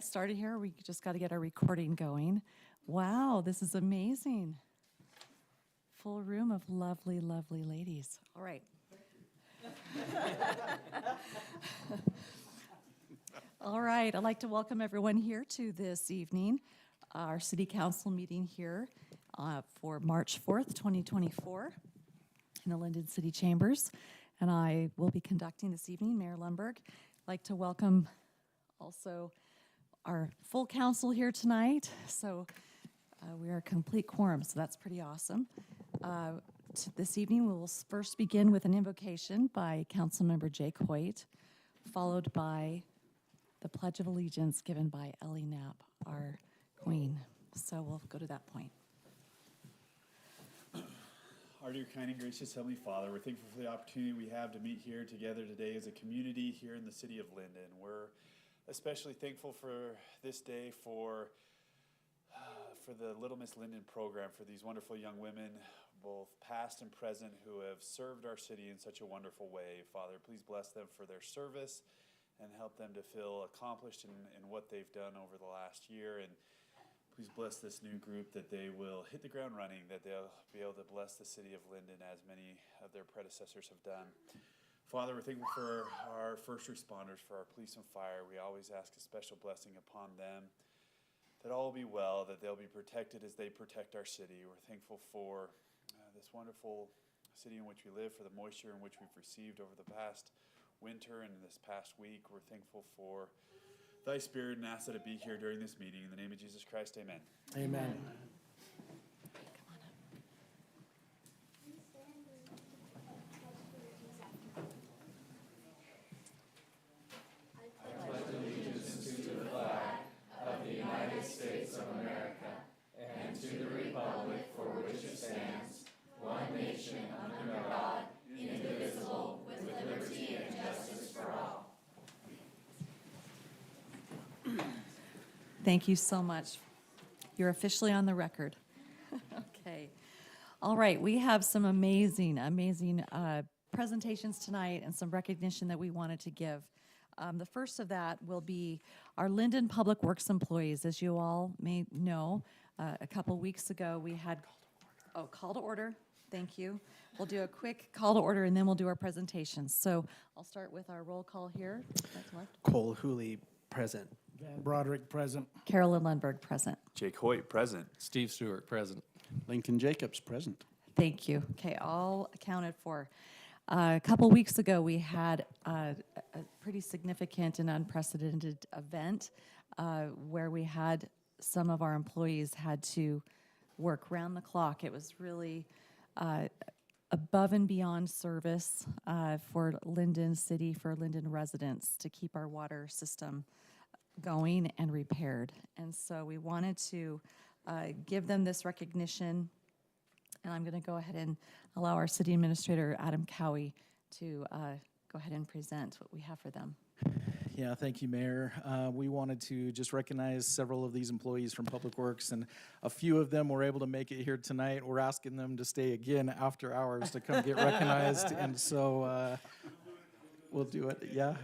Started here. We just got to get our recording going. Wow, this is amazing. Full room of lovely, lovely ladies. All right. All right, I'd like to welcome everyone here to this evening, our City Council meeting here for March 4th, 2024 in the Lindon City Chambers. And I will be conducting this evening, Mayor Lundberg. I'd like to welcome also our full council here tonight. So we are a complete quorum, so that's pretty awesome. This evening, we will first begin with an invocation by Councilmember Jake Hoyt, followed by the Pledge of Allegiance given by Ellie Knapp, our queen. So we'll go to that point. Our dear, kind, and gracious Heavenly Father, we're thankful for the opportunity we have to meet here together today as a community here in the city of Lindon. We're especially thankful for this day for the Little Miss Lindon program, for these wonderful young women, both past and present, who have served our city in such a wonderful way. Father, please bless them for their service and help them to feel accomplished in what they've done over the last year. And please bless this new group, that they will hit the ground running, that they'll be able to bless the city of Lindon as many of their predecessors have done. Father, we're thankful for our first responders, for our police and fire. We always ask a special blessing upon them, that all will be well, that they'll be protected as they protect our city. We're thankful for this wonderful city in which we live, for the moisture in which we've received over the past winter and this past week. We're thankful for Thy Spirit, and ask that it be here during this meeting. In the name of Jesus Christ, amen. Amen. Thank you so much. You're officially on the record. Okay. All right, we have some amazing presentations tonight and some recognition that we wanted to give. The first of that will be our Lindon Public Works employees. As you all may know, a couple weeks ago we had call to order. Thank you. We'll do a quick call to order and then we'll do our presentations. So I'll start with our roll call here. That's left. Cole Hooley, present. Van Broderick, present. Carolyn Lundberg, present. Jake Hoyt, present. Steve Stewart, present. Lincoln Jacobs, present. Thank you. Okay, all accounted for. A couple weeks ago, we had a pretty significant and unprecedented event where we had some of our employees had to work round the clock. It was really above and beyond service for Lindon City, for Lindon residents, to keep our water system going and repaired. And so we wanted to give them this recognition. And I'm going to go ahead and allow our city administrator, Adam Cowie, to go ahead and present what we have for them. Yeah, thank you, Mayor. We wanted to just recognize several of these employees from Public Works, and a few of them were able to make it here tonight. We're asking them to stay again after hours to come get recognized, and so we'll do it, yeah.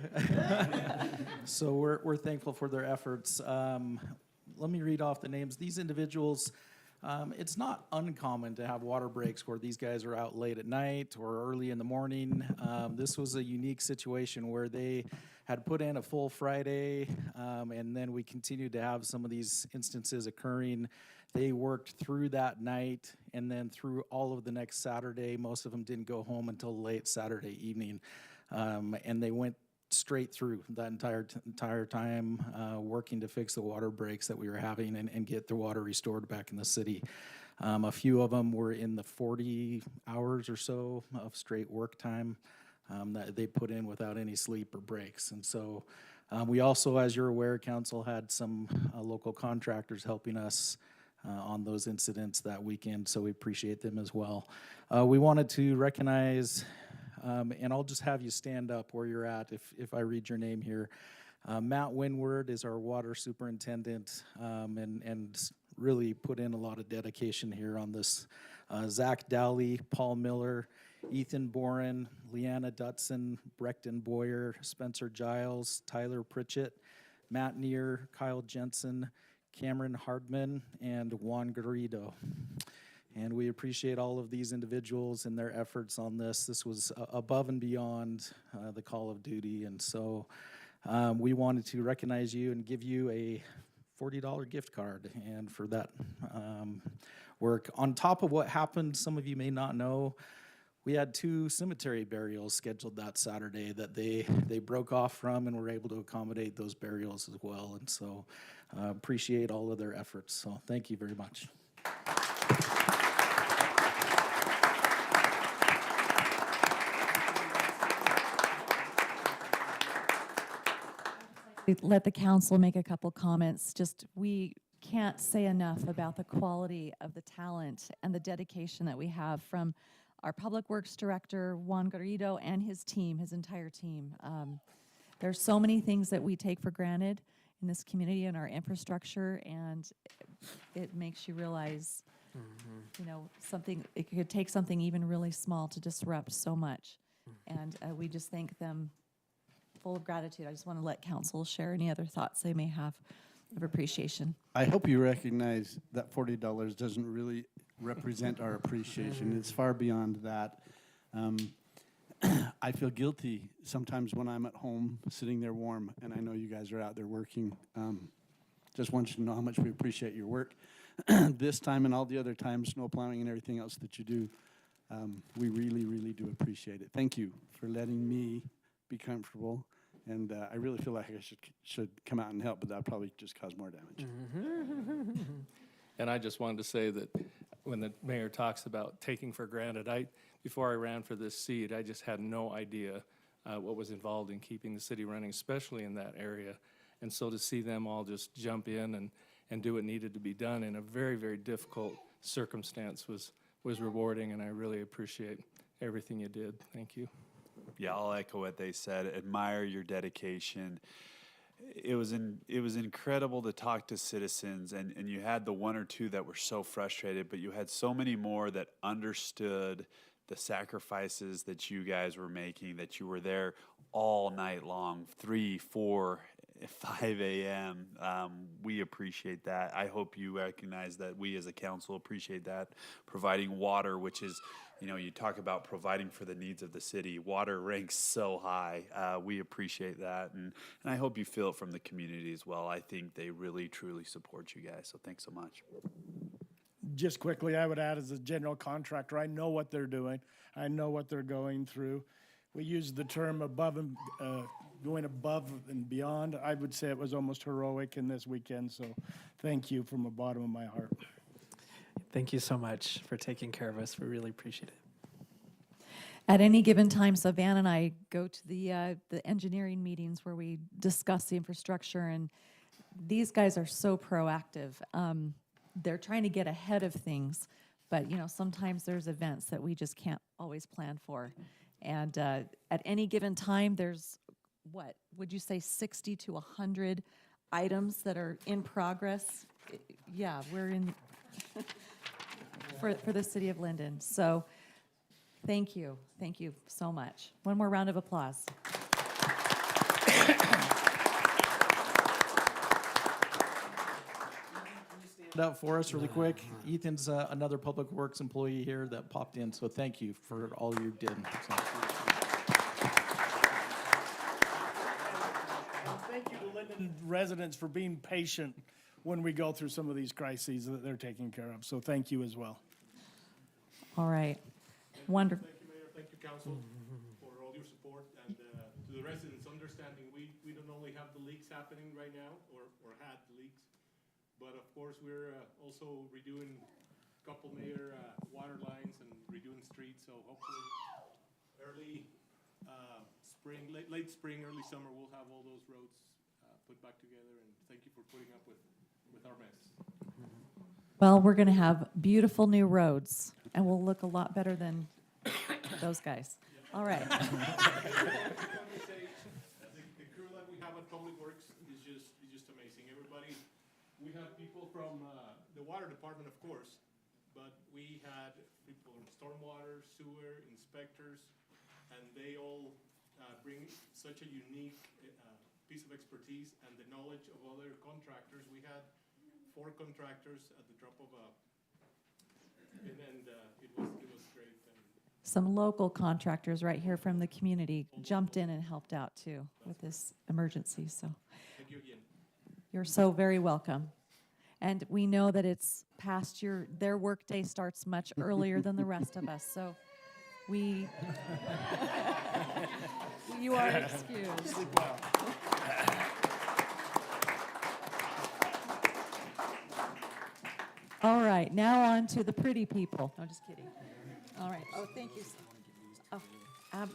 So we're thankful for their efforts. Let me read off the names. These individuals, it's not uncommon to have water breaks where these guys are out late at night or early in the morning. This was a unique situation where they had put in a full Friday, and then we continued to have some of these instances occurring. They worked through that night and then through all of the next Saturday. Most of them didn't go home until late Saturday evening. And they went straight through that entire time working to fix the water breaks that we were having and get the water restored back in the city. A few of them were in the 40 hours or so of straight work time that they put in without any sleep or breaks. And so we also, as you're aware, Council had some local contractors helping us on those incidents that weekend, so we appreciate them as well. We wanted to recognize, and I'll just have you stand up where you're at if I read your name here. Matt Winward is our water superintendent, and really put in a lot of dedication here on this. Zach Dowley, Paul Miller, Ethan Boren, Leanna Dutson, Breckton Boyer, Spencer Giles, Tyler Pritchett, Matt Neer, Kyle Jensen, Cameron Hardman, and Juan Garrido. And we appreciate all of these individuals and their efforts on this. This was above and beyond the call of duty. And so we wanted to recognize you and give you a $40 gift card. And for that work, on top of what happened, some of you may not know, we had 2 cemetery burials scheduled that Saturday that they broke off from, and were able to accommodate those burials as well. And so appreciate all of their efforts. So thank you very much. Let the council make a couple comments. Just, we can't say enough about the quality of the talent and the dedication that we have from our Public Works Director, Juan Garrido, and his team, his entire team. There's so many things that we take for granted in this community and our infrastructure, and it makes you realize, you know, it could take something even really small to disrupt so much. And we just thank them, full of gratitude. I just want to let council share any other thoughts they may have of appreciation. I hope you recognize that $40 doesn't really represent our appreciation. It's far beyond that. I feel guilty sometimes when I'm at home sitting there warm, and I know you guys are out there working. Just want you to know how much we appreciate your work. This time and all the other times, snow plowing and everything else that you do, we really, really do appreciate it. Thank you for letting me be comfortable, and I really feel like I should come out and help, but that'll probably just cause more damage. And I just wanted to say that when the mayor talks about taking for granted, before I ran for this seat, I just had no idea what was involved in keeping the city running, especially in that area. And so to see them all just jump in and do what needed to be done in a very, very difficult circumstance was rewarding, and I really appreciate everything you did. Thank you. Yeah, I'll echo what they said. Admire your dedication. It was incredible to talk to citizens, and you had the 1 or 2 that were so frustrated, but you had so many more that understood the sacrifices that you guys were making, that you were there all night long, 3, 4, 5 a.m. We appreciate that. I hope you recognize that we as a council appreciate that. Providing water, which is, you know, you talk about providing for the needs of the city. Water ranks so high. We appreciate that. And I hope you feel it from the community as well. I think they really, truly support you guys. So thanks so much. Just quickly, I would add, as a general contractor, I know what they're doing. I know what they're going through. We use the term going above and beyond. I would say it was almost heroic in this weekend, so thank you from the bottom of my heart. Thank you so much for taking care of us. We really appreciate it. At any given time, so Van and I go to the engineering meetings where we discuss the infrastructure, and these guys are so proactive. They're trying to get ahead of things, but you know, sometimes there's events that we just can't always plan for. And at any given time, there's, what would you say, 60 to 100 items that are in progress? Yeah, we're in for the city of Lindon. So thank you so much. One more round of applause. Up for us really quick. Ethan's another Public Works employee here that popped in, so thank you for all you did. So. Thank you to Lindon residents for being patient when we go through some of these crises that they're taking care of. So thank you as well. All right, wonderful. Thank you, Mayor. Thank you, Council, for all your support. And to the residents, understanding we don't only have the leaks happening right now, or had the leaks, but of course we're also redoing a couple major water lines and redoing streets. So hopefully early spring, late spring, early summer, we'll have all those roads put back together. And thank you for putting up with our mess. Well, we're going to have beautiful new roads, and we'll look a lot better than those guys. All right. The crew that we have at Public Works is just amazing. Everybody, we have people from the water department, of course, but we had people from stormwater, sewer, inspectors, and they all bring such a unique piece of expertise and the knowledge of other contractors. We had 4 contractors at the drop of a pin, and it was great. And Some local contractors right here from the community jumped in and helped out too with this emergency, so thank you again. you're so very welcome. And we know that it's past their workday starts much earlier than the rest of us, so you are excused. All right, now on to the pretty people. No, just kidding. All right, oh, thank you. Oh, I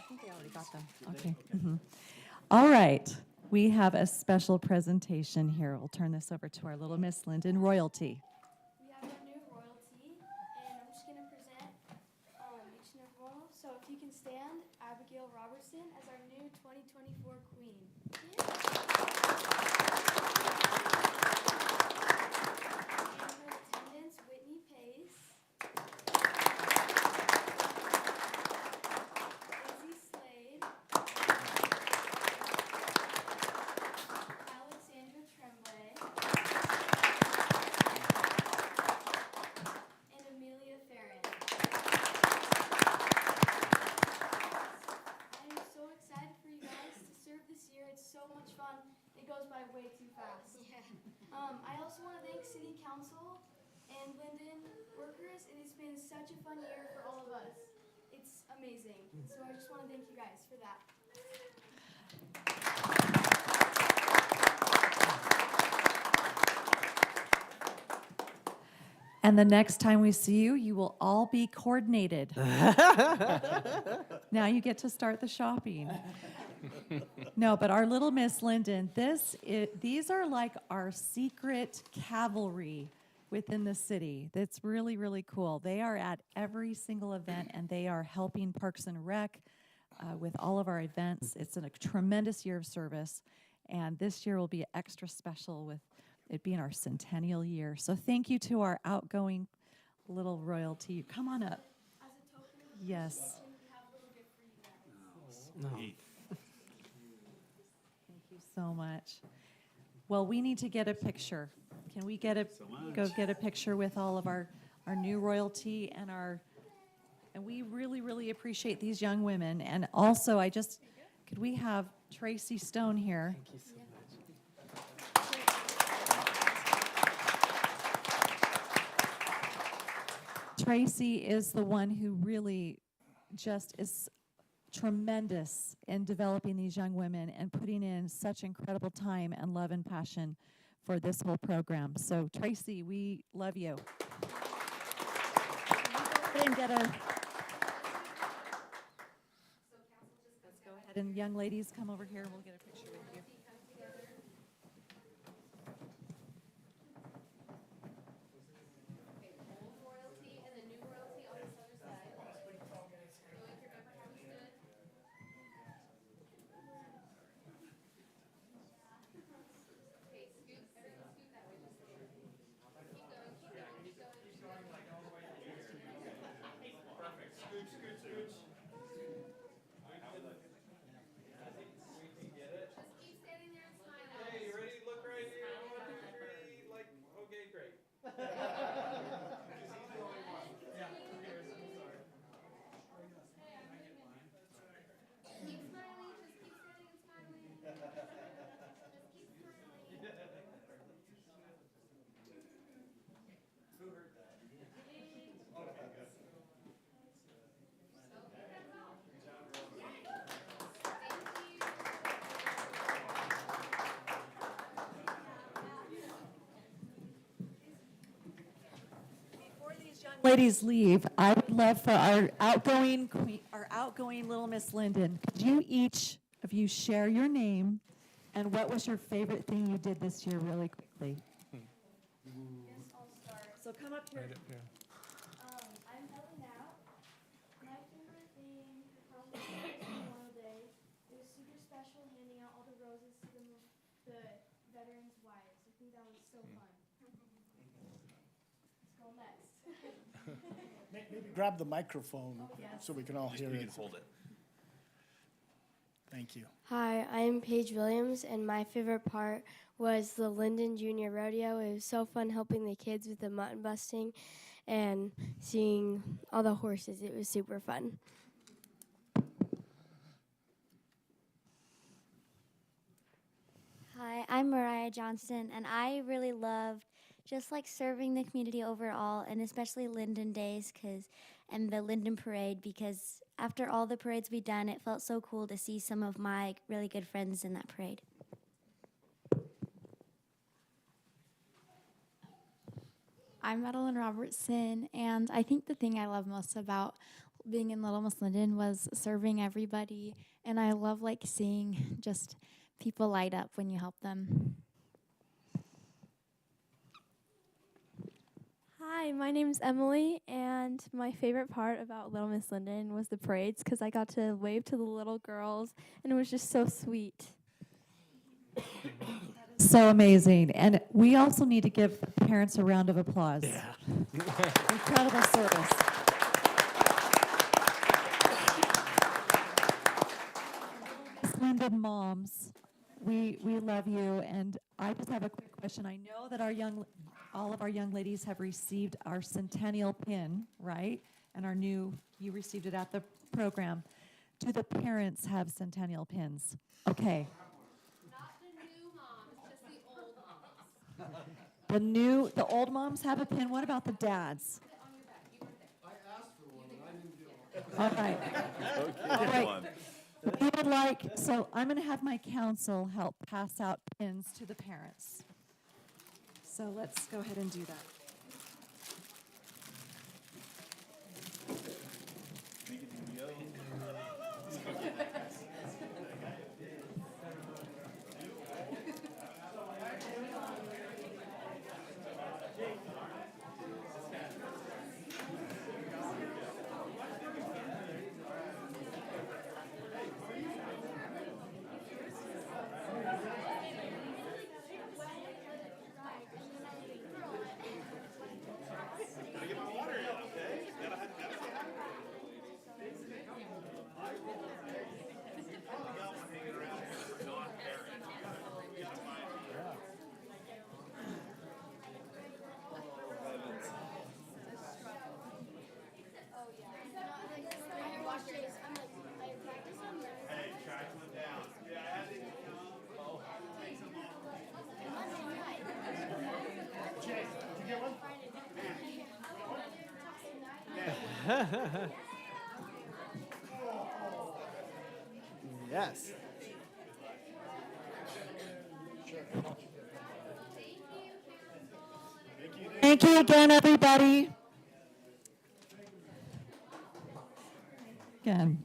think they already got them. Okay. Mhm. All right, we have a special presentation here. We'll turn this over to our little Miss Lindon royalty. We have our new royalty, and I'm just going to present each and every one. So if you can stand, Abigail Robertson as our new 2024 queen. And her attendants, Whitney Pace, Izzy Slade, Alexandra Tremblay, and Amelia Farron. I am so excited for you guys to serve this year. It's so much fun. It goes by way too fast. I also want to thank City Council and Lindon workers. It has been such a fun year for all of us. It's amazing. So I just want to thank you guys for that. And the next time we see you, you will all be coordinated. Now you get to start the shopping. No, but our little Miss Lindon, these are like our secret cavalry within the city. That's really, really cool. They are at every single event, and they are helping Parks and Rec with all of our events. It's a tremendous year of service, and this year will be extra special with it being our centennial year. So thank you to our outgoing little royalty. Come on up. As a token of Yes. appreciation, we have a little gift for you guys. Thank you so much. Well, we need to get a picture. Can we go get a picture with all of our new royalty and we really, really appreciate these young women. And also, could we have Tracy Stone here? Thank you so much. Tracy is the one who really just is tremendous in developing these young women and putting in such incredible time and love and passion for this whole program. So Tracy, we love you. And get a. Let's go ahead and young ladies, come over here and we'll get a picture with you. Royalty and the new royalty on this other side. You like remember how we stood? Okay, scoot, everyone scoot that way just a little. Keep going, keep going, keep going. Keep going like all the way to here. Perfect, scooch, scooch, scooch. Just keep standing there and smile. Hey, you ready? Look right here. 1, 2, 3. Like, okay, great. Keep smiling, just keep standing and smiling. Just keep smiling. Who heard that? Okay, that's all. Before these young ladies leave, I would love for our outgoing little Miss Lindon, could you each of you share your name and what was your favorite thing you did this year really quickly? Yes, I'll start. So come up here. I'm helping out. My favorite thing probably was Memorial Day. It was super special handing out all the roses to the veterans' wives. I think that was so fun. Let's go next. Maybe grab the microphone so we can all hear You it. can hold it. Thank you. Hi, I'm Paige Williams, and my favorite part was the Lindon Junior Rodeo. It was so fun helping the kids with the mutton busting and seeing all the horses. It was super fun. Hi, I'm Mariah Johnston, and I really loved just like serving the community overall, and especially Linden Days and the Linden Parade, because after all the parades we've done, it felt so cool to see some of my really good friends in that parade. I'm Madeline Robertson, and I think the thing I love most about being in Little Miss Linden was serving everybody, and I love like seeing just people light up when you help them. Hi, my name's Emily, and my favorite part about Little Miss Linden was the parades because I got to wave to the little girls, and it was just so sweet. So amazing. And we also need to give parents a round of applause. Yeah. Incredible service. Miss Linden moms, we love you. And I just have a quick question. I know that all of our young ladies have received our centennial pin, right? And you received it at the program. Do the parents have centennial pins? Okay. Not the new moms, just the old moms. The old moms have a pin. What about the dads? All right. All right. We would like, so I'm going to have my council help pass out pins to the parents. So let's go ahead and do that. Yes. Thank you again, everybody. Again.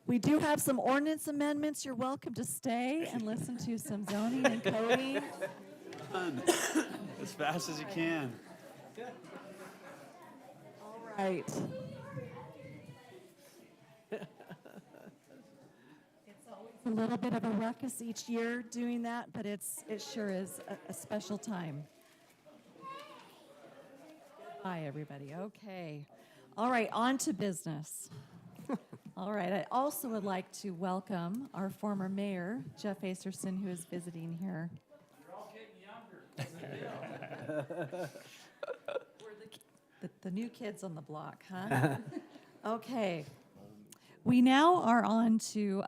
We do have some ordinance amendments. You're welcome to stay and listen to some zoning and coding. As fast as you can. All right. It's always a little bit of a ruckus each year doing that, but it sure is a special time. Hi, everybody. Okay. All right, on to business. All right, I also would like to welcome our former mayor, Jeff Acerson, who is visiting here. You're all getting younger. We're the new kids on the block, huh? Okay. We now are on to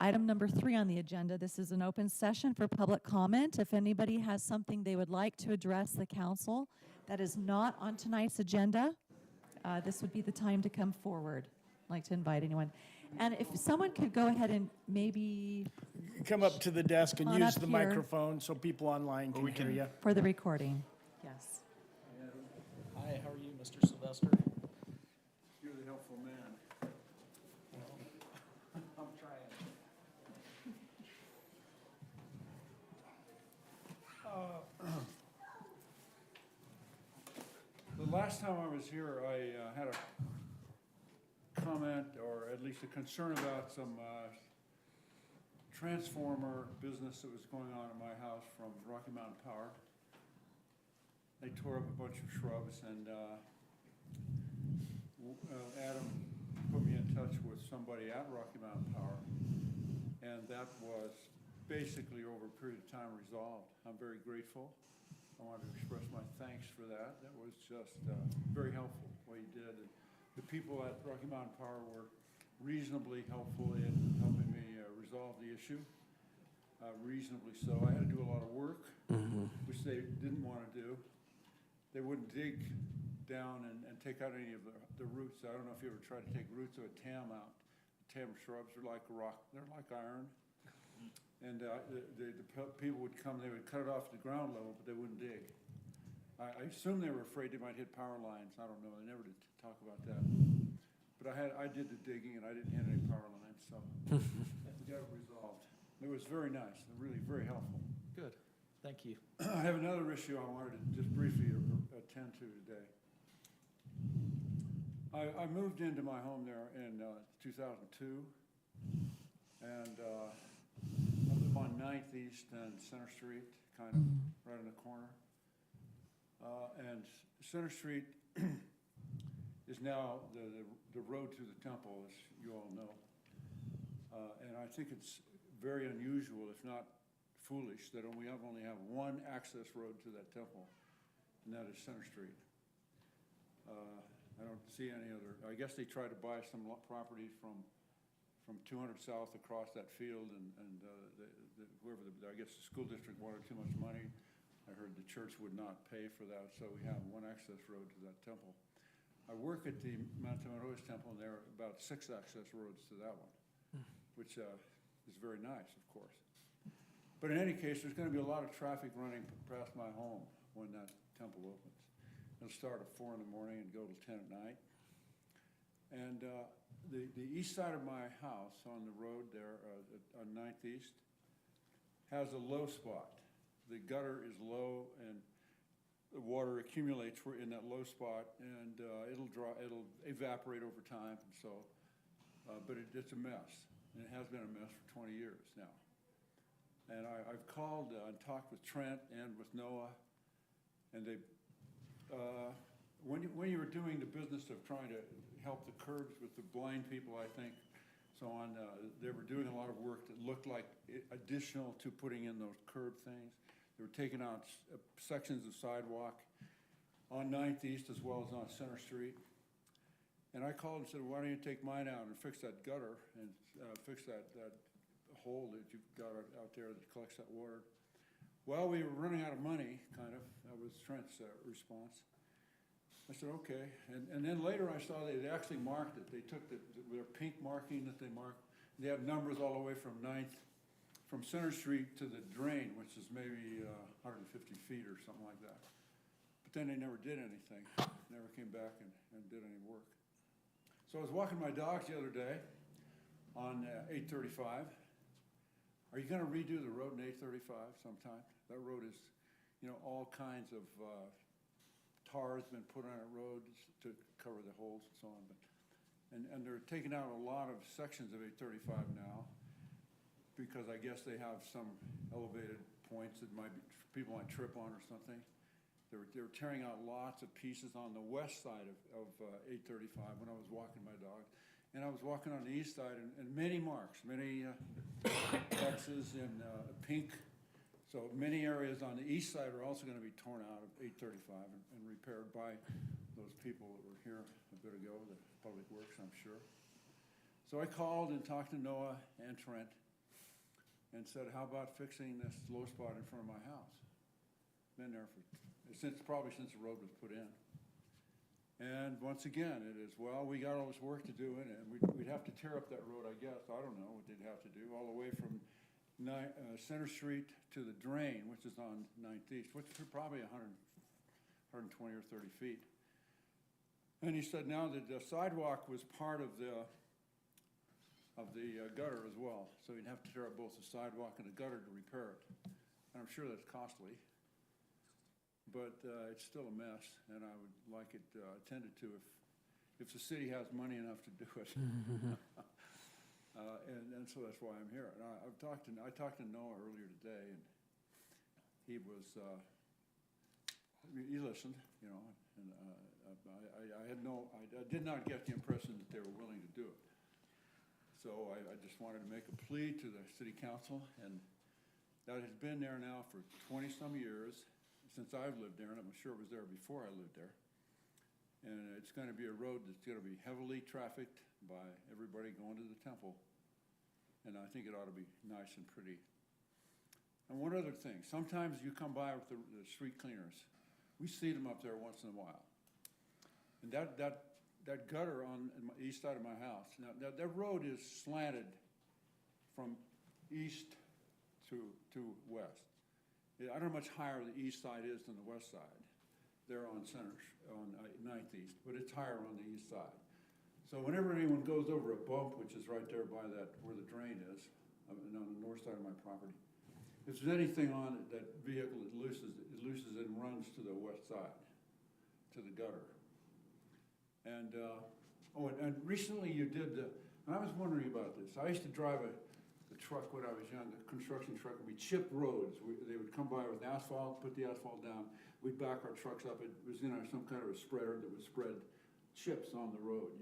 item number 3 on the agenda. This is an open session for public comment. If anybody has something they would like to address the council that is not on tonight's agenda, this would be the time to come forward. I'd like to invite anyone. And if someone could go ahead and maybe Come up to the desk and On use up the here. microphone so people online can hear you. for the recording. Yes. Hi, how are you, Mr. Sylvester? You're the helpful man. I'm trying. The last time I was here, I had a comment, or at least a concern about some transformer business that was going on in my house from Rocky Mountain Power. They tore up a bunch of shrubs, and Adam put me in touch with somebody at Rocky Mountain Power, and that was basically over a period of time resolved. I'm very grateful. I want to express my thanks for that. That was just very helpful, what he did. And the people at Rocky Mountain Power were reasonably helpful in helping me resolve the issue, reasonably so. I had to do a lot of work, which they didn't want to do. They wouldn't dig down and take out any of the roots. I don't know if you ever tried to take roots of a tam out. Tam shrubs are like rock, they're like iron. And the people would come, they would cut it off at the ground level, but they wouldn't dig. I assume they were afraid they might hit power lines. I don't know, they never did talk about that. But I did the digging and I didn't hit any power lines, so we got it resolved. It was very nice, and really very helpful. Good, thank you. I have another issue I wanted to just briefly attend to today. I moved into my home there in 2002, and I live on 9th East and Center Street, kind of right in the corner. And Center Street is now the road to the temple, as you all know. And I think it's very unusual, if not foolish, that we only have one access road to that temple, and that is Center Street. I don't see any other. I guess they tried to buy some property from 200 South across that field, and whoever, I guess the school district wanted too much money. I heard the church would not pay for that, so we have one access road to that temple. I work at the Mount Tamaroas Temple, and there are about 6 access roads to that one, which is very nice, of course. But in any case, there's going to be a lot of traffic running past my home when that temple opens. It'll start at 4 in the morning and go till 10 at night. And the east side of my house on the road there on 9th East has a low spot. The gutter is low and the water accumulates in that low spot, and it'll evaporate over time. And so, but it's a mess, and it has been a mess for 20 years now. And I've called and talked with Trent and with Noah, and they. When you were doing the business of trying to help the curbs with the blind people, I think, so on, they were doing a lot of work that looked like additional to putting in those curb things. They were taking out sections of sidewalk on 9th East as well as on Center Street. And I called and said, why don't you take mine out and fix that gutter and fix that hole that you've got out there that collects that water. Well, we were running out of money, kind of. That was Trent's response. I said, okay. And then later I saw they actually marked it. They took their pink marking that they marked. They have numbers all the way from 9th, from Center Street to the drain, which is maybe 150 feet or something like that. But then they never did anything. Never came back and did any work. So I was walking my dogs the other day on 835. Are you going to redo the road in 835 sometime? That road is, all kinds of tar has been put on that road to cover the holes and so on. But, and they're taking out a lot of sections of 835 now because I guess they have some elevated points that people might trip on or something. They were tearing out lots of pieces on the west side of 835 when I was walking my dog. And I was walking on the east side, and many marks, many X's in pink. So many areas on the east side are also going to be torn out of 835 and repaired by those people that were here a bit ago, the Public Works, I'm sure. So I called and talked to Noah and Trent and said, how about fixing this low spot in front of my house? Been there probably since the road was put in. And once again, it is, well, we got all this work to do in it, and we'd have to tear up that road, I guess. I don't know what they'd have to do, all the way from Center Street to the drain, which is on 9th East, which is probably 120 or 30 feet. And he said now that the sidewalk was part of the gutter as well, so you'd have to tear up both the sidewalk and the gutter to repair it. And I'm sure that's costly. But it's still a mess, and I would like it attended to if the city has money enough to do it. And so that's why I'm here. And I talked to Noah earlier today, and he listened, and I did not get the impression that they were willing to do it. So I just wanted to make a plea to the city council, and that has been there now for 20-some years, since I've lived there, and I'm sure it was there before I lived there. And it's gonna be a road that's gonna be heavily trafficked by everybody going to the temple. And I think it ought to be nice and pretty. And one other thing, sometimes you come by with the street cleaners. We see them up there once in a while. And that gutter on the east side of my house, now that road is slanted from east to west. I don't know how much higher the east side is than the west side. They're on on 9th East, but it's higher on the east side. So whenever anyone goes over a bump, which is right there by where the drain is, on the north side of my property, if there's anything on it, that vehicle, it looses and runs to the west side, to the gutter. And, and recently you did, and I was wondering about this. I used to drive a truck when I was young, the construction truck would be chipped roads. They would come by with asphalt, put the asphalt down. We'd back our trucks up. It was, some kind of a spreader that would spread chips on the road,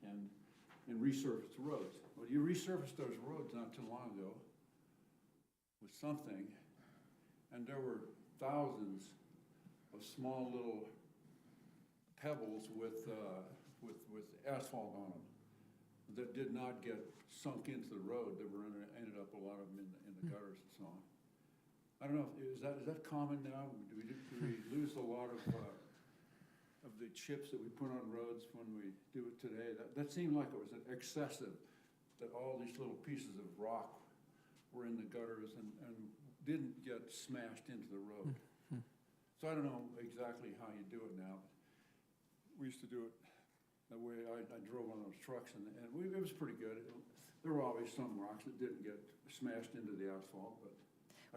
and resurface the roads. Well, you resurfaced those roads not too long ago with something, and there were thousands of small little pebbles with asphalt on them that did not get sunk into the road, that ended up a lot of them in the gutters and so on. I don't know, is that common now? Do we lose a lot of the chips that we put on roads when we do it today? That seemed like it was excessive, that all these little pieces of rock were in the gutters and didn't get smashed into the road. So I don't know exactly how you do it now. We used to do it that way. I drove one of those trucks, and it was pretty good. There were always some rocks that didn't get smashed into the asphalt, but.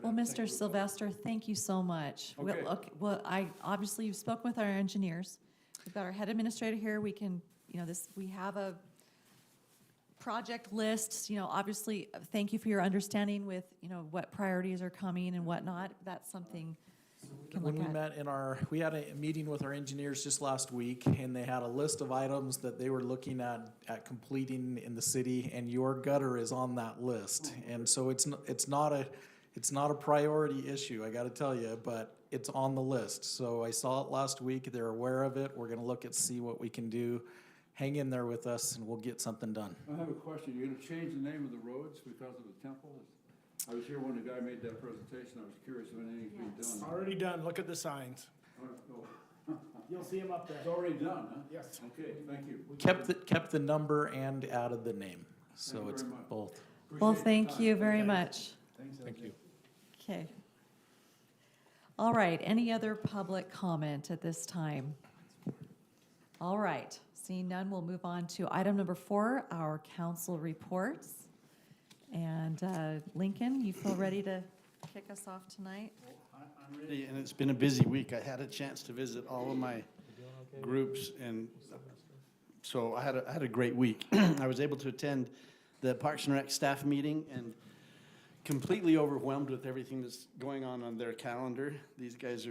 Well, Mr. Sylvester, thank you so much. Okay. Well, obviously you've spoken with our engineers. We've got our head administrator here. We can, we have a project list, obviously, thank you for your understanding with, what priorities are coming and whatnot. That's something we can look When we at. met we had a meeting with our engineers just last week, and they had a list of items that they were looking at completing in the city, and your gutter is on that list. And so it's not a priority issue, I gotta tell you, but it's on the list. So I saw it last week, they're aware of it, we're gonna see what we can do. Hang in there with us and we'll get something done. I have a question. You're gonna change the name of the roads because of the temple? I was here when the guy made that presentation. I was curious if anything's being done. Already done. Look at the signs. Oh, You'll see them up there. it's already done, huh? Yes. Okay, thank you. Kept the number and added the name, so Thank you it's very much. both. Well, Appreciate thank the time. you very much. Thank you. Okay. All right, any other public comment at this time? All right, seeing none, we'll move on to item number 4, our council reports. And Lincoln, you feel ready to kick us off tonight? I'm ready, and it's been a busy week. I had a chance to visit all of my groups, and so I had a great week. I was able to attend the Parks and Rec staff meeting and completely overwhelmed with everything that's going on their calendar. These guys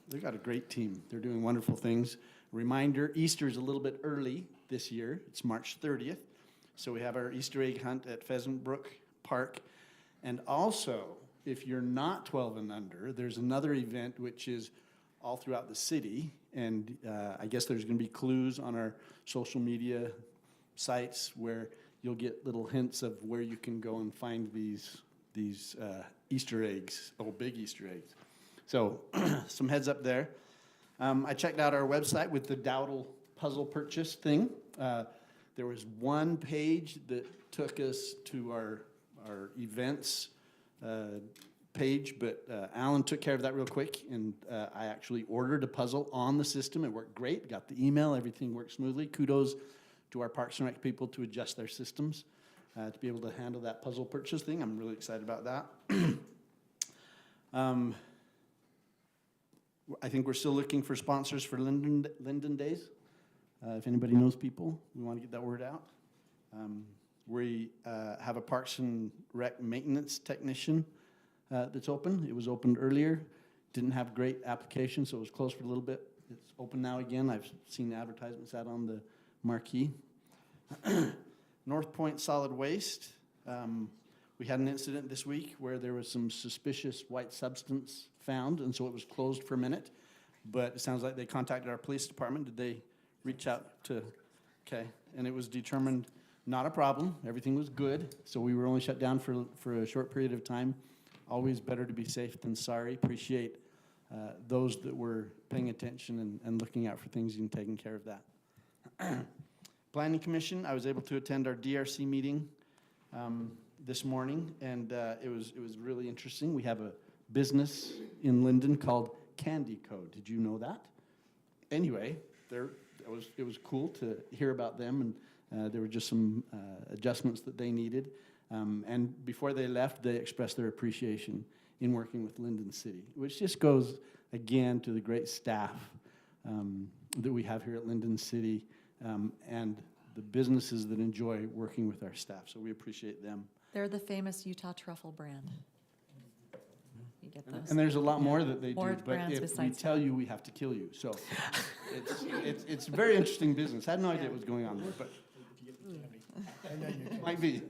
they've got a great team. They're doing wonderful things. Reminder, Easter is a little bit early this year. It's March 30th. So we have our Easter egg hunt at Pheasant Brook Park. And also, if you're not 12 and under, there's another event which is all throughout the city. And I guess there's going to be clues on our social media sites where you'll get little hints of where you can go and find these Easter eggs, big Easter eggs. So some heads up there. I checked out our website with the Dowdle puzzle purchase thing. There was one page that took us to our events page, but Alan took care of that real quick, and I actually ordered a puzzle on the system. It worked great. Got the email. Everything worked smoothly. Kudos to our Parks and Rec people to adjust their systems to be able to handle that puzzle purchase thing. I'm really excited about that. I think we're still looking for sponsors for Lindon Days. If anybody knows people, we want to get that word out. We have a Parks and Rec maintenance technician that's open. It was opened earlier. Didn't have great application, so it was closed for a little bit. It's open now again. I've seen advertisements out on the marquee. North Point Solid Waste. We had an incident this week where there was some suspicious white substance found, and so it was closed for a minute. But it sounds like they contacted our police department. Did they reach out to, okay, and it was determined not a problem. Everything was good, so we were only shut down for a short period of time. Always better to be safe than sorry. Appreciate those that were paying attention and looking out for things and taking care of that. Planning Commission, I was able to attend our DRC meeting this morning, and it was really interesting. We have a business in Lindon called Candy Code. Did you know that? Anyway, it was cool to hear about them, and there were just some adjustments that they needed. And before they left, they expressed their appreciation in working with Lindon City, which just goes, again, to the great staff that we have here at Lindon City and the businesses that enjoy working with our staff. So we appreciate them. They're the famous Utah truffle brand. You get those. And there's a lot more that they More do, but brands if we besides tell you, we have to kill you. So it's a very interesting business. I had no idea what was going on there, but it might be.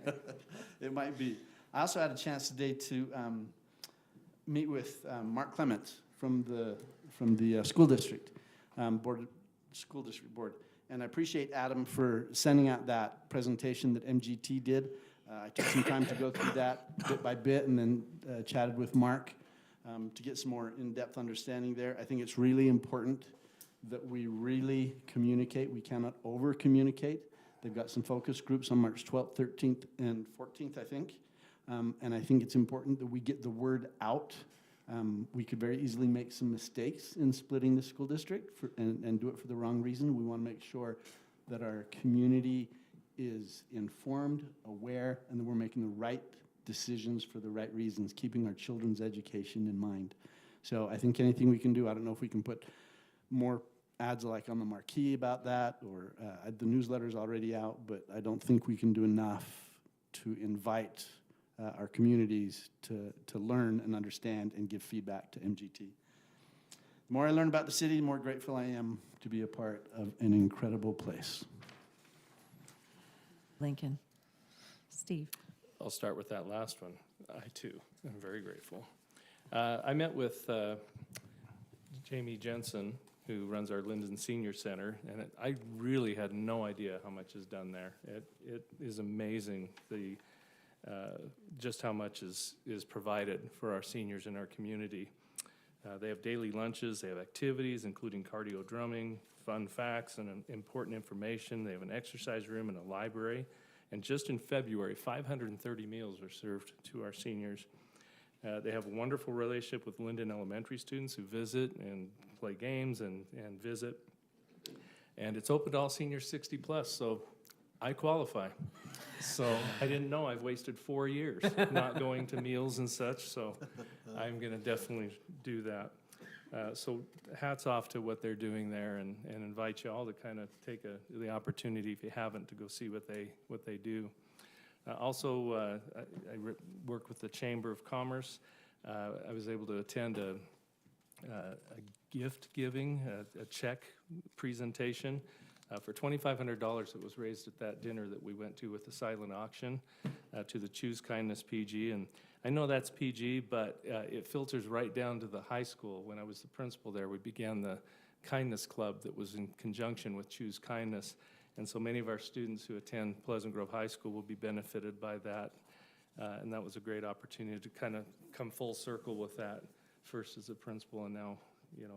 It might be. I also had a chance today to meet with Mark Clements from the school district board. And I appreciate Adam for sending out that presentation that MGT did. I took some time to go through that bit by bit and then chatted with Mark to get some more in-depth understanding there. I think it's really important that we really communicate. We cannot over-communicate. They've got some focus groups on March 12th, 13th, and 14th, I think. And I think it's important that we get the word out. We could very easily make some mistakes in splitting the school district and do it for the wrong reason. We want to make sure that our community is informed, aware, and that we're making the right decisions for the right reasons, keeping our children's education in mind. So I think anything we can do, I don't know if we can put more ads like on the marquee about that, or the newsletter's already out, but I don't think we can do enough to invite our communities to learn and understand and give feedback to MGT. The more I learn about the city, the more grateful I am to be a part of an incredible place. Lincoln. Steve. I'll start with that last one. I, too, am very grateful. I met with Jamie Jensen, who runs our Lindon Senior Center, and I really had no idea how much is done there. It is amazing just how much is provided for our seniors in our community. They have daily lunches, they have activities, including cardio drumming, fun facts, and important information. They have an exercise room and a library. And just in February, 530 meals were served to our seniors. They have a wonderful relationship with Lindon Elementary students who visit and play games and visit. And it's open to all seniors 60 plus, so I qualify. So I didn't know I've wasted 4 years not going to meals and such, so I'm gonna definitely do that. So hats off to what they're doing there, and invite you all to kind of take the opportunity, if you haven't, to go see what they do. Also, I work with the Chamber of Commerce. I was able to attend a gift giving, a check presentation for $2,500 that was raised at that dinner that we went to with the silent auction to the Choose Kindness PG. And I know that's PG, but it filters right down to the high school. When I was the principal there, we began the Kindness Club that was in conjunction with Choose Kindness. And so many of our students who attend Pleasant Grove High School will be benefited by that. And that was a great opportunity to kind of come full circle with that, first as a principal and now,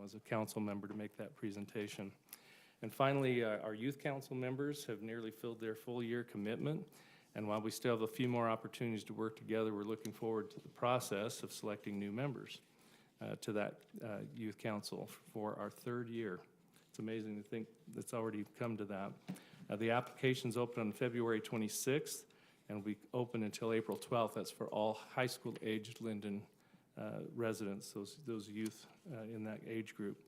as a council member, to make that presentation. And finally, our youth council members have nearly filled their full year commitment. And while we still have a few more opportunities to work together, we're looking forward to the process of selecting new members to that youth council for our third year. It's amazing to think it's already come to that. The application's open on February 26th, and we open until April 12th. That's for all high school-aged Lindon residents, those youth in that age group.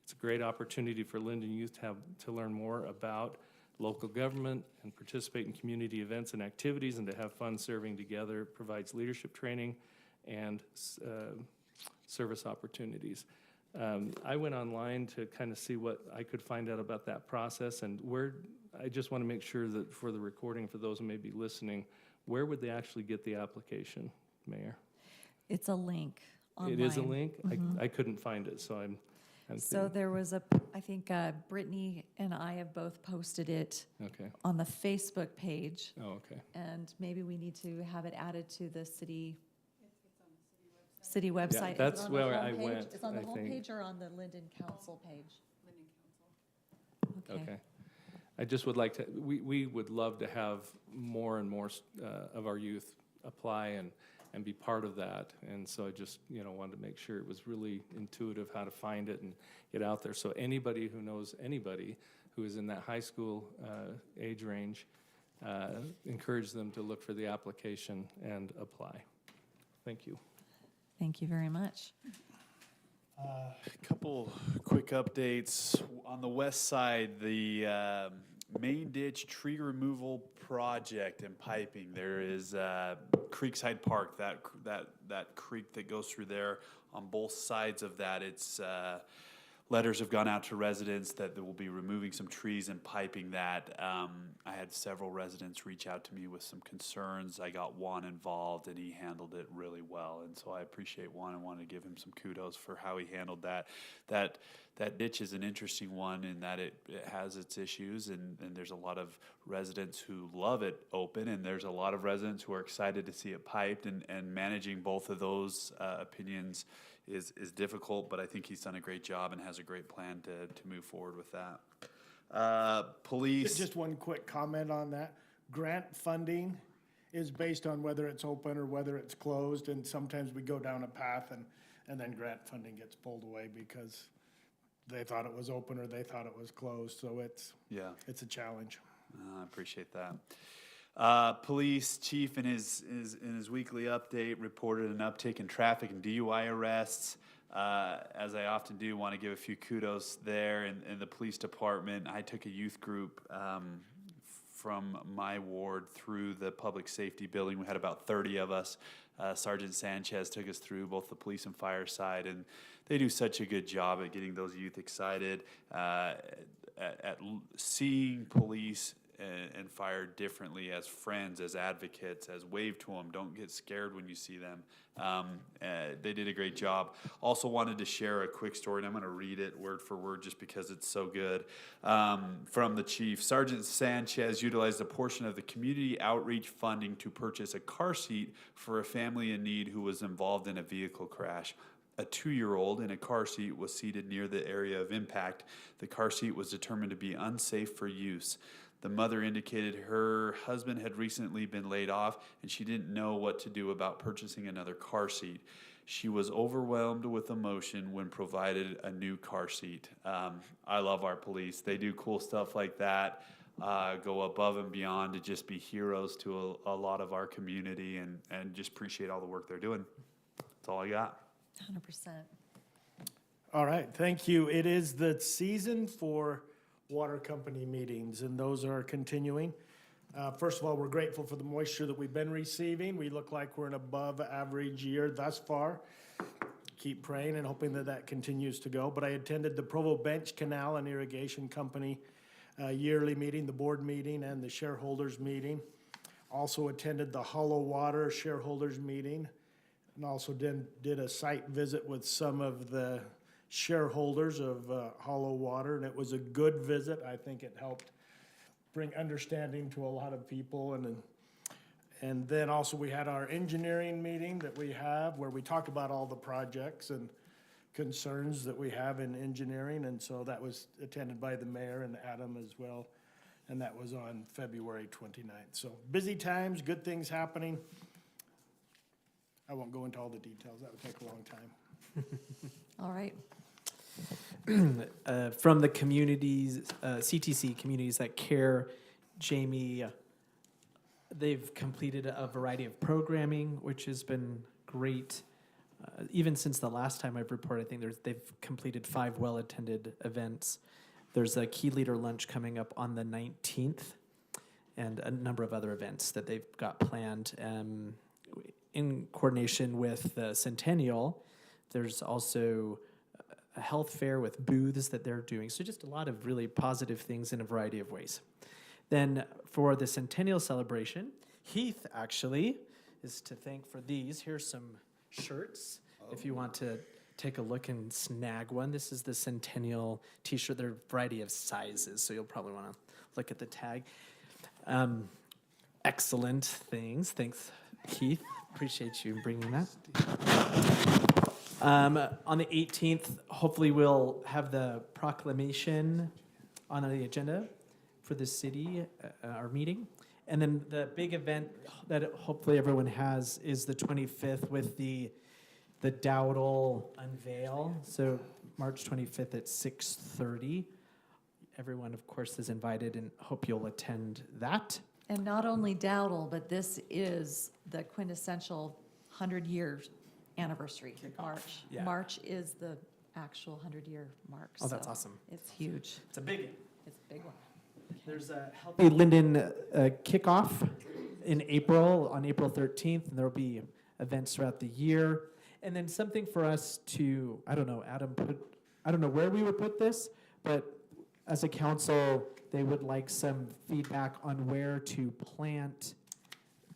It's a great opportunity for Lindon youth to learn more about local government and participate in community events and activities, and to have fun serving together. It provides leadership training and service opportunities. I went online to kind of see what I could find out about that process, and I just want to make sure that for the recording, for those who may be listening, where would they actually get the application, Mayor? It's a link online. It is a link? I couldn't find it, so I'm So there was I think Brittany and I have both posted it okay. on the Facebook page. Oh, okay. And maybe we need to have it added to the city website. Is it that's on the where I homepage? went, It's on the I think. homepage or on the Lindon Council page? Okay. I just would like to, we would love to have more and more of our youth apply and be part of that. And so I just, wanted to make sure it was really intuitive how to find it and get out there. So anybody who knows anybody who is in that high school age range, encourage them to look for the application and apply. Thank you. Thank you very much. A couple quick updates. On the west side, the main ditch tree removal project and piping. There is Creekside Park, that creek that goes through there. On both sides of that, it's letters have gone out to residents that they will be removing some trees and piping that. I had several residents reach out to me with some concerns. I got Juan involved, and he handled it really well. And so I appreciate Juan and want to give him some kudos for how he handled that. That ditch is an interesting one in that it has its issues, and there's a lot of residents who love it open, and there's a lot of residents who are excited to see it piped, and managing both of those opinions is difficult, but I think he's done a great job and has a great plan to move forward with that. Police. Just one quick comment on that. Grant funding is based on whether it's open or whether it's closed, and sometimes we go down a path and then grant funding gets pulled away because they thought it was open or they thought it was closed, so it's a challenge. I appreciate that. Police chief in his weekly update reported an uptick in traffic and DUI arrests. As I often do, want to give a few kudos there in the police department. I took a youth group from my ward through the public safety building. We had about 30 of us. Sergeant Sanchez took us through both the police and fire side, and they do such a good job at getting those youth excited, at seeing police and fire differently as friends, as advocates, as wave to them. Don't get scared when you see them. They did a great job. Also wanted to share a quick story, and I'm going to read it word for word just because it's so good. From the chief, Sergeant Sanchez utilized a portion of the community outreach funding to purchase a car seat for a family in need who was involved in a vehicle crash. A 2-year-old in a car seat was seated near the area of impact. The car seat was determined to be unsafe for use. The mother indicated her husband had recently been laid off, and she didn't know what to do about purchasing another car seat. She was overwhelmed with emotion when provided a new car seat. I love our police. They do cool stuff like that, go above and beyond to just be heroes to a lot of our community, and just appreciate all the work they're doing. That's all I got. 100%. All right, thank you. It is the season for water company meetings, and those are continuing. First of all, we're grateful for the moisture that we've been receiving. We look like we're an above average year thus far. Keep praying and hoping that continues to go. But I attended the Provo Bench Canal and Irrigation Company yearly meeting, the board meeting, and the shareholders meeting. Also attended the Hollow Water shareholders meeting, and also did a site visit with some of the shareholders of Hollow Water, and it was a good visit. I think it helped bring understanding to a lot of people, and then also we had our engineering meeting that we have where we talk about all the projects and concerns that we have in engineering, and so that was attended by the mayor and Adam as well, and that was on February 29th. So busy times, good things happening. I won't go into all the details, that would take a long time. All right. From the communities, CTC Communities That Care, Jamie, they've completed a variety of programming, which has been great. Even since the last time I've reported, I think they've completed 5 well-attended events. There's a Key Leader Lunch coming up on the 19th, and a number of other events that they've got planned. In coordination with the Centennial, there's also a health fair with booths that they're doing. So just a lot of really positive things in a variety of ways. Then for the centennial celebration, Heath actually is to thank for these. Here's some shirts if you want to take a look and snag one. This is the centennial t-shirt. There are a variety of sizes, so you'll probably want to look at the tag. Excellent things. Thanks, Keith. Appreciate you bringing that. On the 18th, hopefully we'll have the proclamation on the agenda for the city, our meeting. And then the big event that hopefully everyone has is the 25th with the Dowdle unveil. So March 25th at 6:30. Everyone, of course, is invited and hope you'll attend that. And not only Dowdle, but this is the quintessential 100-year anniversary, March. Yeah. March is the actual 100-year mark. Oh, that's so awesome. It's huge. It's a big one. It's a big one. There's a Healthy Lindon kickoff in April, on April 13th, and there'll be events throughout the year. And then something for us to, I don't know, Adam I don't know where we would put this, but as a council, they would like some feedback on where to plant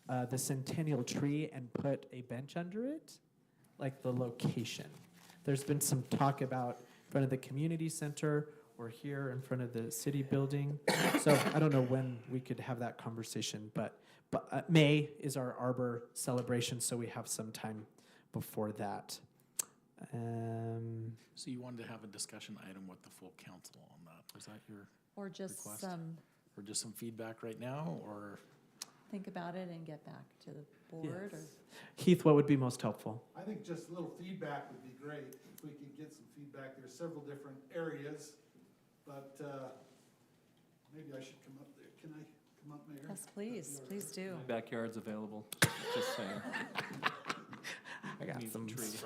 the centennial tree and put a bench under it, like the location. There's been some talk about in front of the community center or here in front of the city building. So I don't know when we could have that conversation, but May is our Arbor celebration, so we have some time before that. So you wanted to have a discussion item with the full council on that? Was that your Or just request? some, Or just some feedback right now, or? think about it and get back to the board, or? Heath, what would be most helpful? I think just a little feedback would be great, if we could get some feedback. There's several different areas, but maybe I should come up there. Can I come up, Mayor? Yes, please do. Backyard's available, just saying. I got Need some trees.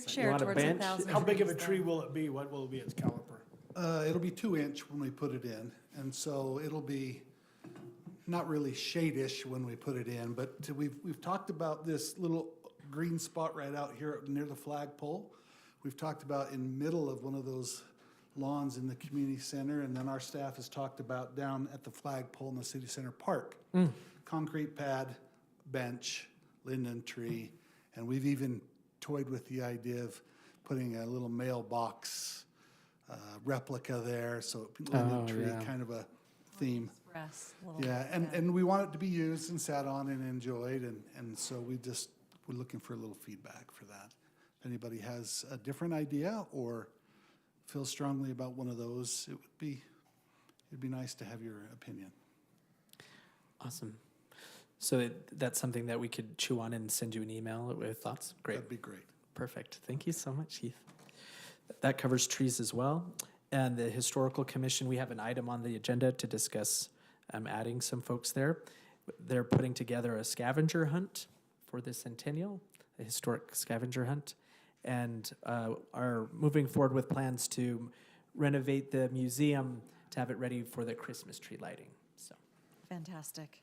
Share want a towards bench? 1,000 How big of a trees, tree though. will it be? What will it be its caliper? It'll be 2-inch when we put it in, and so it'll be not really shadish when we put it in, but we've talked about this little green spot right out here near the flagpole. We've talked about in middle of one of those lawns in the community center, and then our staff has talked about down at the flagpole in the city center park. Concrete pad, bench, linden tree, and we've even toyed with the idea of putting a little mailbox replica there, so linden tree, yeah. kind of a theme. Express a little Yeah, bit, and we want it to be used and sat on and enjoyed, and so we're looking for a little feedback for that. If anybody has a different idea or feels strongly about one of those, it'd be nice to have your opinion. Awesome. So that's something that we could chew on and send you an email with thoughts? Great. That'd be great. Perfect. Thank you so much, Heath. That covers trees as well. And the Historical Commission, we have an item on the agenda to discuss adding some folks there. They're putting together a scavenger hunt for the centennial, a historic scavenger hunt, and are moving forward with plans to renovate the museum to have it ready for the Christmas tree lighting. So, Fantastic.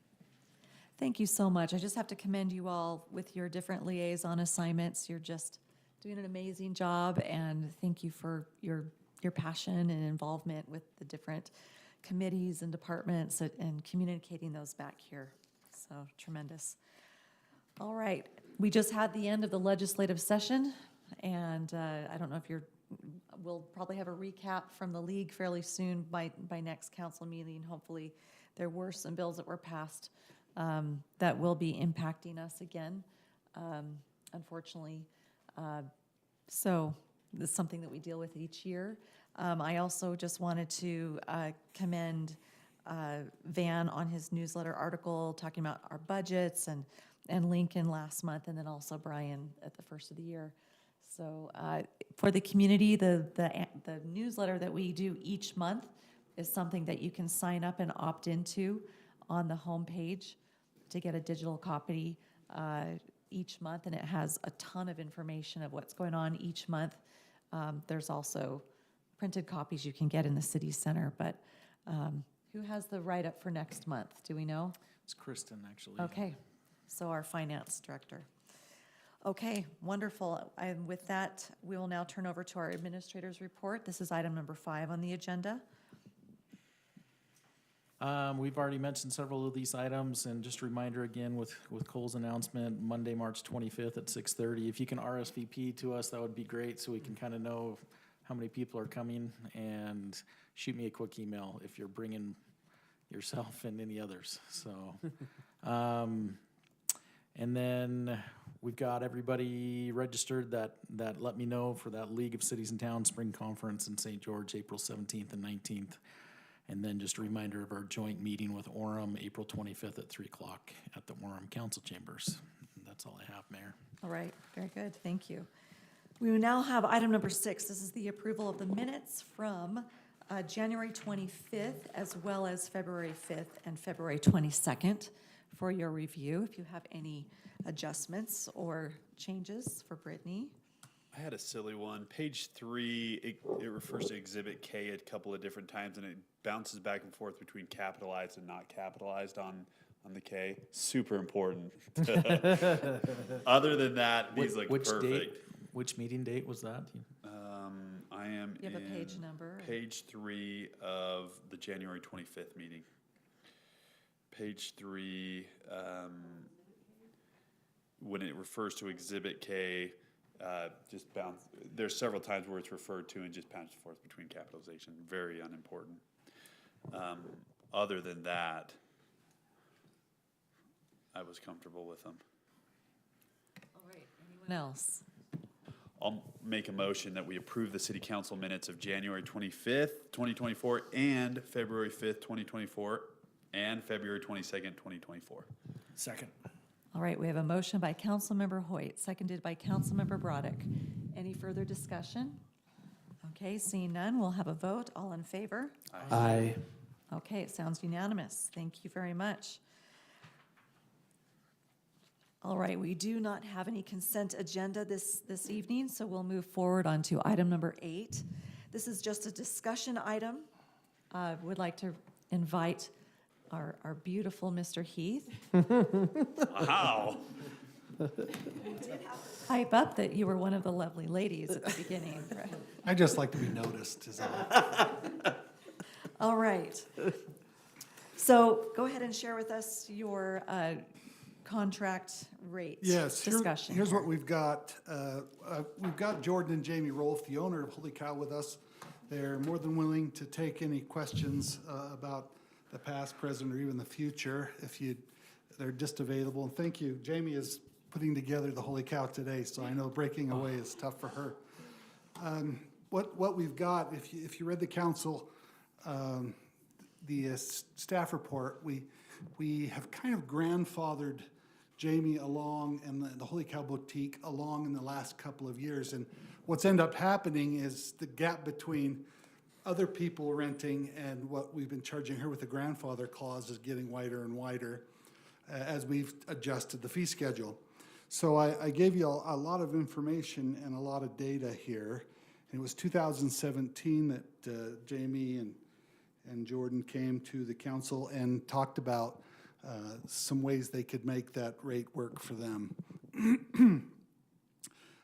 Thank you so much. I just have to commend you all with your different liaison assignments. You're just doing an amazing job, and thank you for your passion and involvement with the different committees and departments and communicating those back here. So tremendous. All right, we just had the end of the legislative session, and I don't know if we'll probably have a recap from the league fairly soon by next council meeting. Hopefully, there were some bills that were passed that will be impacting us again, unfortunately. So this is something that we deal with each year. I also just wanted to commend Van on his newsletter article talking about our budgets, and Lincoln last month, and then also Brian at the first of the year. So for the community, the newsletter that we do each month is something that you can sign up and opt into on the homepage to get a digital copy each month, and it has a ton of information of what's going on each month. There's also printed copies you can get in the city center, but who has the write-up for next month? Do we know? It's Kristen, actually. Okay, so our finance director. Okay, wonderful. And with that, we will now turn over to our administrator's report. This is item number 5 on the agenda. We've already mentioned several of these items, and just a reminder again with Cole's announcement, Monday, March 25th at 6:30. If you can RSVP to us, that would be great, so we can kind of know how many people are coming, and shoot me a quick email if you're bringing yourself and any others. So, and then we've got everybody registered that let me know for that League of Cities and Towns Spring Conference in St. George, April 17th and 19th. And then just a reminder of our joint meeting with Orem, April 25th at 3 o'clock at the Orem Council Chambers. And that's all I have, Mayor. All right, very good, thank you. We will now have item number 6. This is the approval of the minutes from January 25th, as well as February 5th and February 22nd for your review. If you have any adjustments or changes for Brittany. I had a silly one. Page 3, it refers to Exhibit K a couple of different times, and it bounces back and forth between capitalized and not capitalized on the K. Super important. Other than that, these look Which perfect. date? Which meeting date was that? I am You have a in page number? Page 3 of the January 25th meeting. Page 3, when it refers to Exhibit K, just bounce. There's several times where it's referred to and just bounces forth between capitalization. Very unimportant. Other than that, I was comfortable with them. All right, anyone else? I'll make a motion that we approve the city council minutes of January 25th, 2024, and February 5th, 2024, and February 22nd, 2024. Second. All right, we have a motion by Councilmember Hoyt, seconded by Councilmember Broderick. Any further discussion? Okay, seeing none, we'll have a vote. All in favor? Aye. Okay, it sounds unanimous. Thank you very much. All right, we do not have any consent agenda this evening, so we'll move forward on to item number 8. This is just a discussion item. Would like to invite our beautiful Mr. Heath. Wow. Hype up that you were one of the lovely ladies at the beginning. Right? I just like to be noticed, is all. All right. So go ahead and share with us your contract rate discussion. Here's what we've got. We've got Jordan and Jamie Rolfe, the owner of Holy Cow, with us. They're more than willing to take any questions about the past, present, or even the future if they're just available. And thank you. Jamie is putting together the Holy Cow today, so I know breaking away is tough for her. What we've got, if you read the council, the staff report, we have kind of grandfathered Jamie along and the Holy Cow Boutique along in the last couple of years. And what's ended up happening is the gap between other people renting and what we've been charging her with the grandfather clause is getting wider and wider as we've adjusted the fee schedule. So I gave you a lot of information and a lot of data here. And it was 2017 that Jamie and Jordan came to the council and talked about some ways they could make that rate work for them.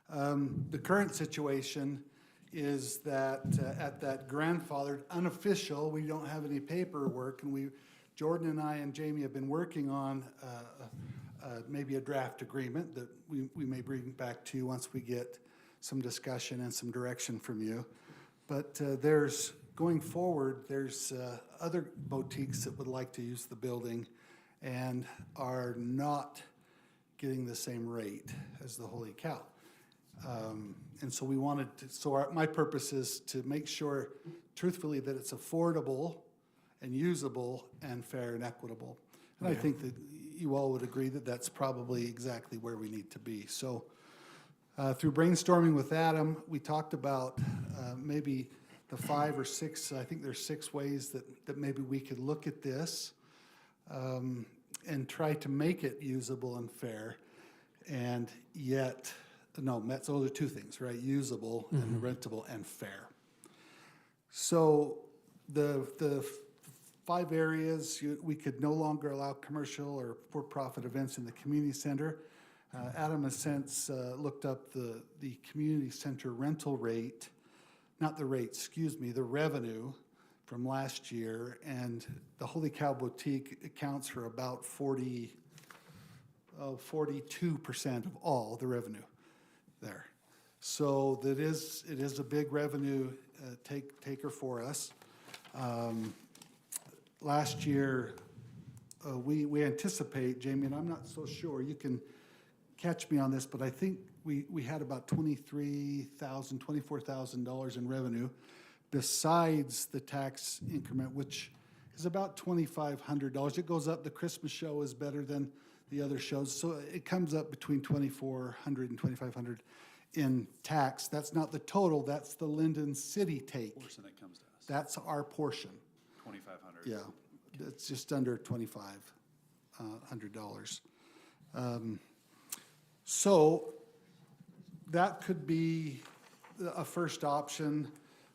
The current situation is that at that grandfathered unofficial, we don't have any paperwork, and Jordan and I and Jamie have been working on maybe a draft agreement that we may bring back to you once we get some discussion and some direction from you. But going forward, there's other boutiques that would like to use the building and are not getting the same rate as the Holy Cow. And so my purpose is to make sure, truthfully, that it's affordable and usable and fair and equitable. And I think that you all would agree that that's probably exactly where we need to be. So through brainstorming with Adam, we talked about maybe the 5 or 6, I think there's 6 ways that maybe we could look at this and try to make it usable and fair, and yet, those are 2 things, right? Usable and rentable and fair. So the 5 areas, we could no longer allow commercial or for-profit events in the community center. Adam has since looked up the community center rental rate, not the rate, excuse me, the revenue from last year, and the Holy Cow Boutique accounts for about 42% of all the revenue there. So it is a big revenue taker for us. Last year, we anticipate, Jamie, and I'm not so sure, you can catch me on this, but I think we had about $24,000 in revenue besides the tax increment, which is about $2,500. It goes up. The Christmas show is better than the other shows, so it comes up between $2,400 and $2,500 in tax. That's not the total. That's the Lindon City take. Portion that comes to us. That's our portion. 2,500. Yeah, it's just under $2,500. So that could be a first option.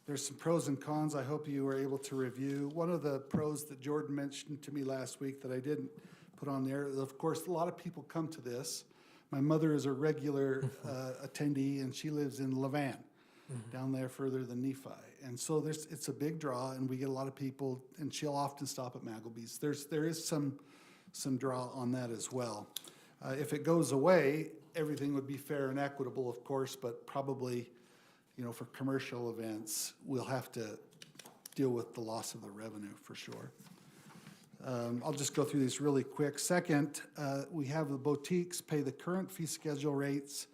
There's some pros and cons I hope you were able to review. One of the pros that Jordan mentioned to me last week that I didn't put on there, of course, a lot of people come to this. My mother is a regular attendee, and she lives in Levan, down there further than Nephi. And so it's a big draw, and we get a lot of people, and she'll often stop at Maggleby's. There is some draw on that as well. If it goes away, everything would be fair and equitable, of course, but probably, for commercial events, we'll have to deal with the loss of the revenue for sure. I'll just go through these really quick. Second, we have the boutiques pay the current fee schedule rates.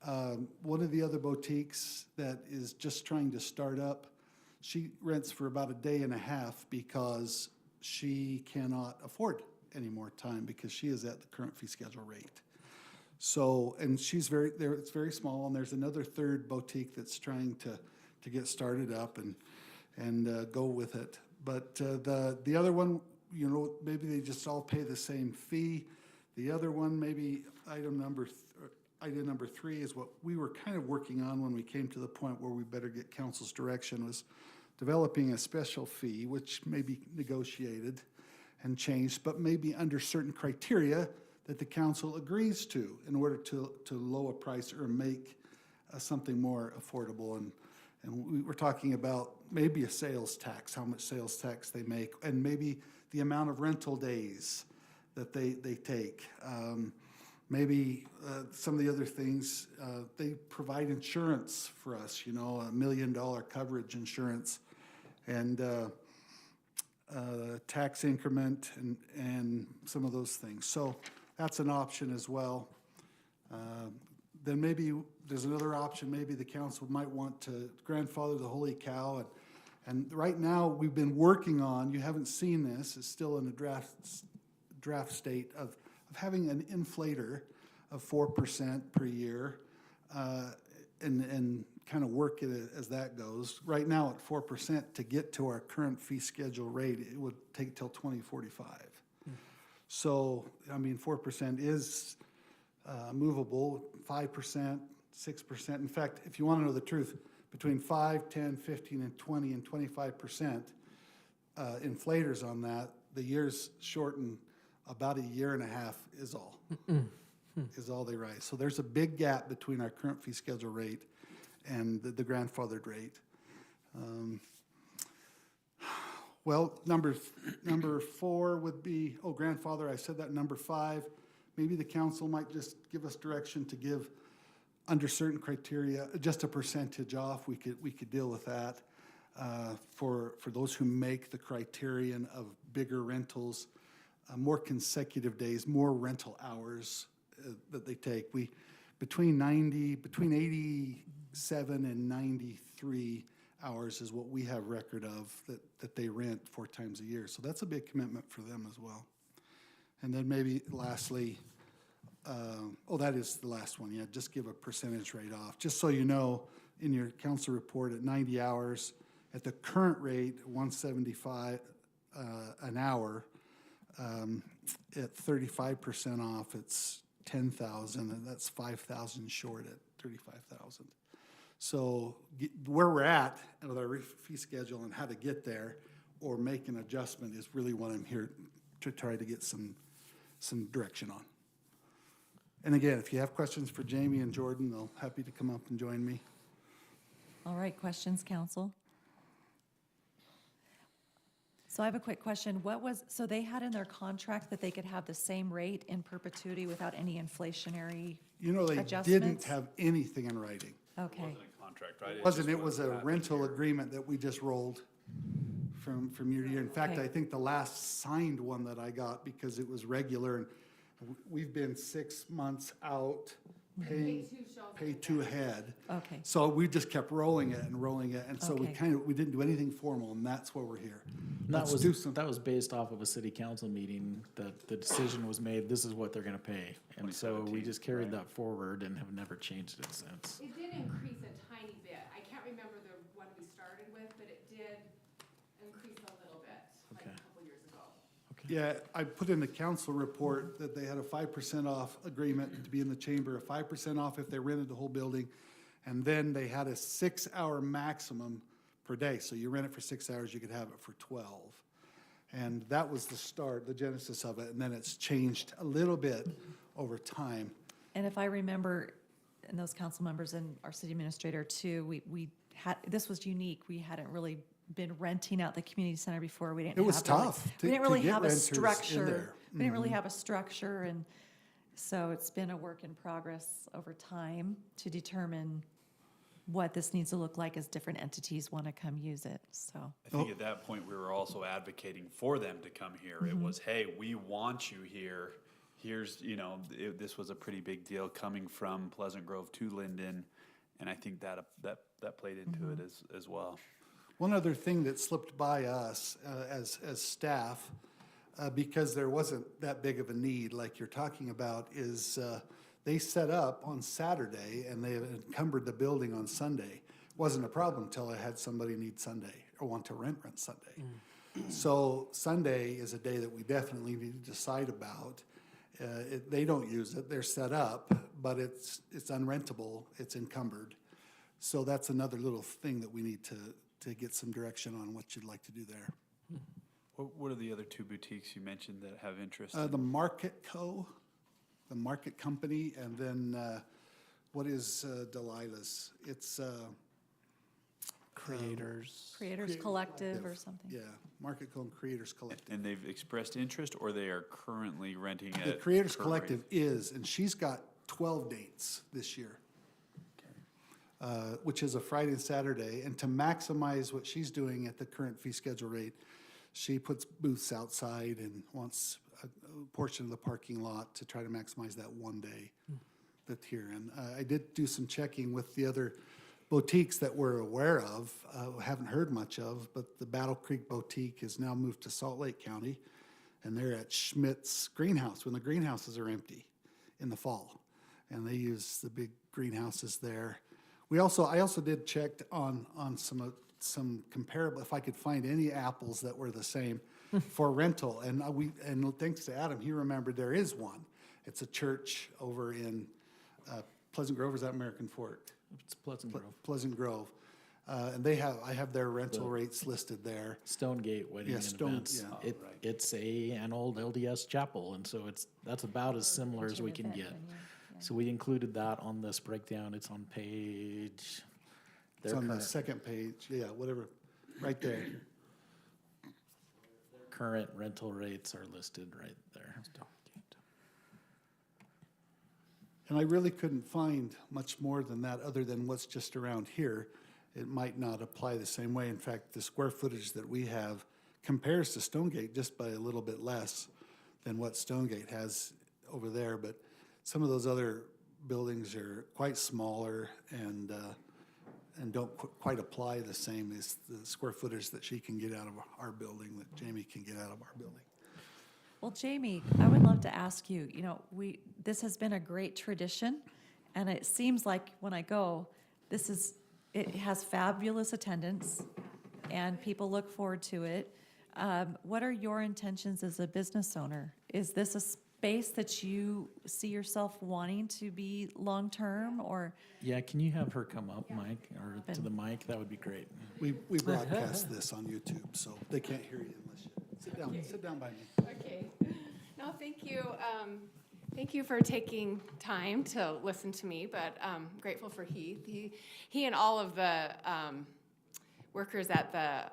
One of the other boutiques that is just trying to start up, she rents for about a day and a half because she cannot afford any more time because she is at the current fee schedule rate. So, and she's it's very small, and there's another third boutique that's trying to get started up and go with it. But the other one, maybe they just all pay the same fee. The other one, maybe item number 3 is what we were kind of working on when we came to the point where we better get council's direction, was developing a special fee, which may be negotiated and changed, but maybe under certain criteria that the council agrees to in order to lower price or make something more affordable. And we were talking about maybe a sales tax, how much sales tax they make, and maybe the amount of rental days that they take. Maybe some of the other things, they provide insurance for us, $1 million coverage insurance, and tax increment and some of those things. So that's an option as well. Then maybe there's another option. Maybe the council might want to grandfather the Holy Cow. And right now we've been working on, you haven't seen this, it's still in a draft state of having an inflator of 4% per year and kind of work it as that goes. Right now at 4%, to get to our current fee schedule rate, it would take till 2045. So, 4% is movable, 5%, 6%. In fact, if you want to know the truth, between 5, 10, 15, and 20 and 25% inflators on that, the years shorten about a year and a half is all. Is all they rise. So there's a big gap between our current fee schedule rate and the grandfathered rate. Well, number 4 would be, grandfather, I said that. Number 5, maybe the council might just give us direction to give, under certain criteria, just a percentage off. We could deal with that for those who make the criterion of bigger rentals, more consecutive days, more rental hours that they take. Between 87 and 93 hours is what we have record of that they rent 4 times a year. So that's a big commitment for them as well. And then maybe lastly, that is the last one. Yeah, just give a percentage rate off. Just so you know, in your council report at 90 hours, at the current rate, $175 an hour, at 35% off, it's $10,000, and that's $5,000 short at $35,000. So where we're at with our fee schedule and how to get there or make an adjustment is really what I'm here to try to get some direction on. And again, if you have questions for Jamie and Jordan, they'll happy to come up and join me. All right, questions, council? So I have a quick question. So they had in their contract that they could have the same rate in perpetuity without any inflationary You know, they didn't adjustments? have anything in writing. Okay, Contract, right? It was a rental agreement that we just rolled from year to year. In fact, Okay. I think the last signed one that I got, because it was regular, and we've been 6 months out paying, pay two ahead. okay. So we just kept rolling it, and so we Okay. we didn't do anything formal, and that's why we're here. That Let's do was, some- that was based off of a city council meeting, that the decision was made, this is what they're gonna pay. And so we 2017, just carried that forward and have never changed it since. It did increase a tiny bit. I can't remember the one we started with, but it did increase a little bit, like Okay. a couple years ago. Yeah, I put in the council report that they had a 5% off agreement to be in the chamber, a 5% off if they rented the whole building. And then they had a 6-hour maximum per day. So you rent it for 6 hours, you could have it for 12. And that was the start, the genesis of it. And then it's changed a little bit over time. And if I remember, and those council members and our city administrator too, we had, this was unique. We hadn't really been renting out the community center before. We didn't. It was have really- tough We to didn't really get have a renters in structure. there. We didn't really have a structure, and so it's been a work in progress over time to determine what this needs to look like as different entities want to come use it, so. I think at that point, we were also advocating for them to come here. It was, hey, we want you here. Here's, this was a pretty big deal coming from Pleasant Grove to Lindon. And I think that played into it as well. One other thing that slipped by us as staff, because there wasn't that big of a need like you're talking about, is they set up on Saturday and they encumbered the building on Sunday. Wasn't a problem until I had somebody need Sunday or want to rent Sunday. So Sunday is a day that we definitely need to decide about. They don't use it, they're set up, but it's unrentable, it's encumbered. So that's another little thing that we need to get some direction on what you'd like to do there. What are the other two boutiques you mentioned that have interest? The Market the Market Company, and then what is Delilah's? It's Creators. Creators Collective or something. yeah, Market Co. and Creators Collective. And they've expressed interest, or they are currently renting it? The Creators Collective is, and she's got 12 dates this year, which is a Friday and Saturday. And to maximize what she's doing at the current fee schedule rate, she puts booths outside and wants a portion of the parking lot to try to maximize that one day that's here. And I did do some checking with the other boutiques that we're aware of, haven't heard much of, but the Battle Creek Boutique has now moved to Salt Lake County, and they're at Schmidt's greenhouse when the greenhouses are empty in the fall, and they use the big greenhouses there. I also did check on some comparable, if I could find any apples that were the same for rental, and thanks to Adam, he remembered there is one. It's a church over in Pleasant Grove, or is that American Fork? It's Pleasant Grove. Pleasant Grove. And I have their rental rates listed there. Stonegate Wedding Yeah, and Events. yeah. It's an old LDS chapel, and so that's about as similar as we can get. So we included that on this breakdown. It's on page. It's on the second page, yeah, whatever, right there. Current rental rates are listed right there. And I really couldn't find much more than that, other than what's just around here. It might not apply the same way. In fact, the square footage that we have compares to Stonegate just by a little bit less than what Stonegate has over there. But some of those other buildings are quite smaller and don't quite apply the same as the square footage that she can get out of our building, that Jamie can get out of our building. Well, Jamie, I would love to ask you, this has been a great tradition, and it seems like when I go, it has fabulous attendance, and people look forward to it. What are your intentions as a business owner? Is this a space that you see yourself wanting to be long-term, or? Yeah, can you have her come up, Mike, or to the mic? That would be great. We broadcast this on YouTube, so they can't hear you unless you sit down by me. Okay. No, thank you. Thank you for taking time to listen to me, but grateful for Heath. He and all of the workers at the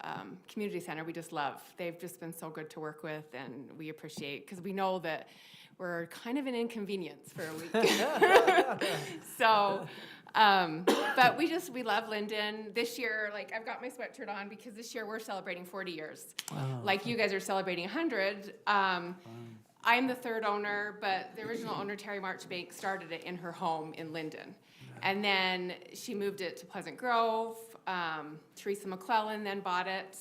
community center, we just love. They've just been so good to work with, and we appreciate, because we know that we're kind of an inconvenience for a week. So, but we love Lindon. This year, like, I've got my sweatshirt on because this year we're celebrating 40 years. Wow. Like you guys are celebrating 100. I'm the third owner, but the original owner, Terry Marchbank, started it in her home in Lindon. And then she moved it to Pleasant Grove. Teresa McClellan then bought it.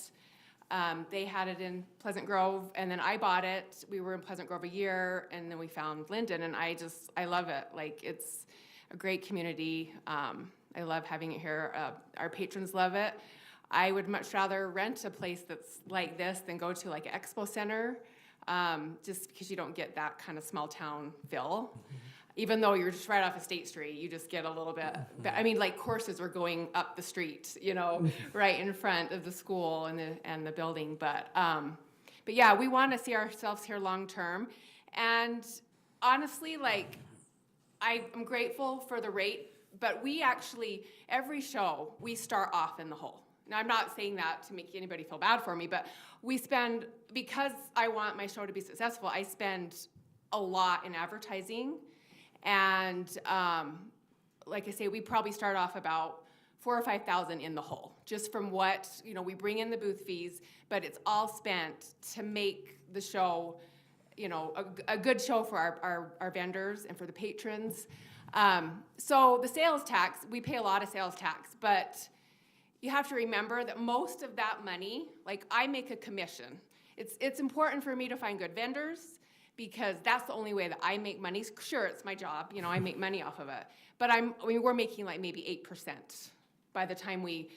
They had it in Pleasant Grove, and then I bought it. We were in Pleasant Grove a year, and then we found Lindon, and I love it. Like, it's a great community. I love having it here. Our patrons love it. I would much rather rent a place that's like this than go to like an expo center. Just because you don't get that kind of small town feel. Even though you're just right off of State Street, you just get a little bit, I mean, like courses were going up the street, you know, right in front of the school and the building. But yeah, we want to see ourselves here long term. And honestly, like, I'm grateful for the rate, but we actually, every show, we start off in the hole. Now, I'm not saying that to make anybody feel bad for me, but we spend, because I want my show to be successful, I spend a lot in advertising. And like I say, we probably start off about $4,000 or $5,000 in the hole, just from what, you know, we bring in the booth fees, but it's all spent to make the show, you know, a good show for our vendors and for the patrons. So the sales tax, we pay a lot of sales tax, but you have to remember that most of that money, like, I make a commission. It's important for me to find good vendors because that's the only way that I make money. Sure, it's my job, you know, I make money off of it. But we're making like maybe 8% by the time we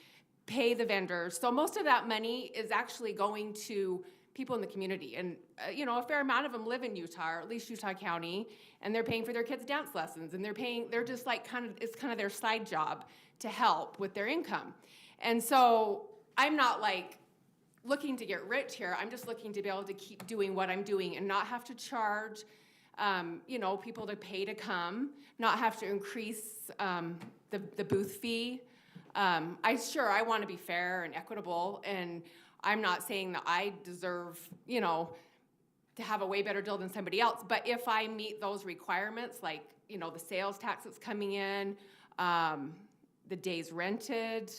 pay the vendors. So most of that money is actually going to people in the community. And, you know, a fair amount of them live in Utah, or at least Utah County, and they're paying for their kids' dance lessons. And they're just like it's kind of their side job to help with their income. And so I'm not like looking to get rich here. I'm just looking to be able to keep doing what I'm doing and not have to charge, you know, people to pay to come, not have to increase the booth fee. I want to be fair and equitable, and I'm not saying that I deserve, you know, to have a way better deal than somebody else. But if I meet those requirements, like, you know, the sales tax that's coming in, the days rented,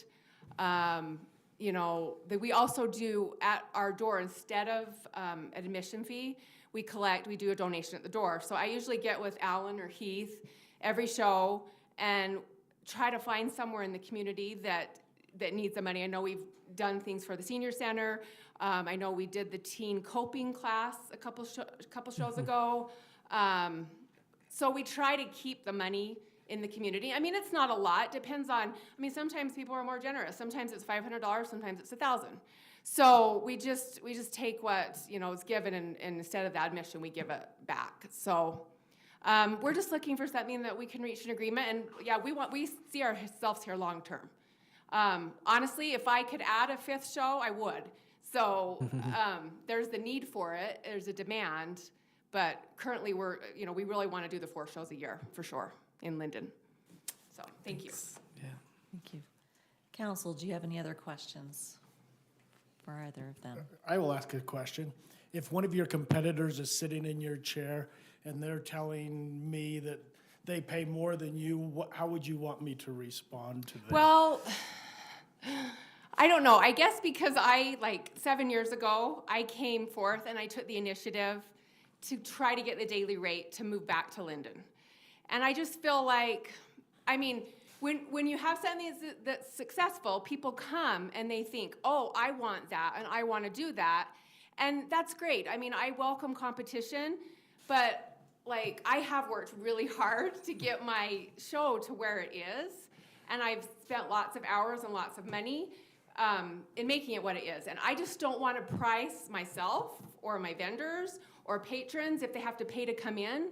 you know, we also do at our door, instead of an admission fee, we do a donation at the door. So I usually get with Alan or Heath every show and try to find somewhere in the community that needs the money. I know we've done things for the senior center. I know we did the teen coping class a couple shows ago. So we try to keep the money in the community. I mean, it's not a lot. Depends on, I mean, sometimes people are more generous. Sometimes it's $500, sometimes it's $1,000. So we just take what, you know, is given, and instead of the admission, we give it back. So we're just looking for something that we can reach an agreement. And yeah, we see ourselves here long term. Honestly, if I could add a 5th show, I would. So there's the need for it. There's a demand. But currently we really want to do the 4 shows a year for sure in Lindon. So thank you. Yeah. Thank you. Council, do you have any other questions for either of them? I will ask a question. If one of your competitors is sitting in your chair and they're telling me that they pay more than you, how would you want me to respond to that? Well, I don't know. I guess because like 7 years ago, I came forth and I took the initiative to try to get the daily rate to move back to Lindon. And I just feel like, I mean, when you have something that's successful, people come and they think, oh, I want that and I want to do that. And that's great. I mean, I welcome competition, but like, I have worked really hard to get my show to where it is. And I've spent lots of hours and lots of money in making it what it is. And I just don't want to price myself or my vendors or patrons if they have to pay to come in.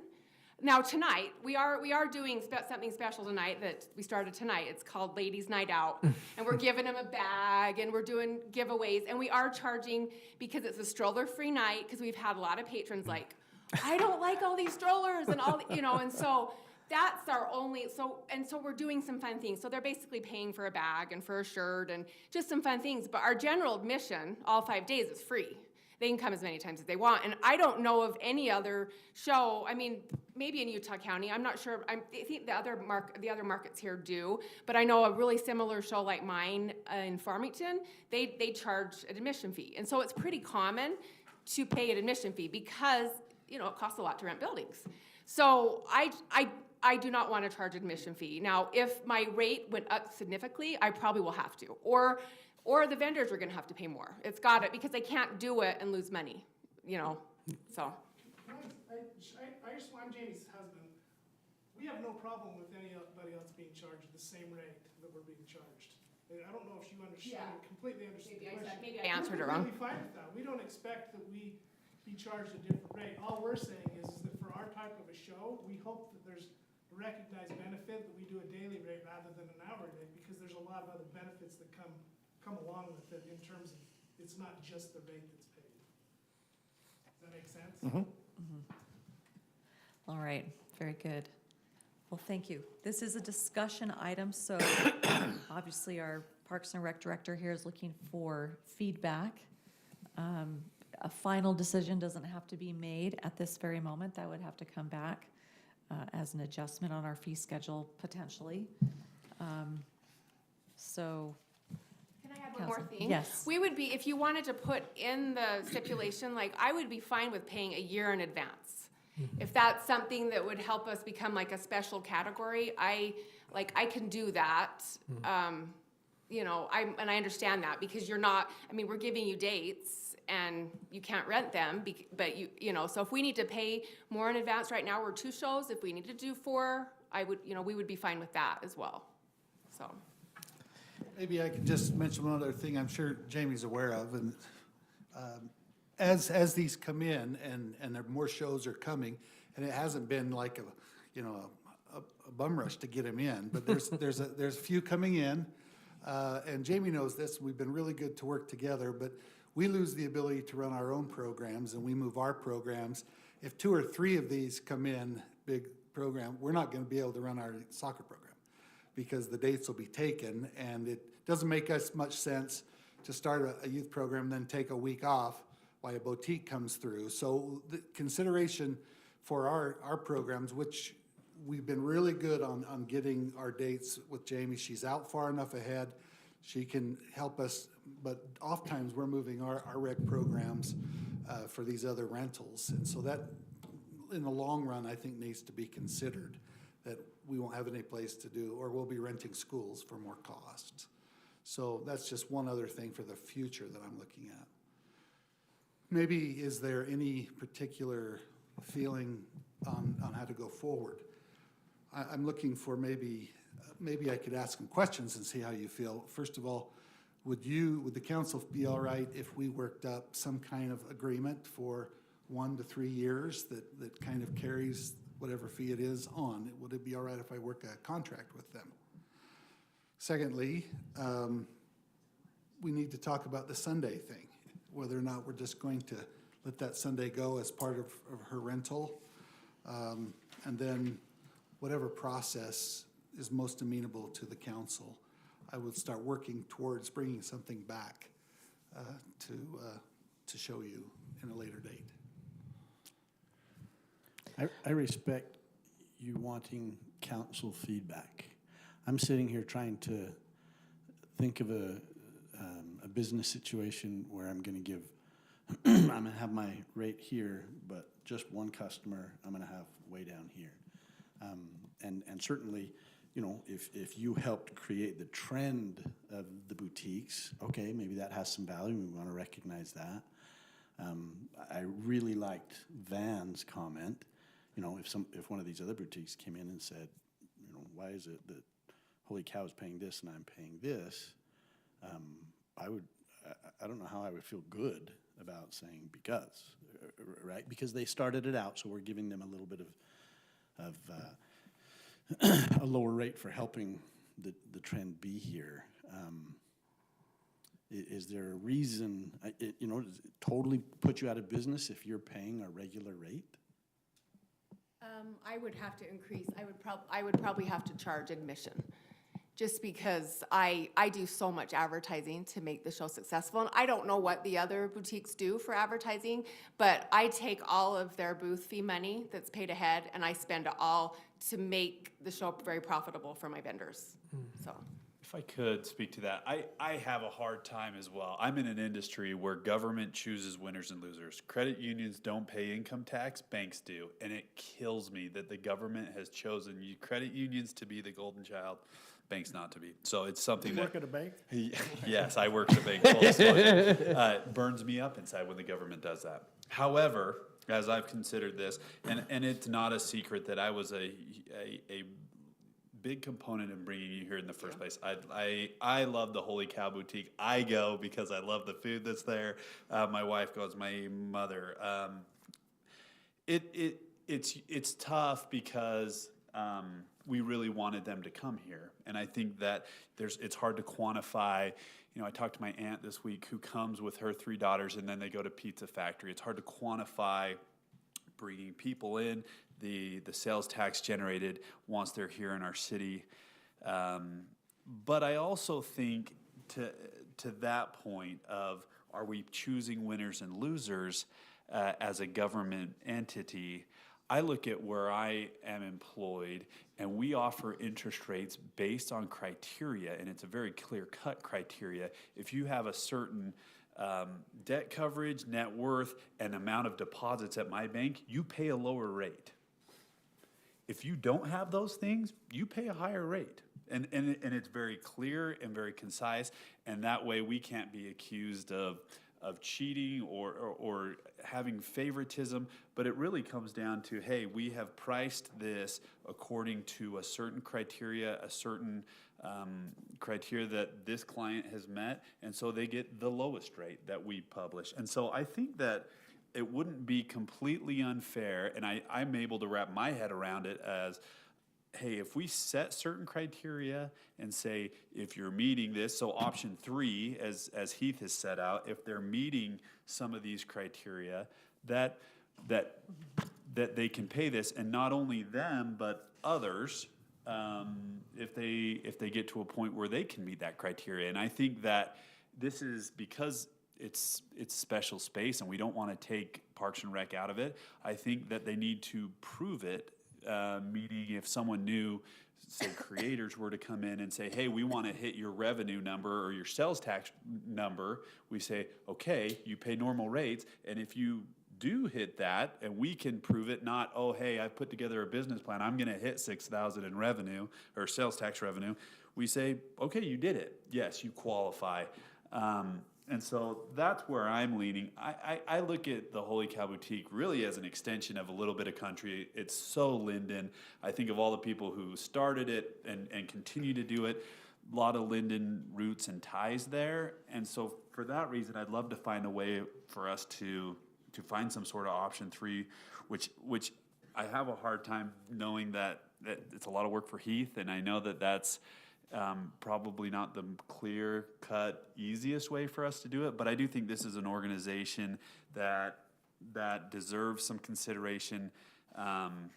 Now tonight, we are doing something special tonight that we started tonight. It's called Ladies Night Out. And we're giving them a bag and we're doing giveaways. And we are charging, because it's a stroller-free night, because we've had a lot of patrons like, I don't like all these strollers and all, and so that's our only, so we're doing some fun things. So they're basically paying for a bag and for a shirt and just some fun things. But our general admission, all 5 days, is free. They can come as many times as they want. And I don't know of any other show, I mean, maybe in Utah County, I'm not sure, I think the other markets here do, but I know a really similar show like mine in Farmington, they charge an admission fee. And so it's pretty common to pay an admission fee because, it costs a lot to rent buildings. So I do not want to charge admission fee. Now, if my rate went up significantly, I probably will have to. Or the vendors are going to have to pay more. It's got it, because they can't do it and lose money, so. I'm Jamie's husband. We have no problem with anybody else being charged the same rate that we're being charged. I don't know if you completely understand the question. Maybe I answered it wrong. We're completely fine with that. We don't expect that we be charged a different rate. All we're saying is that for our type of a show, we hope that there's a recognized benefit that we do a daily rate rather than an hourly rate, because there's a lot of other benefits that come along with it in terms of it's not just the rate that's paid. Does that make sense? All right, very good. Well, thank you. This is a discussion item, so obviously our Parks and Rec director here is looking for feedback. A final decision doesn't have to be made at this very moment. That would have to come back as an adjustment on our fee schedule potentially. So. Can I add one more thing? Yes. We would be, if you wanted to put in the stipulation, like, I would be fine with paying a year in advance. If that's something that would help us become like a special category, I can do that. And I understand that, because we're giving you dates and you can't rent them, but so if we need to pay more in advance, right now we're 2 shows. If we need to do 4, we would be fine with that as well, so. Maybe I could just mention one other thing I'm sure Jamie's aware of, and as these come in and there more shows are coming, and it hasn't been like a bum rush to get them in, but there's a few coming in, and Jamie knows this. We've been really good to work together, but we lose the ability to run our own programs, and we move our programs. If 2 or 3 of these come in, big program, we're not going to be able to run our soccer program, because the dates will be taken, and it doesn't make us much sense to start a youth program, then take a week off while a boutique comes through. So the consideration for our programs, which we've been really good on getting our dates with Jamie. She's out far enough ahead. She can help us, but oftentimes we're moving our rec programs for these other rentals. And so that, in the long run, I think needs to be considered, that we won't have any place to do, or we'll be renting schools for more cost. So that's just one other thing for the future that I'm looking at. Maybe, is there any particular feeling on how to go forward? I'm looking for maybe I could ask some questions and see how you feel. First of all, would the council be all right if we worked up some kind of agreement for 1 to 3 years that kind of carries whatever fee it is on? Would it be all right if I work a contract with them? Secondly, we need to talk about the Sunday thing, whether or not we're just going to let that Sunday go as part of her rental. And then whatever process is most amenable to the council, I would start working towards bringing something back to show you in a later date. I respect you wanting council feedback. I'm sitting here trying to think of a business situation where I'm going to give, I'm going to have my rate here, but just one customer I'm going to have way down here. And certainly, if you helped create the trend of the boutiques, okay, maybe that has some value. We want to recognize that. I really liked Van's comment. If one of these other boutiques came in and said, why is it that Holy Cow is paying this and I'm paying this? I don't know how I would feel good about saying because, right? Because they started it out, so we're giving them a little bit of a lower rate for helping the trend be here. Is there a reason, does it totally put you out of business if you're paying a regular rate? I would have to increase, I would probably have to charge admission. Just because I do so much advertising to make the show successful. And I don't know what the other boutiques do for advertising, but I take all of their booth fee money that's paid ahead and I spend it all to make the show very profitable for my vendors, so. If I could speak to that, I have a hard time as well. I'm in an industry where government chooses winners and losers. Credit unions don't pay income tax, banks do. And it kills me that the government has chosen credit unions to be the golden child, banks not to be. So it's something You work at a bank? Yes, I work at a bank. Full disclosure. It burns me up inside when the government does that. However, as I've considered this, and it's not a secret that I was a big component in bringing you here in the first place. I love the Holy Cow Boutique. I go because I love the food that's there. My wife goes, my mother. It's tough because we really wanted them to come here, and I think that it's hard to quantify. I talked to my aunt this week who comes with her 3 daughters, and then they go to Pizza Factory. It's hard to quantify bringing people in, the sales tax generated once they're here in our city. But I also think to that point of, are we choosing winners and losers as a government entity? I look at where I am employed, and we offer interest rates based on criteria, and it's a very clear-cut criteria. If you have a certain debt coverage, net worth, and amount of deposits at my bank, you pay a lower rate. If you don't have those things, you pay a higher rate. And it's very clear and very concise, and that way we can't be accused of cheating or having favoritism, but it really comes down to, hey, we have priced this according to a certain criteria, a certain criteria that this client has met, and so they get the lowest rate that we publish. And so I think that it wouldn't be completely unfair, and I'm able to wrap my head around it as, hey, if we set certain criteria and say, if you're meeting this, so option 3, as Heath has set out, if they're meeting some of these criteria, that they can pay this, and not only them, but others, if they get to a point where they can meet that criteria. And I think that this is because it's special space, and we don't want to take Parks and Rec out of it. I think that they need to prove it. Meaning, if someone new, say creators, were to come in and say, hey, we want to hit your revenue number or your sales tax number, we say, okay, you pay normal rates, and if you do hit that, and we can prove it, not, oh, hey, I've put together a business plan, I'm going to hit $6,000 in revenue or sales tax revenue, we say, okay, you did it. Yes, you qualify. And so that's where I'm leaning. I look at the Holy Cow Boutique really as an extension of a little bit of country. It's so Lindon. I think of all the people who started it and continue to do it, a lot of Lindon roots and ties there. And so for that reason, I'd love to find a way for us to find some sort of option 3, which I have a hard time knowing that it's a lot of work for Heath, and I know that that's probably not the clear-cut, easiest way for us to do it, but I do think this is an organization that deserves some consideration. And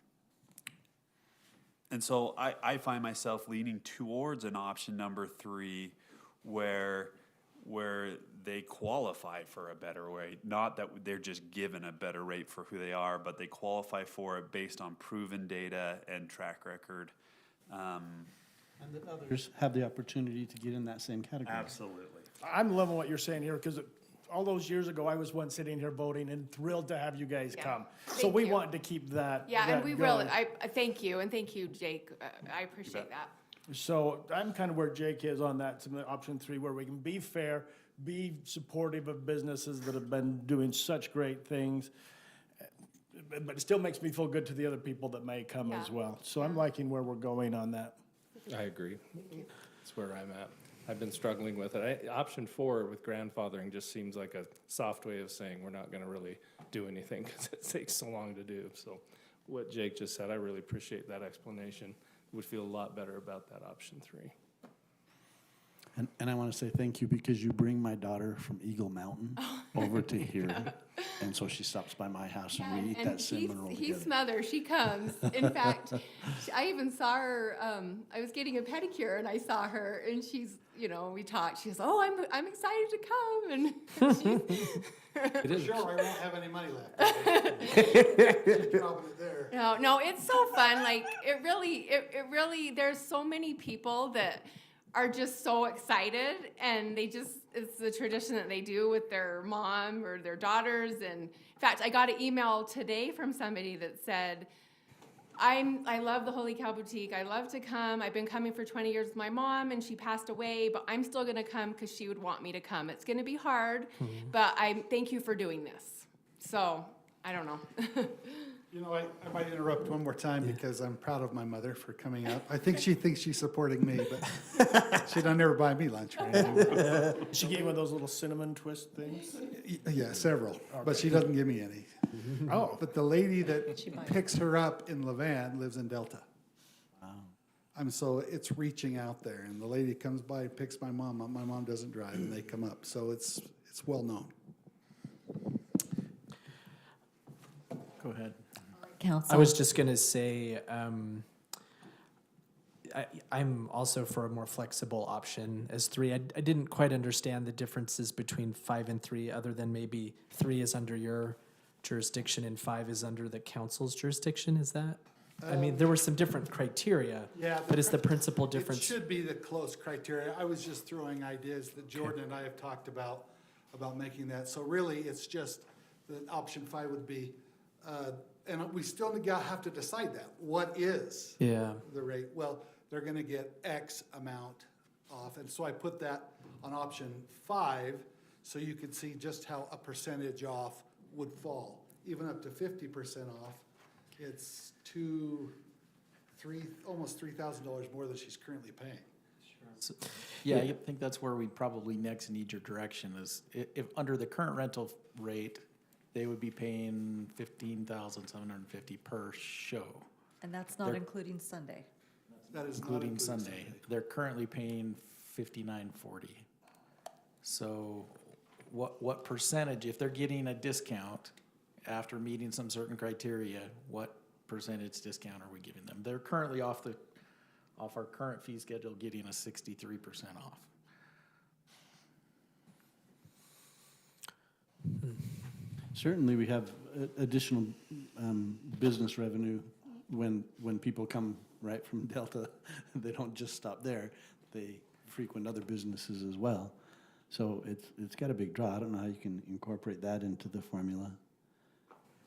so I find myself leaning towards an option number 3 where they qualify for a better rate. Not that they're just given a better rate for who they are, but they qualify for it based on proven data and track record. And that others have the opportunity to get in that same category. Absolutely. I'm loving what you're saying here, because all those years ago, I was one sitting here voting and thrilled to have you guys come. So Thank we you. wanted to keep that. Yeah, that and we going. really, I thank you, and thank you, Jake. I appreciate that. So I'm kind of where Jake is on that, to option 3, where we can be fair, be supportive of businesses that have been doing such great things, but it still makes me feel good to the other people that may come as well. So I'm liking where we're going on that. I agree. That's where I'm at. I've been struggling with it. Option 4 with grandfathering just seems like a soft way of saying we're not going to really do anything because it takes so long to do. So what Jake just said, I really appreciate that explanation. Would feel a lot better about that option 3. And I want to say thank you because you bring my daughter from Eagle Mountain over to here. And so she stops by my house and we eat that cinnamon roll He's together. mother, she comes. In fact, I even saw her, I was getting a pedicure and I saw her and she's, you know, we talked. She goes, oh, I'm excited to come. And she's, It is. Sure, I won't have any money left. She's dropping it there. No, it's so fun. Like, it really, there's so many people that are just so excited and it's the tradition that they do with their mom or their daughters. And in fact, I got an email today from somebody that said, I love the Holy Cow Boutique. I love to come. I've been coming for 20 years with my mom and she passed away, but I'm still gonna come because she would want me to come. It's gonna be hard, but I thank you for doing this. So, I don't know. You know, I might interrupt one more time because I'm proud of my mother for coming up. I think she thinks she's supporting me, but she don't never buy me lunch or anything. She gave one of those little cinnamon twist things. Yeah, several, but she doesn't give me any. Oh. But the lady that picks her up in Levan lives in Delta. So it's reaching out there, and the lady comes by and picks my mom up. My mom doesn't drive, and they come up, so it's well known. Go ahead. Council. I was just going to say, I'm also for a more flexible option as 3. I didn't quite understand the differences between 5 and 3, other than maybe 3 is under your jurisdiction and 5 is under the council's jurisdiction. Is that? I mean, there were some different criteria, but is the principal difference? It should be the close criteria. I was just throwing ideas that Jordan and I have talked about making that. So really, it's just the option 5 would be, and we still have to decide that. What is the rate? Well, they're going to get X amount off. And so I put that on option 5 so you could see just how a percentage off would fall. Even up to 50% off, it's almost $3,000 more than she's currently paying. So, yeah, I think that's where we probably next need your direction is if under the current rental rate, they would be paying $15,750 per show. And that's not including Sunday. That is Including Sunday. They're currently paying $59.40. So what percentage, if they're getting a discount after meeting some certain criteria, what percentage discount are we giving them? They're currently off our current fee schedule getting a 63% off. Certainly, we have additional business revenue when people come right from Delta. They don't just stop there; they frequent other businesses as well. So it's got a big draw. I don't know how you can incorporate that into the formula.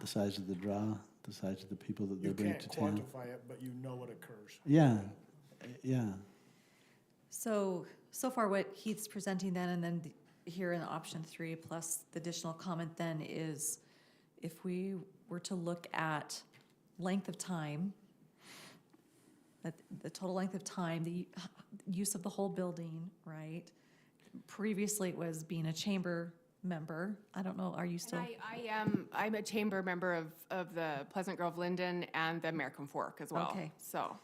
The size of the draw, the size of the people that they bring to town. You can't quantify it, but you know what occurs. Yeah, yeah. So far what Heath's presenting then, and then here in option 3 plus the additional comment then is if we were to look at length of time, the total length of time, the use of the whole building, right? Previously it was being a chamber member. I don't know, are you still? I'm a chamber member of the Pleasant Grove Lindon and the American Fork as well. Okay. So.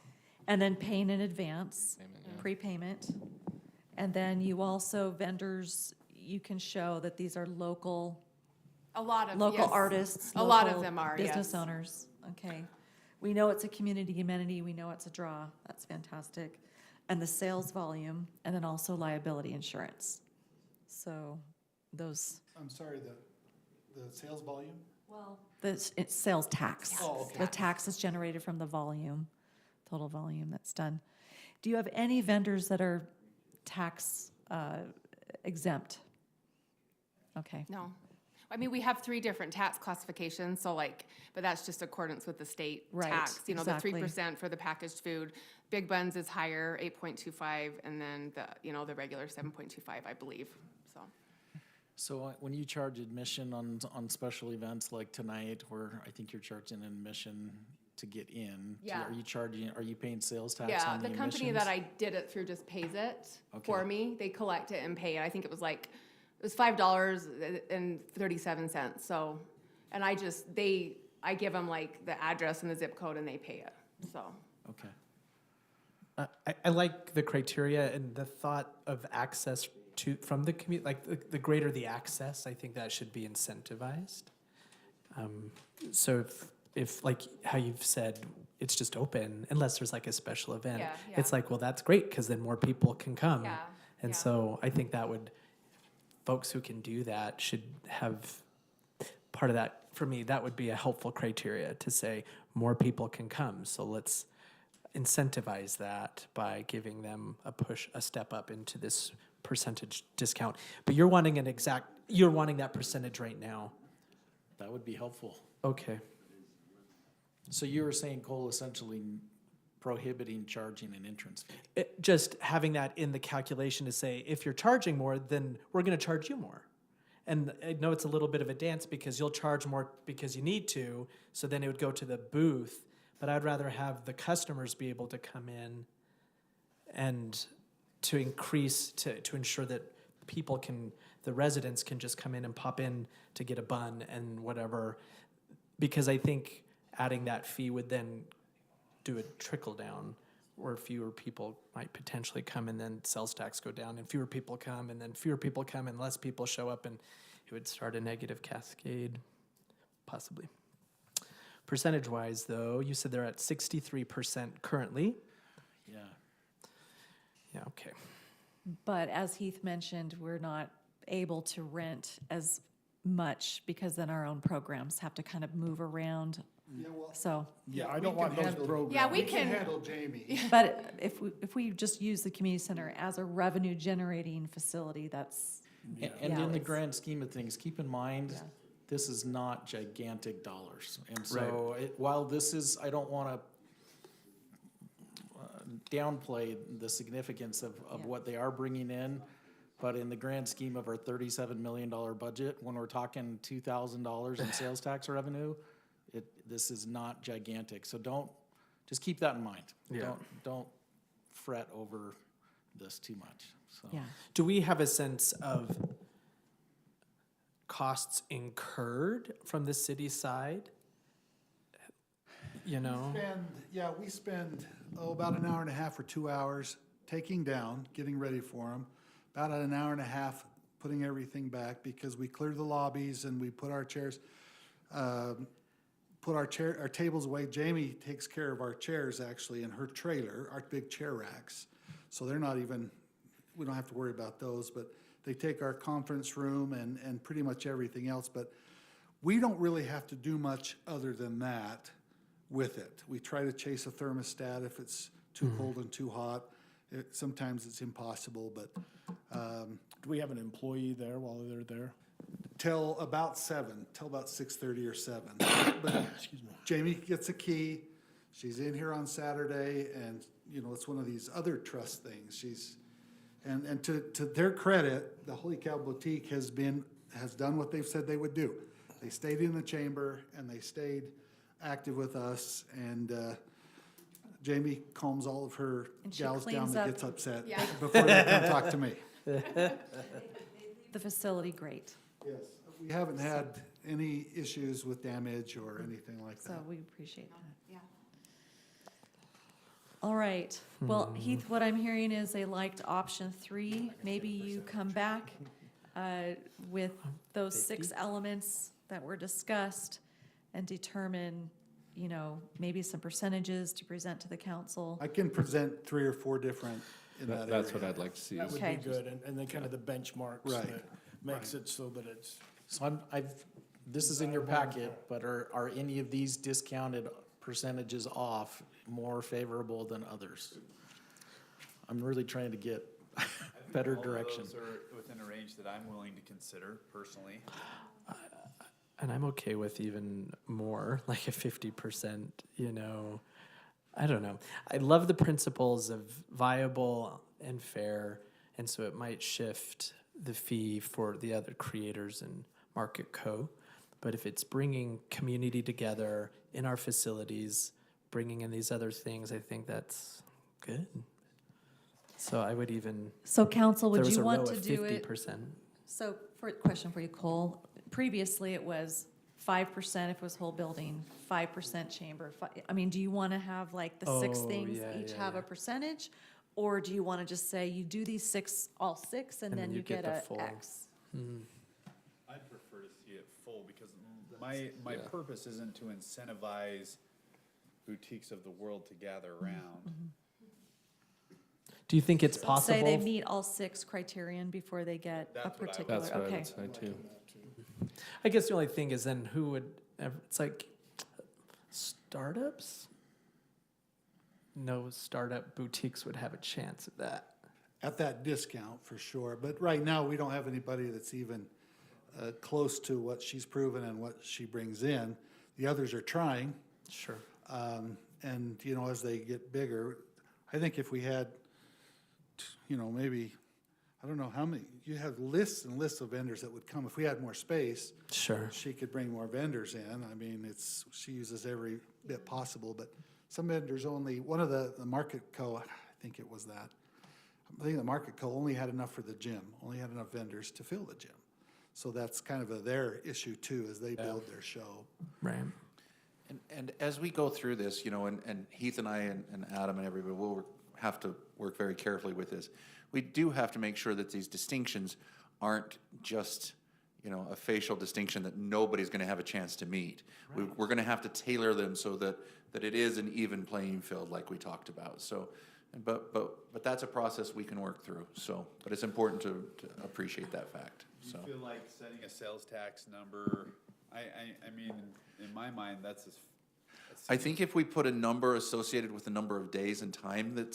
And then paying in advance, prepayment. And then you also, vendors, you can show that these are local. A lot of, local yes. artists. A lot of local them are, business yes. owners. Okay. We know it's a community amenity. We know it's a draw. That's fantastic. And the sales volume, and then also liability insurance. So those. I'm sorry, the sales volume? Well, it's sales tax. Oh, okay. The tax is generated from the volume, total volume that's done. Do you have any vendors that are tax exempt? Okay. No. I mean, we have 3 different tax classifications, so but that's just accordance with the state Right, tax. You know, exactly. the 3% for the packaged food. Big Buns is higher, 8.25, and then the regular 7.25, I believe, so. So when you charge admission on special events like tonight, where I think you're charging admission to get in, Yeah. are you paying sales tax Yeah, on the the admissions? company that I did it through just pays it for me. They collect it and pay it. I think it was $5.37. So, and I give them the address and the zip code and they pay it. So. Okay. I like the criteria and the thought of access from the community, like the greater the access, I think that should be incentivized. So if like how you've said, it's just open unless there's like a special event. Yeah, It's yeah. like, well, that's great because then more people can come. Yeah, And yeah. so I think that folks who can do that should have part of that. For me, that would be a helpful criteria to say more people can come. So let's incentivize that by giving them a step up into this percentage discount. But you're wanting that percentage right now. That would be helpful. Okay. So you were saying, Cole, essentially prohibiting charging an entrance fee. Just having that in the calculation to say, if you're charging more, then we're going to charge you more. And I know it's a little bit of a dance because you'll charge more because you need to, so then it would go to the booth. But I'd rather have the customers be able to come in and to ensure that the residents can just come in and pop in to get a bun and whatever. Because I think adding that fee would then do a trickle down where fewer people might potentially come and then sales tax go down and fewer people come and then fewer people come and less people show up and it would start a negative cascade, possibly. Percentage-wise, though, you said they're at 63% currently. Yeah. Yeah, okay. But as Heath mentioned, we're not able to rent as much because then our own programs have to kind of move around. Yeah, well, So, Yeah, I we don't can want those handle- programs. Yeah, we We can can, handle Jamie. but if we just use the community center as a revenue generating facility, that's, And Yeah, in the it's- grand scheme of things, keep in mind, Yeah. this is not gigantic dollars. And so while this is, I don't want to downplay the significance of Yeah. what they are bringing in, but in the grand scheme of our $37 million budget, when we're talking $2,000 in sales tax revenue, this is not gigantic. So just keep that in mind. Yeah. Don't fret over this too much, so. yeah. Do we have a sense of costs incurred from the city side? You know? We spend about an hour and a half or 2 hours taking down, getting ready for them. About an hour and a half putting everything back because we clear the lobbies and we put our chairs, our tables away. Jamie takes care of our chairs actually in her trailer, our big chair racks. So they're not even, we don't have to worry about those, but they take our conference room and pretty much everything else. But we don't really have to do much other than that with it. We try to chase a thermostat if it's too cold and too hot. Sometimes it's impossible, but Do we have an employee there while they're there? till about 6:30 or 7. But Jamie gets a key. She's in here on Saturday, and it's one of these other trust things. And to their credit, the Holy Cow Boutique has done what they've said they would do. They stayed in the chamber and they stayed active with us. And Jamie calms all of her And she gals down cleans that up. gets upset Yeah. before they come talk to me. The facility, great. Yes, we haven't had any issues with damage or anything like So that. we appreciate that. yeah. All right. Well, Heath, what I'm hearing is they liked option 3. Maybe you come back with those 6 elements that were discussed and determine, maybe some percentages to present to the council. I can present 3 or 4 different in that area. That's what I'd like to see. That is- would Okay. be good, and then kind of the benchmarks Right. that makes it so that it's, So this is in your packet, but are any of these discounted percentages off more favorable than others? I'm really trying to get better direction. All of those are within a range that I'm willing to consider personally. And I'm okay with even more, like a 50%, I don't know. I love the principles of viable and fair, and so it might shift the fee for the other creators and Market Co. But if it's bringing community together in our facilities, bringing in these other things, I think that's good. So I would even, So council, there would was you a row want to of do it? 50%. So question for you, Cole. Previously, it was 5% if it was whole building, 5% chamber. I mean, do you want to have like the six Oh, things yeah, each yeah, have yeah. a percentage? Or do you want to just say you do these six, all six, and then you get the a full. X? I'd prefer to see it full because my purpose isn't to incentivize boutiques of the world to gather around. Do you think it's Let's possible? say they meet all six criterion before they get a That's what I would- particular, That's what I okay. would say too. I guess the only thing is then who would, it's like startups? No startup boutiques would have a chance at that. At that discount, for sure. But right now, we don't have anybody that's even close to what she's proven and what she brings in. The others are trying. Sure. And, you know, as they get bigger, I think if we had, you know, maybe, I don't know how many, you have lists and lists of vendors that would come. If we had more space, Sure. she could bring more vendors in. I mean, she uses every bit possible, but some vendors only, one of the Market Co., I think it was that. I think the Market Co. only had enough for the gym, only had enough vendors to fill the gym. So that's kind of their issue too, as they build their show. Right. And as we go through this, you know, and Heath and I and Adam and everybody will have to work very carefully with this. We do have to make sure that these distinctions aren't just, you know, a facial distinction that nobody's going to have a chance to meet. Right. We're going to have to tailor them so that it is an even playing field, like we talked about. So, but that's a process we can work through. So, but it's important to appreciate that fact. Do you So. feel like setting a sales tax number? I mean, in my mind, that's I think if we put a number associated with the number of days and time that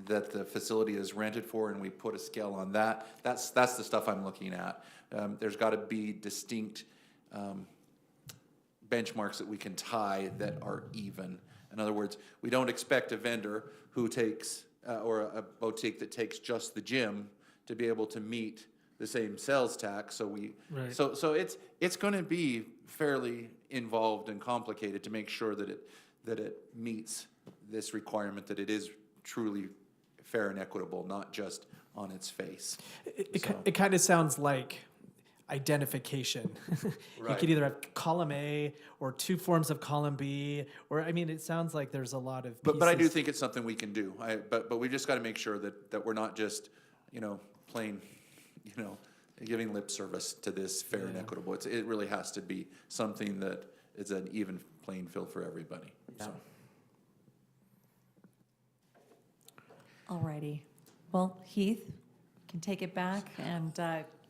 the facility is rented for, and we put a scale on that, that's the stuff I'm looking at. There's got to be distinct benchmarks that we can tie that are even. In other words, we don't expect a vendor who takes or a boutique that takes just the gym to be able to meet the same sales tax. So so it's going to be fairly involved and complicated to make sure that it meets this requirement, that it is truly fair and equitable, not just on its face. It kind of sounds like identification. You Right. could either have column A or two forms of column B, or I mean, it sounds like there's a lot of But I do pieces. think it's something we can do. But we just got to make sure that we're not just, you know, plain, you know, giving lip service to this fair and equitable. It really has to be something that is an even playing field for everybody. So. Alrighty. Well, Heath, you can take it back, and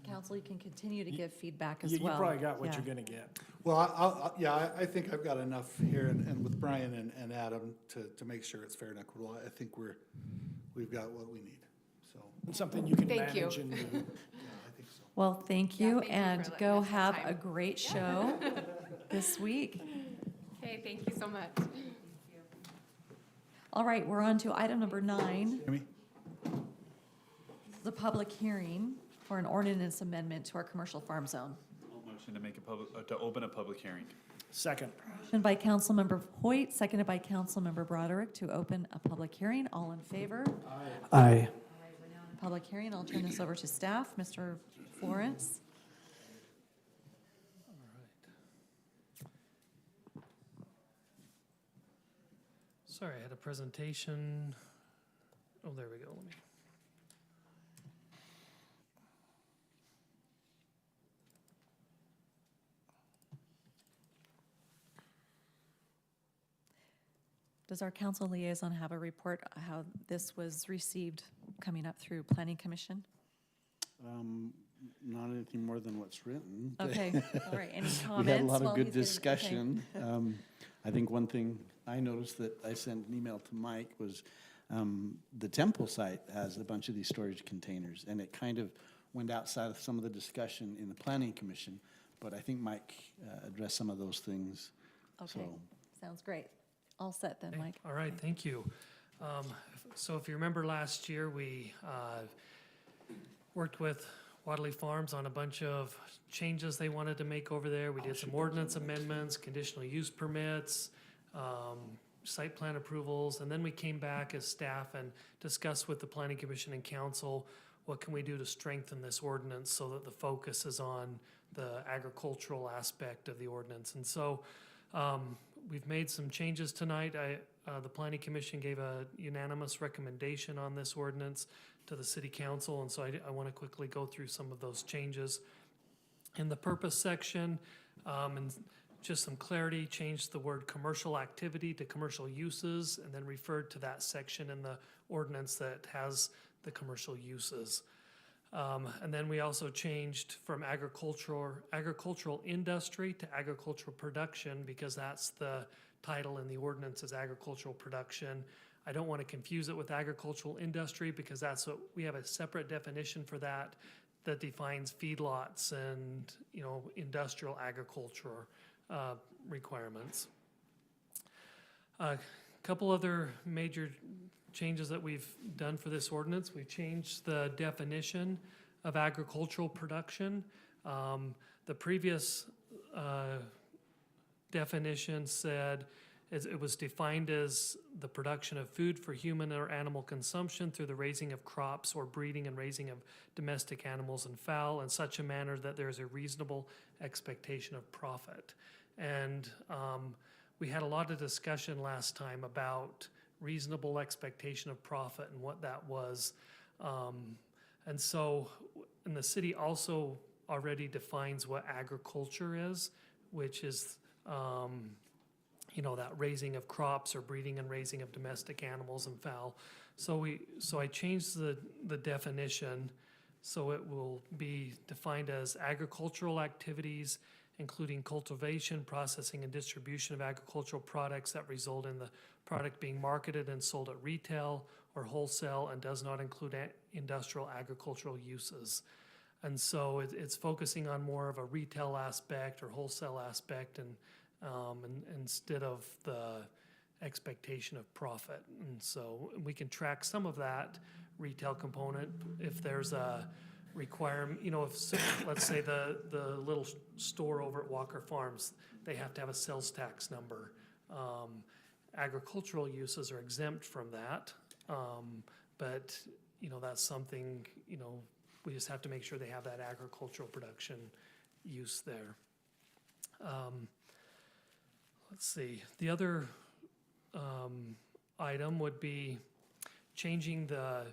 council, you can continue to give feedback as You well. probably got what Yeah. you're gonna get. Well, I think I've got enough here, and with Brian and Adam to make sure it's fair and equitable. I think we've got what we need, so. It's something you can Thank you. manage and do. Yeah, I think so. Well, thank Yeah, you, thank you and for letting go us have have time. a great show this week. Okay, thank you so much. All right, we're on to item number 9. Amy? This is a public hearing for an ordinance amendment to our commercial farm zone. I'll motion to make to open a public hearing. Second. Motion by Councilmember Hoyt, seconded by Councilmember Broderick to open a public hearing. All in favor? Aye. Public hearing. I'll turn this over to staff. Mr. Florence. Sorry, I had a presentation. Oh, there we go. Let me. Does our council liaison have a report how this was received coming up through Planning Commission? Not anything more than what's written. Okay, all right. Any comments? We had a lot of while good he's getting- discussion. I think one thing I noticed that I sent an email to Mike was the temple site has a bunch of these storage containers, and it kind of went outside of some of the discussion in the Planning Commission, but I think Mike addressed some of those things. Okay, So, sounds great. All set then, Okay, Mike. all right, thank you. So if you remember last year, we worked with Wadley Farms on a bunch of changes they wanted to make over there. We did some ordinance amendments, conditional use permits, site plan approvals, and then we came back as staff and discussed with the Planning Commission and Council what can we do to strengthen this ordinance so that the focus is on the agricultural aspect of the ordinance. And so we've made some changes tonight. The Planning Commission gave a unanimous recommendation on this ordinance to the City Council, and so I want to quickly go through some of those changes. In the purpose section, and just some clarity, changed the word commercial activity to commercial uses, and then referred to that section in the ordinance that has the commercial uses. And then we also changed from agricultural industry to agricultural production, because that's the title in the ordinance, is agricultural production. I don't want to confuse it with agricultural industry, because that's what we have a separate definition for that defines feedlots and, you know, industrial agriculture requirements. A couple other major changes that we've done for this ordinance. We've changed the definition of agricultural production. The previous definition said it was defined as the production of food for human or animal consumption through the raising of crops or breeding and raising of domestic animals and fowl in such a manner that there is a reasonable expectation of profit. And we had a lot of discussion last time about reasonable expectation of profit and what that was. And so, and the city also already defines what agriculture is, which is, you know, that raising of crops or breeding and raising of domestic animals and fowl. So I changed the definition so it will be defined as agricultural activities, including cultivation, processing, and distribution of agricultural products that result in the product being marketed and sold at retail or wholesale, and does not include industrial agricultural uses. And so it's focusing on more of a retail aspect or wholesale aspect, and instead of the expectation of profit. And so we can track some of that retail component if there's a requirement, you know, if let's say the little store over at Walker Farms, they have to have a sales tax number. Agricultural uses are exempt from that, but, you know, that's something, you know, we just have to make sure they have that agricultural production use there. Let's see, the other item would be changing the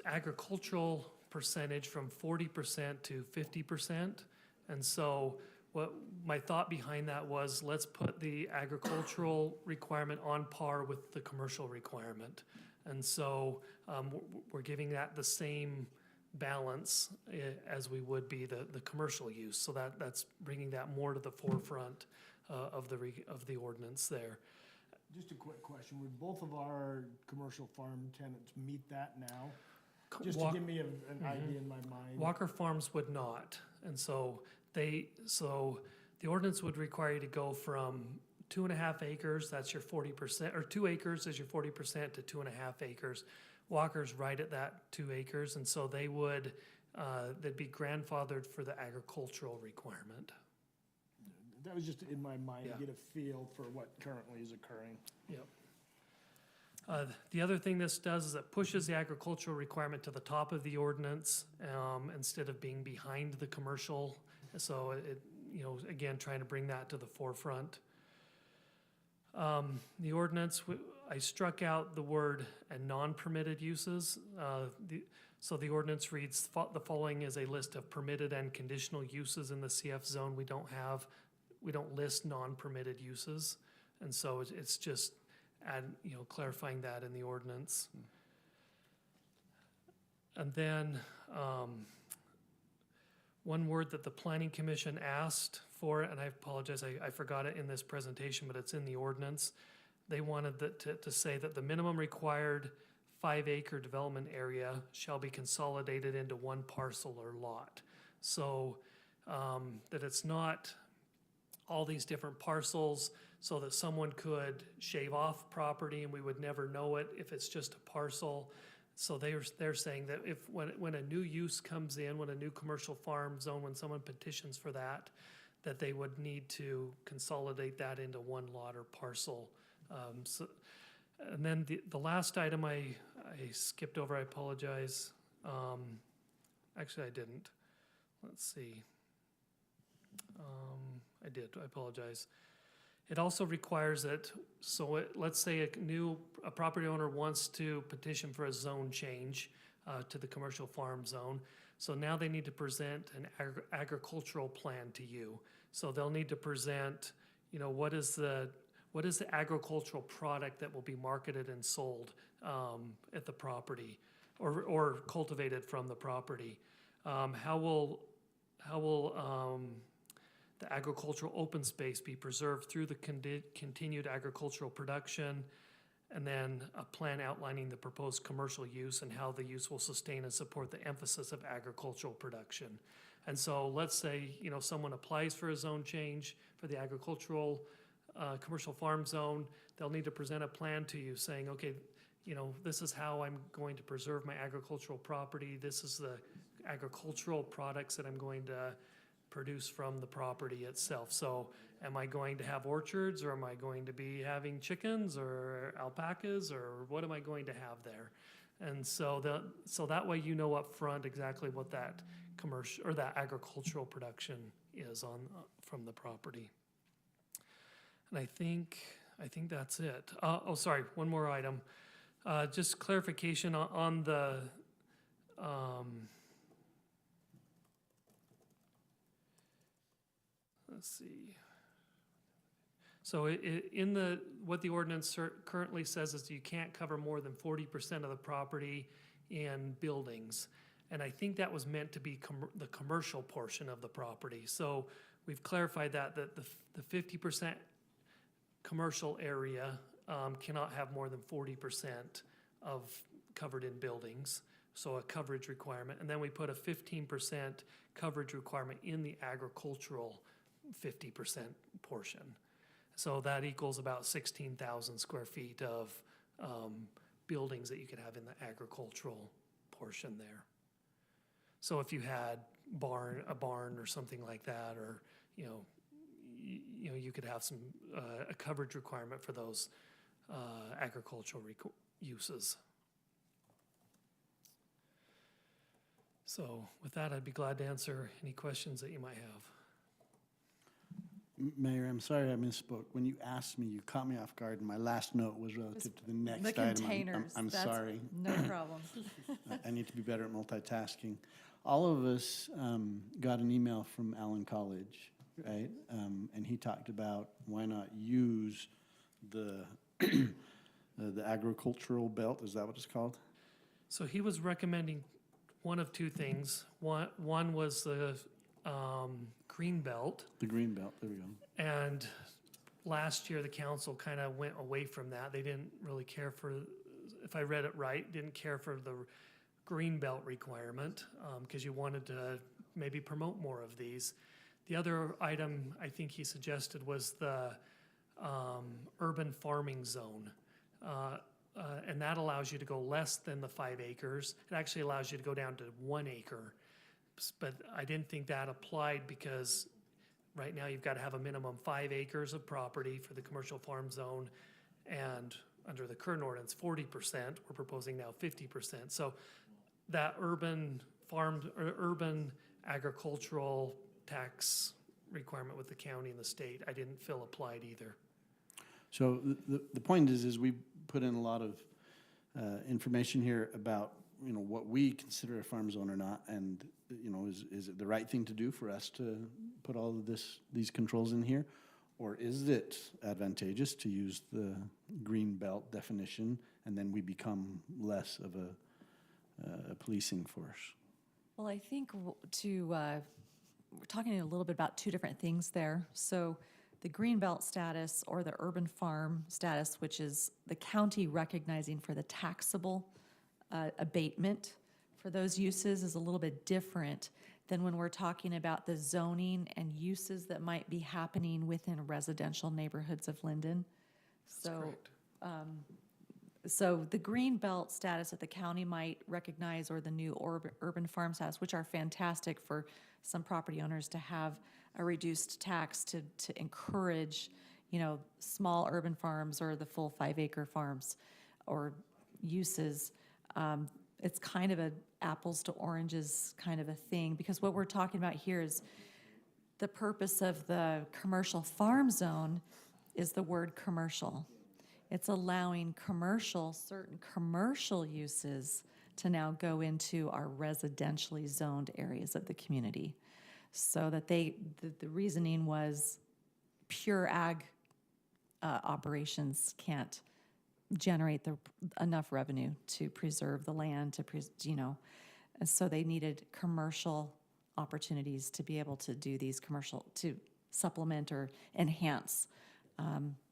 agricultural percentage from 40% to 50%. And so what my thought behind that was, let's put the agricultural requirement on par with the commercial requirement. And so we're giving that the same balance as we would be the commercial use. So that's bringing that more to the forefront of the ordinance there. Just a quick question, would both of our commercial farm tenants meet that now? Just to give me an idea in my mind. Walker Farms would not, and so the ordinance would require you to go from 2.5 acres, that's your 40%, or 2 acres is your 40%, to 2.5 acres. Walker's right at that 2 acres, and so they'd be grandfathered for the agricultural requirement. That was just in my mind, Yeah. to get a feel for what currently is occurring. Yep. The other thing this does is it pushes the agricultural requirement to the top of the ordinance instead of being behind the commercial. So it, you know, again, trying to bring that to the forefront. The ordinance, I struck out the word "and non-permitted uses." So the ordinance reads, the following is a list of permitted and conditional uses in the CF zone. We don't list non-permitted uses. And so it's just clarifying that in the ordinance. And then one word that the Planning Commission asked for, and I apologize, I forgot it in this presentation, but it's in the ordinance. They wanted to say that the minimum required 5-acre development area shall be consolidated into one parcel or lot. So that it's not all these different parcels, so that someone could shave off property and we would never know it if it's just a parcel. So they're saying that when a new use comes in, when a new commercial farm zone, when someone petitions for that they would need to consolidate that into one lot or parcel. And then the last item I skipped over, I apologize. Actually, I didn't. Let's see. I did, I apologize. It also requires that, let's say a property owner wants to petition for a zone change to the commercial farm zone. So now they need to present an agricultural plan to you. So they'll need to present, what is the agricultural product that will be marketed and sold at the property or cultivated from the property? How will the agricultural open space be preserved through the continued agricultural production, and then a plan outlining the proposed commercial use and how the use will sustain and support the emphasis of agricultural production. And so let's say, someone applies for a zone change for the agricultural commercial farm zone. They'll need to present a plan to you saying, okay, this is how I'm going to preserve my agricultural property. This is the agricultural products that I'm going to produce from the property itself. So am I going to have orchards, or am I going to be having chickens or alpacas, or what am I going to have there? And so that way up front exactly what that commercial or that agricultural production is from the property. And I think that's it. Sorry, one more item. Just clarification on the let's see. So what the ordinance currently says is you can't cover more than 40% of the property in buildings. And I think that was meant to be the commercial portion of the property. So we've clarified that the 50% commercial area cannot have more than 40% of covered in buildings. So a coverage requirement. And then we put a 15% coverage requirement in the agricultural 50% portion. So that equals about 16,000 square feet of buildings that you could have in the agricultural portion there. So if you had a barn or something like that, or you could have a coverage requirement for those agricultural uses. So with that, I'd be glad to answer any questions that you might have. Mayor, I'm sorry I misspoke. When you asked me, you caught me off guard, and my last note was relative to the next the item. containers. I'm sorry. No problem. I need to be better at multitasking. All of us got an email from Allen College, right? And he talked about why not use the the agricultural belt. Is that what it's called? So he was recommending one of two things. One was the green belt. The green belt, there we go. And last year, the council kind of went away from that. They didn't really care for, if I read it right, didn't care for the green belt requirement because you wanted to maybe promote more of these. The other item I think he suggested was the urban farming zone. And that allows you to go less than the 5 acres. It actually allows you to go down to 1 acre. But I didn't think that applied because right now you've got to have a minimum 5 acres of property for the commercial farm zone. And under the current ordinance, 40%, we're proposing now 50%. So that urban agricultural tax requirement with the county and the state, I didn't feel applied either. So the point is we put in a lot of information here about what we consider a farm zone or not, and is it the right thing to do for us to put all of these controls in here, or is it advantageous to use the green belt definition and then we become less of a policing force? Well, I think we're talking a little bit about two different things there. So the greenbelt status or the urban farm status, which is the county recognizing for the taxable abatement for those uses, is a little bit different than when we're talking about the zoning and uses that might be happening within residential neighborhoods of Lindon. So the green belt status that the county might recognize, or the new urban farm status, which are fantastic for some property owners to have a reduced tax to encourage, small urban farms or the full 5 acre farms or uses. It's kind of apples to oranges kind of a thing, because what we're talking about here is the purpose of the commercial farm zone is the word commercial. It's allowing certain commercial uses to now go into our residentially zoned areas of the community. So that the reasoning was pure ag operations can't generate enough revenue to preserve the land, and so they needed commercial opportunities to be able to do these to supplement or enhance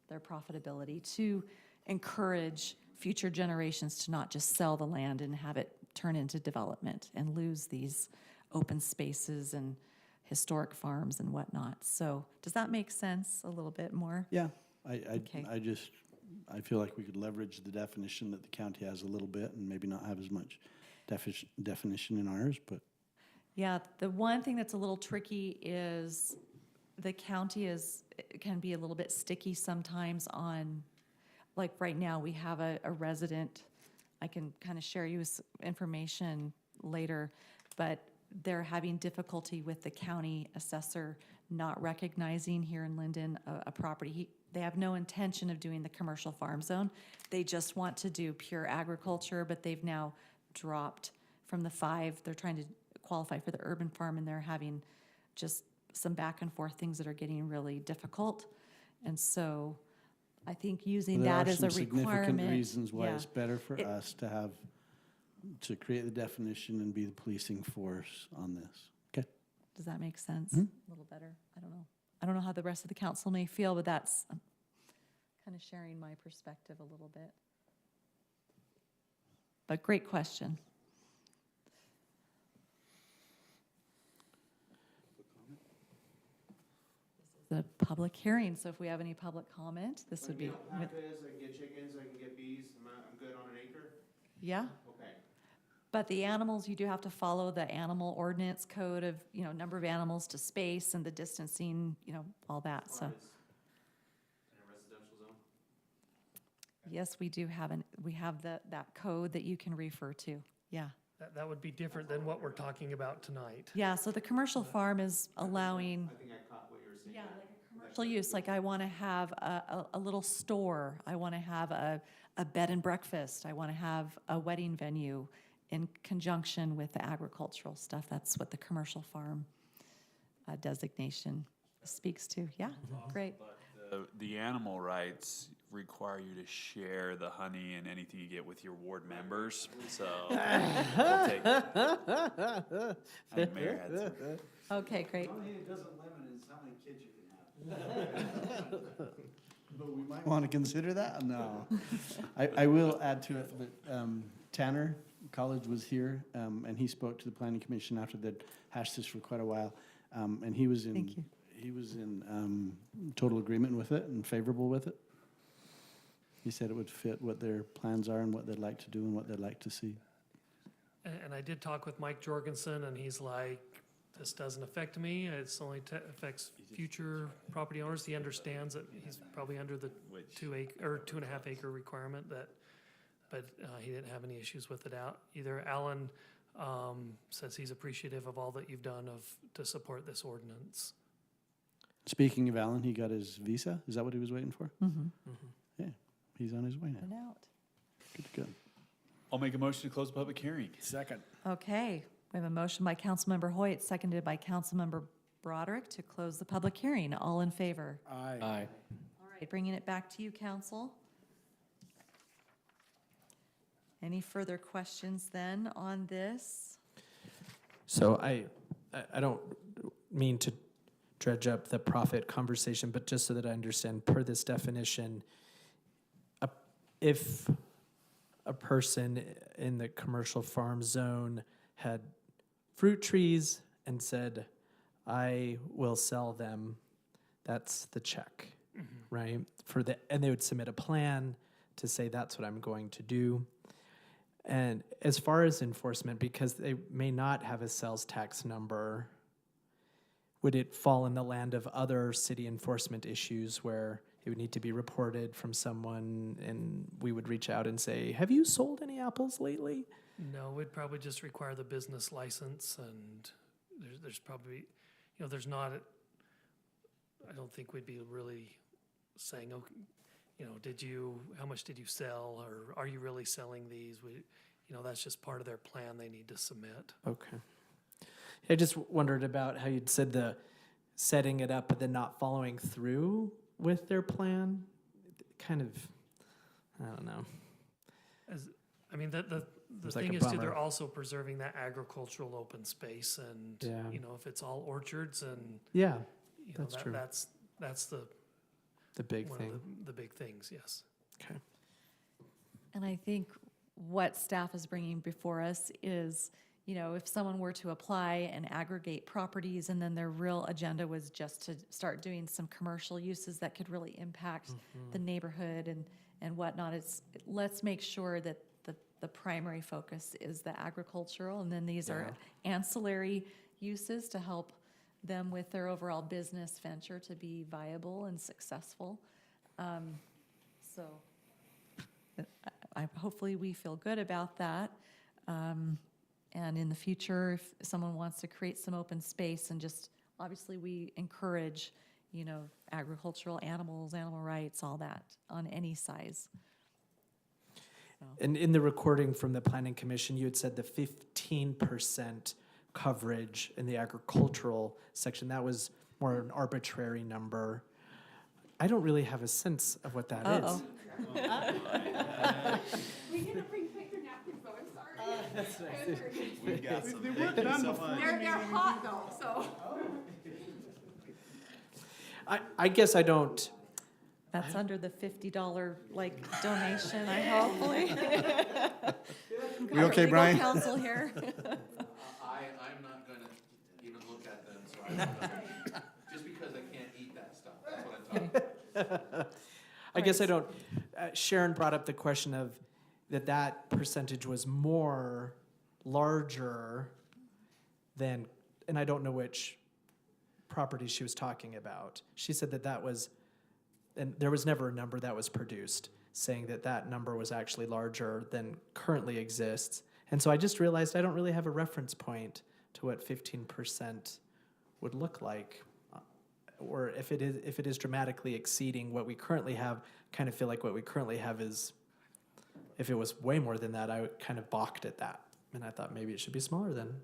their profitability, to encourage future generations to not just sell the land and have it turn into development and lose these open spaces and historic farms and whatnot. So does that make sense a little bit more? Yeah, Okay. I feel like we could leverage the definition that the county has a little bit and maybe not have as much definition in ours, but. Yeah, the one thing that's a little tricky is the county can be a little bit sticky sometimes on, like right now, we have a resident, I can kind of share you with information later, but they're having difficulty with the county assessor not recognizing here in Lindon a property. They have no intention of doing the commercial farm zone. They just want to do pure agriculture, but they've now dropped from the 5. They're trying to qualify for the urban farm, and they're having just some back and forth things that are getting really difficult. And so I think using that as a requirement. There are some significant reasons why yeah. it's better for us to create the definition and be the policing force on this. Okay. Does that make sense? Mm-hmm. A little better? I don't know. I don't know how the rest of the council may feel, but that's I'm kind of sharing my perspective a little bit. But great question. The public hearing, so if we have any public comment, this would be. I can get chickens, I can get bees, I'm good on an acre? Yeah. Okay. But the animals, you do have to follow the animal ordinance code of, number of animals to space and the distancing, all that, so. In a residential zone? Yes, we do have that code that you can refer to, yeah. That would be different than what we're talking about tonight. Yeah, so the commercial farm is allowing, I think I caught what you were saying. yeah, like a commercial use, like I want to have a little store, I want to have a bed and breakfast, I want to have a wedding venue in conjunction with the agricultural stuff. That's what the commercial farm designation speaks to. Yeah, great. But the animal rights require you to share the honey and anything you get with your ward members. So we'll take it. I think Mayor had some. Okay, great. The only thing it doesn't limit is how many kids you can have. But we might want to consider that? No. I will add to it that Tanner College was here, and he spoke to the Planning Commission after they'd hashed this for quite a while, and he was in total agreement with it and favorable with it. He said it would fit what their plans are and what they'd like to do and what they'd like to see. And I did talk with Mike Jorgensen, and he's like, this doesn't affect me. It's only affects future property owners. He understands that he's probably under the 2.5 acre requirement, but he didn't have any issues with it either. Alan says he's appreciative of all that you've done to support this ordinance. Speaking of Alan, he got his visa. Is that what he was waiting for? Mm-hmm. Mm-hmm. Yeah, he's on his way now. And out. Good to go. I'll make a motion to close the public hearing. Second. Okay, we have a motion by Councilmember Hoyt, seconded by Councilmember Broderick to close the public hearing. All in favor? Aye. Aye. All right, bringing it back to you, Council. Any further questions then on this? So I don't mean to dredge up the profit conversation, but just so that I understand, per this definition, if a person in the commercial farm zone had fruit trees and said, I will sell them, that's the check, right? And they would submit a plan to say that's what I'm going to do. And as far as enforcement, because they may not have a sales tax number, would it fall in the land of other city enforcement issues where it would need to be reported from someone, and we would reach out and say, have you sold any apples lately? No, we'd probably just require the business license, and there's probably, there's not, I don't think we'd be really saying, okay, how much did you sell, or are you really selling these? That's just part of their plan they need to submit. Okay. I just wondered about how you'd said the setting it up but then not following through with their plan. Kind of, I don't know. The Like thing a is too, bummer. they're also preserving that agricultural open space, and Yeah. if it's all orchards and Yeah, that's true. That's The big one thing. of the big things. Yes. Okay. And I think what staff is bringing before us is, if someone were to apply and aggregate properties, and then their real agenda was just to start doing some commercial uses that could really impact the neighborhood and whatnot, let's make sure that the primary focus is the agricultural, and then these are ancillary uses to help them with their overall business venture to be viable and successful. So hopefully we feel good about that. And in the future, if someone wants to create some open space, and just, obviously we encourage, agricultural animals, animal rights, all that on any size. And in the recording from the Planning Commission, you had said the 15% coverage in the agricultural section. That was more an arbitrary number. I don't really have a sense of what that is. We didn't bring paper napkins though, I'm sorry. That's nice. We got some. They Thank weren't you done so before. much. They're hot though, so. I guess I don't. That's under the $50 donation, I hopefully. We okay, Brian? Legal counsel here. I'm not gonna even look at them, so I don't know. Just because I can't eat that stuff, that's what I'm talking about. I guess I don't. Sharon brought up the question of that percentage was larger than, and I don't know which property she was talking about. She said that was, and there was never a number that was produced saying that number was actually larger than currently exists. And so I just realized I don't really have a reference point to what 15% would look like. Or if it is dramatically exceeding what we currently have, kind of feel like what we currently have is, if it was way more than that, I would kind of balked at that. And I thought maybe it should be smaller then.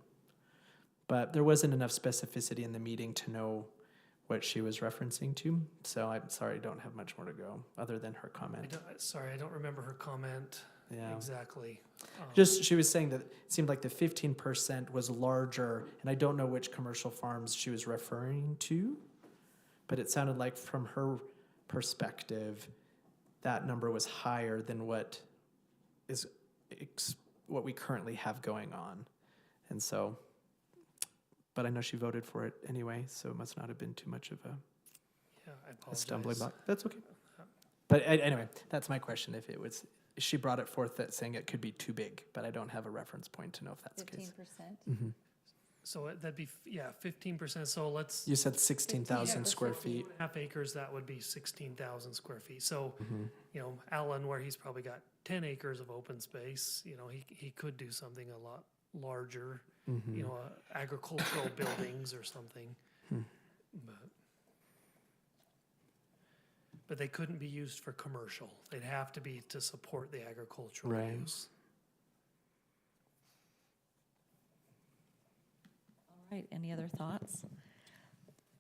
But there wasn't enough specificity in the meeting to know what she was referencing to. So I'm sorry, I don't have much more to go other than her comment. I don't remember her comment Yeah. exactly. Just, she was saying that it seemed like the 15% was larger, and I don't know which commercial farms she was referring to, but it sounded like from her perspective, that number was higher than what we currently have going on. And so, but I know she voted for it anyway, so it must not have been too much of I a apologize. stumbling block. That's okay. But anyway, that's my question. If it was, she brought it forth that saying it could be too big, but I don't have a reference point to know if that's the case. 15%? So that'd be 15%. So let's. You said 16,000 square feet. Half acres, that would be 16,000 square feet. So, Alan, where he's probably got 10 acres of open space, he could do something a lot larger, agricultural buildings or something. But they couldn't be used for commercial. They'd have to be to support the agricultural Right. use. All right, any other thoughts?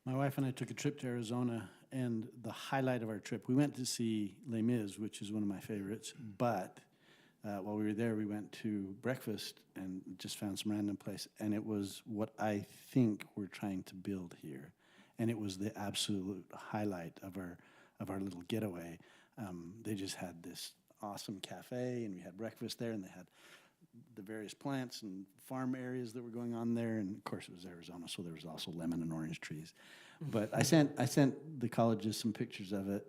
My wife and I took a trip to Arizona, and the highlight of our trip, we went to see Les Mis, which is one of my favorites, but while we were there, we went to breakfast and just found some random place, and it was what I think we're trying to build here, and it was the absolute highlight of our little getaway. They just had this awesome cafe, and we had breakfast there, and they had the various plants and farm areas that were going on there, and of course it was Arizona, so there was also lemon and orange trees. But I sent the colleges some pictures of it.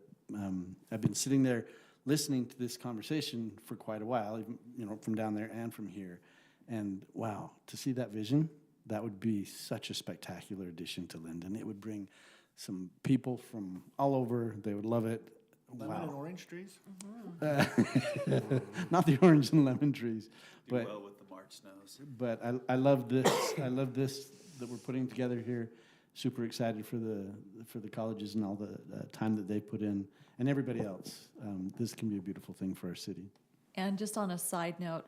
I've been sitting there listening to this conversation for quite a while, even, from down there and from here. And wow, to see that vision, that would be such a spectacular addition to Lindon. It would bring some people from all over. They would love it. Lemon and Wow. orange trees? Not the orange and lemon trees, Do but well with the March snows. but I love this. I love this that we're putting together here. Super excited for the colleges and all the time that they put in, and everybody else. This can be a beautiful thing for our city. And just on a side note,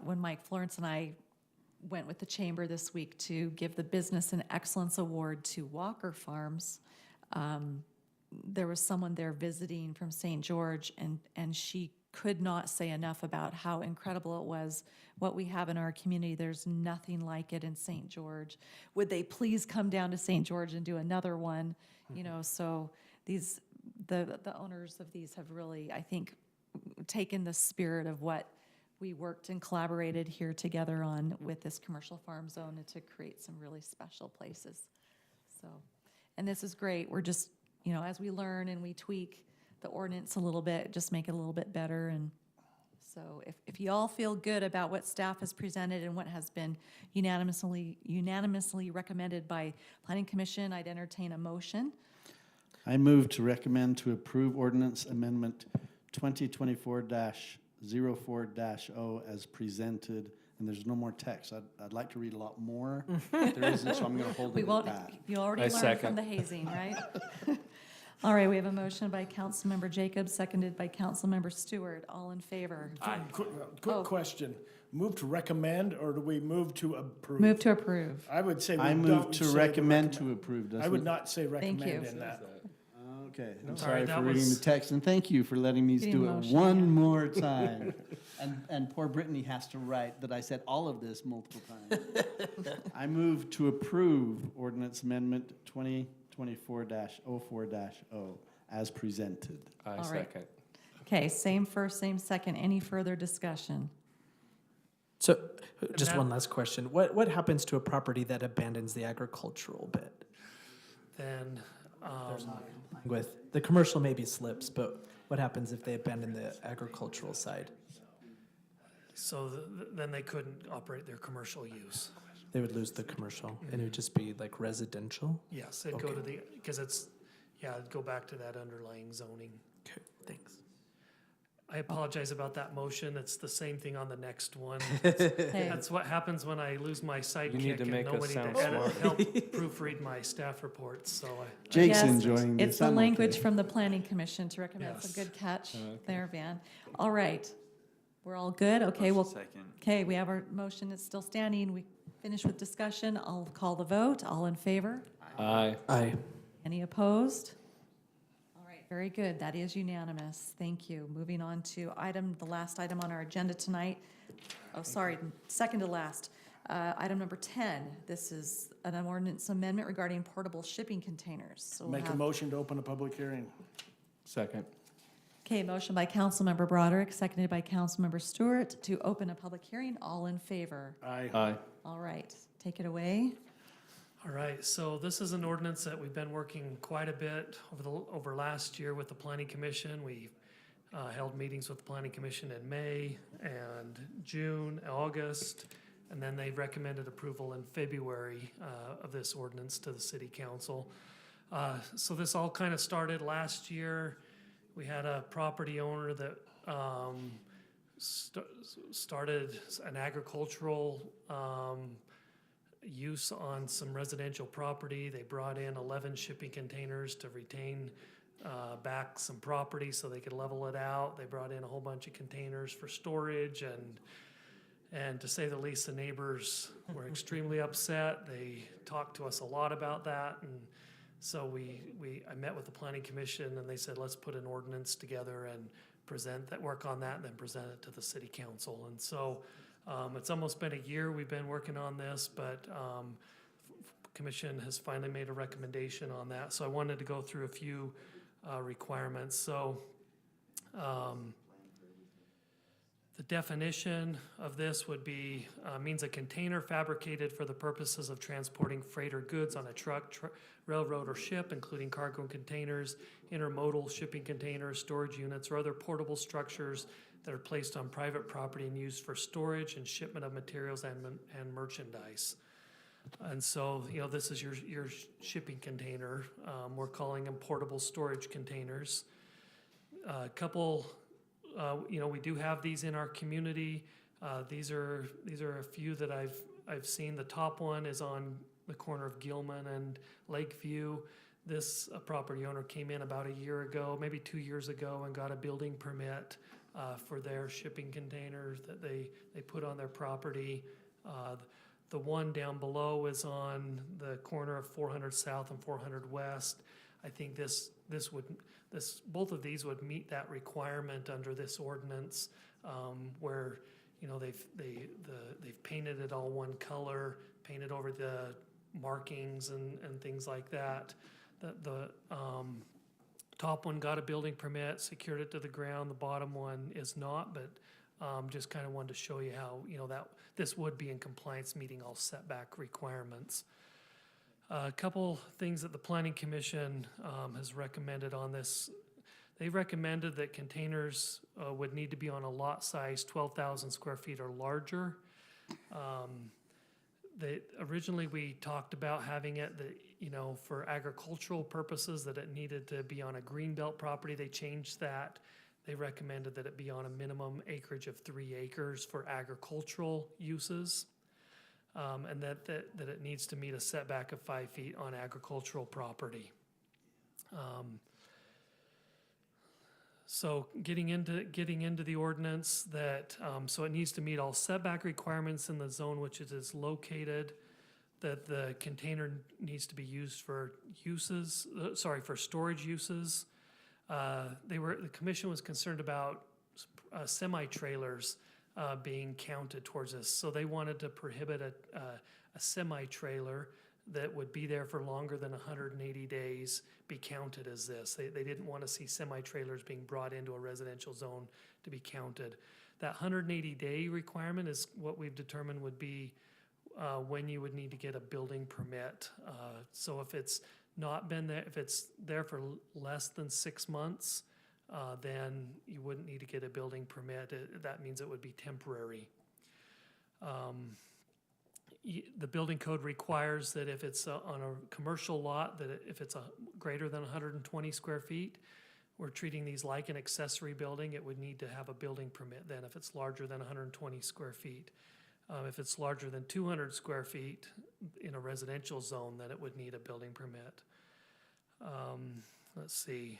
when Mike Florence and I went with the chamber this week to give the Business and Excellence Award to Walker Farms, there was someone there visiting from St. George, and she could not say enough about how incredible it was what we have in our community. There's nothing like it in St. George. Would they please come down to St. George and do another one? You know, so these the owners of these have really, I think, taken the spirit of what we worked and collaborated here together on with this commercial farm zone and to create some really special places. So, and this is great. We're just, you know, as we learn and we tweak the ordinance a little bit, just make it a little bit better. And so if you all feel good about what staff has presented and what has been unanimously recommended by Planning Commission, I'd entertain a motion. I move to recommend to approve ordinance amendment 2024-04-0 as presented. And there's no more text. I'd like to read a lot more. There isn't, so I'm going to hold We it won't, at that. you already I learned second. from the hazing, right? All right, we have a motion by Councilmember Jacobs, seconded by Councilmember Stewart. All in favor? Quick Oh. question. Move to recommend, or do we move to approve? Move to approve. I would say we I don't move to say recommend to approve, doesn't I would it? not say recommend you. in that. Okay, I'm Sorry, sorry that for reading the was- text, and thank you for letting me Getting do it emotional, one yeah. more time. And poor Brittany has to write that I said all of this multiple times. I move to approve ordinance amendment 2024-04-0 as presented. I All right. second. Okay, same first, same second. Any further discussion? So, just that- one last question. What happens to a property that abandons the agricultural bit? Then, With the commercial maybe slips, but what happens if they abandon the agricultural side? so then they couldn't operate their commercial use. They would lose the commercial, and it would just be like residential? Yes, it'd go to Okay. the, because it's, yeah, it'd go back to that underlying zoning. Okay, thanks. I apologize about that motion. It's the same thing on the next one. Hey, That's what happens when I lose my sidekick need to and make us nobody to sound edit, smart. help proofread my staff reports, so Jake's Yes, enjoying this. it's the I'm language okay. from the Planning Commission to recommend. It's a Yes. good catch Okay. there, Van. All right, we're all good? Okay, well, Second. okay, we have our motion. It's still standing. We finished with discussion. I'll call the vote. All in favor? Aye. Aye. Any opposed? All right, very good. That is unanimous. Thank you. Moving on to the last item on our agenda tonight. Oh, sorry, second to last. Item number 10. This is an ordinance amendment regarding portable shipping containers. So we'll Make a have- motion to open a public hearing. Second. Okay, motion by Councilmember Broderick, seconded by Councilmember Stewart to open a public hearing. All in favor? Aye. Aye. All right, take it away. All right, so this is an ordinance that we've been working quite a bit over last year with the Planning Commission. We held meetings with the Planning Commission in May and June, August, and then they recommended approval in February of this ordinance to the City Council. So this all kind of started last year. We had a property owner that started an agricultural use on some residential property. They brought in 11 shipping containers to retain back some property so they could level it out. They brought in a whole bunch of containers for storage, and to say the least, the neighbors were extremely upset. They talked to us a lot about that, and so I met with the Planning Commission, and they said, let's put an ordinance together and work on that, and then present it to the City Council. And so it's almost been a year we've been working on this, but Commission has finally made a recommendation on that. So I wanted to go through a few requirements. So the definition of this would be, means a container fabricated for the purposes of transporting freight or goods on a truck, railroad, or ship, including cargo containers, intermodal shipping containers, storage units, or other portable structures that are placed on private property and used for storage and shipment of materials and merchandise. And so, this is your shipping container. We're calling them portable storage containers. A couple, we do have these in our community. These are a few that I've seen. The top one is on the corner of Gilman and Lakeview. This property owner came in about a year ago, maybe 2 years ago, and got a building permit for their shipping containers that they put on their property. The one down below is on the corner of 400 South and 400 West. I think both of these would meet that requirement under this ordinance, where they've painted it all one color, painted over the markings and things like that. The top one got a building permit, secured it to the ground. The bottom one is not, but just kind of wanted to show you how that this would be in compliance, meeting all setback requirements. A couple things that the Planning Commission has recommended on this. They recommended that containers would need to be on a lot size 12,000 square feet or larger. Originally we talked about having it that, for agricultural purposes, that it needed to be on a greenbelt property. They changed that. They recommended that it be on a minimum acreage of 3 acres for agricultural uses. And that it needs to meet a setback of 5 feet on agricultural property. So getting into the ordinance so it needs to meet all setback requirements in the zone which it is located, that the container needs to be used for storage uses. The commission was concerned about semi-trailers being counted towards this. So they wanted to prohibit a semi-trailer that would be there for longer than 180 days be counted as this. They didn't want to see semi-trailers being brought into a residential zone to be counted. That 180-day requirement is what we've determined would be when you would need to get a building permit. So if it's not been there, if it's there for less than 6 months, then you wouldn't need to get a building permit. That means it would be temporary. The building code requires that if it's on a commercial lot, that if it's greater than 120 square feet, we're treating these like an accessory building. It would need to have a building permit then if it's larger than 120 square feet. If it's larger than 200 square feet in a residential zone, then it would need a building permit. Let's see.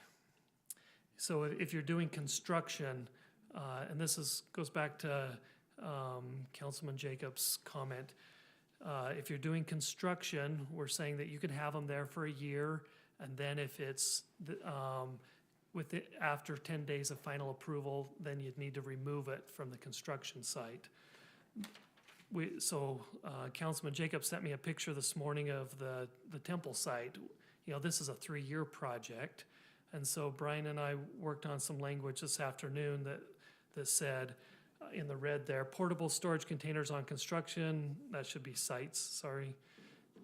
So if you're doing construction, and this goes back to Councilman Jacobs' comment, if you're doing construction, we're saying that you can have them there for a year, and then if it's after 10 days of final approval, then you'd need to remove it from the construction site. Councilman Jacobs sent me a picture this morning of the temple site. This is a 3-year project. And so Brian and I worked on some language this afternoon that said, in the red there, portable storage containers on construction, that should be sites, sorry,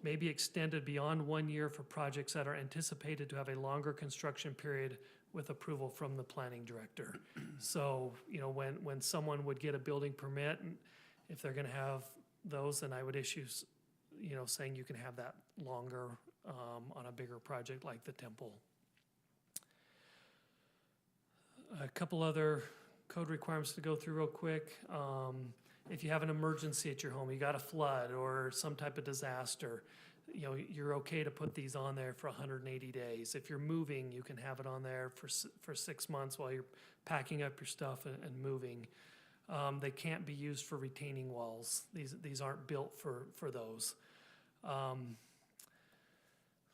may be extended beyond 1 year for projects that are anticipated to have a longer construction period with approval from the planning director. So, when someone would get a building permit, and if they're gonna have those, then I would issue, saying you can have that longer on a bigger project like the temple. A couple other code requirements to go through real quick. If you have an emergency at your home, you got a flood or some type of disaster, you're okay to put these on there for 180 days. If you're moving, you can have it on there for 6 months while you're packing up your stuff and moving. They can't be used for retaining walls. These aren't built for those.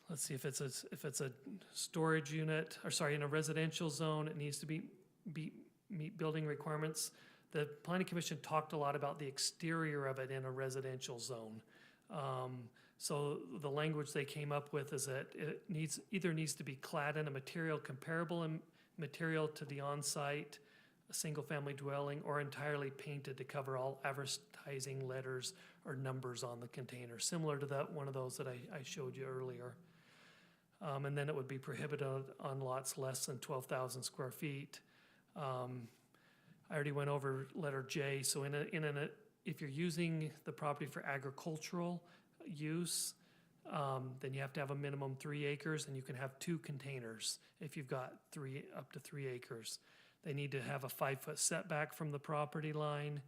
Let's see, if it's a storage unit, in a residential zone, it needs to meet building requirements. The Planning Commission talked a lot about the exterior of it in a residential zone. So the language they came up with is that it either needs to be clad in a material comparable in material to the on-site, a single-family dwelling, or entirely painted to cover all advertising letters or numbers on the container, similar to one of those that I showed you earlier. And then it would be prohibited on lots less than 12,000 square feet. I already went over letter J. So if you're using the property for agricultural use, then you have to have a minimum 3 acres, and you can have 2 containers if you've got up to 3 acres. They need to have a 5-foot setback from the property line.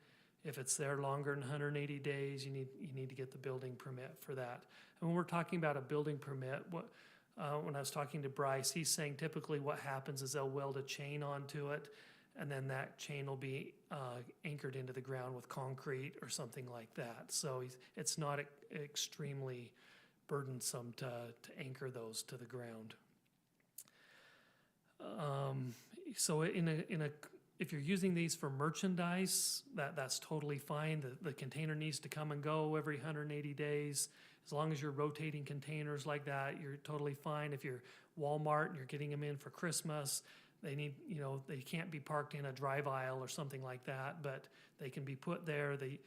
If it's there longer than 180 days, you need to get the building permit for that. And when we're talking about a building permit, when I was talking to Bryce, he's saying typically what happens is they'll weld a chain onto it, and then that chain will be anchored into the ground with concrete or something like that. So it's not extremely burdensome to anchor those to the ground. So if you're using these for merchandise, that's totally fine. The container needs to come and go every 180 days. As long as you're rotating containers like that, you're totally fine. If you're Walmart and you're getting them in for Christmas, they can't be parked in a drive aisle or something like that, but they can be put there. The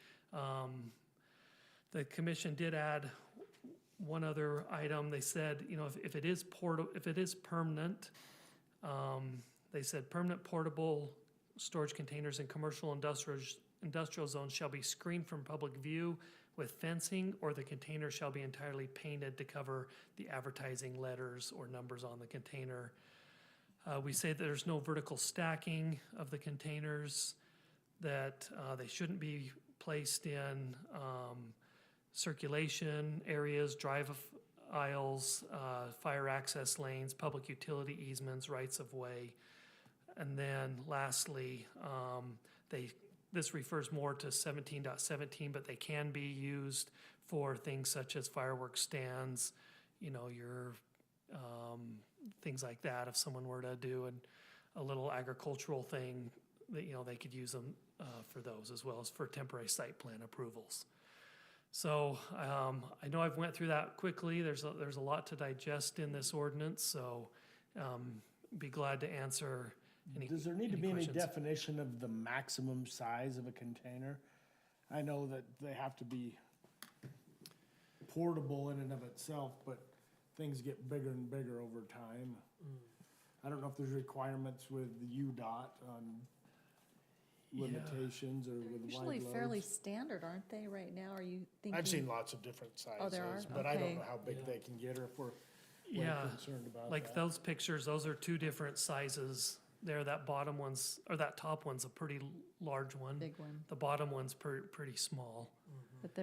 commission did add one other item. They said, if it is permanent, they said permanent portable storage containers in commercial industrial zones shall be screened from public view with fencing, or the container shall be entirely painted to cover the advertising letters or numbers on the container. We say that there's no vertical stacking of the containers, that they shouldn't be placed in circulation areas, drive aisles, fire access lanes, public utility easements, rights of way. And then lastly, this refers more to 17.17, but they can be used for things such as fireworks stands, your things like that. If someone were to do a little agricultural thing, they could use them for those, as well as for temporary site plan approvals. So I know I've went through that quickly. There's a lot to digest in this ordinance, so be glad to answer any questions. Does there need to be any definition of the maximum size of a container? I know that they have to be portable in and of itself, but things get bigger and bigger over time. I don't know if there's requirements with the UDOT on limitations or with wide Usually loads. fairly standard, aren't they, right now? Are you thinking? I've seen lots of different sizes, there are? but I Okay. don't know how big they can get or if we're concerned about like that. those pictures, those are 2 different sizes. There, that bottom one's, or that top one's a pretty large one. Big one. The bottom one's pretty small. But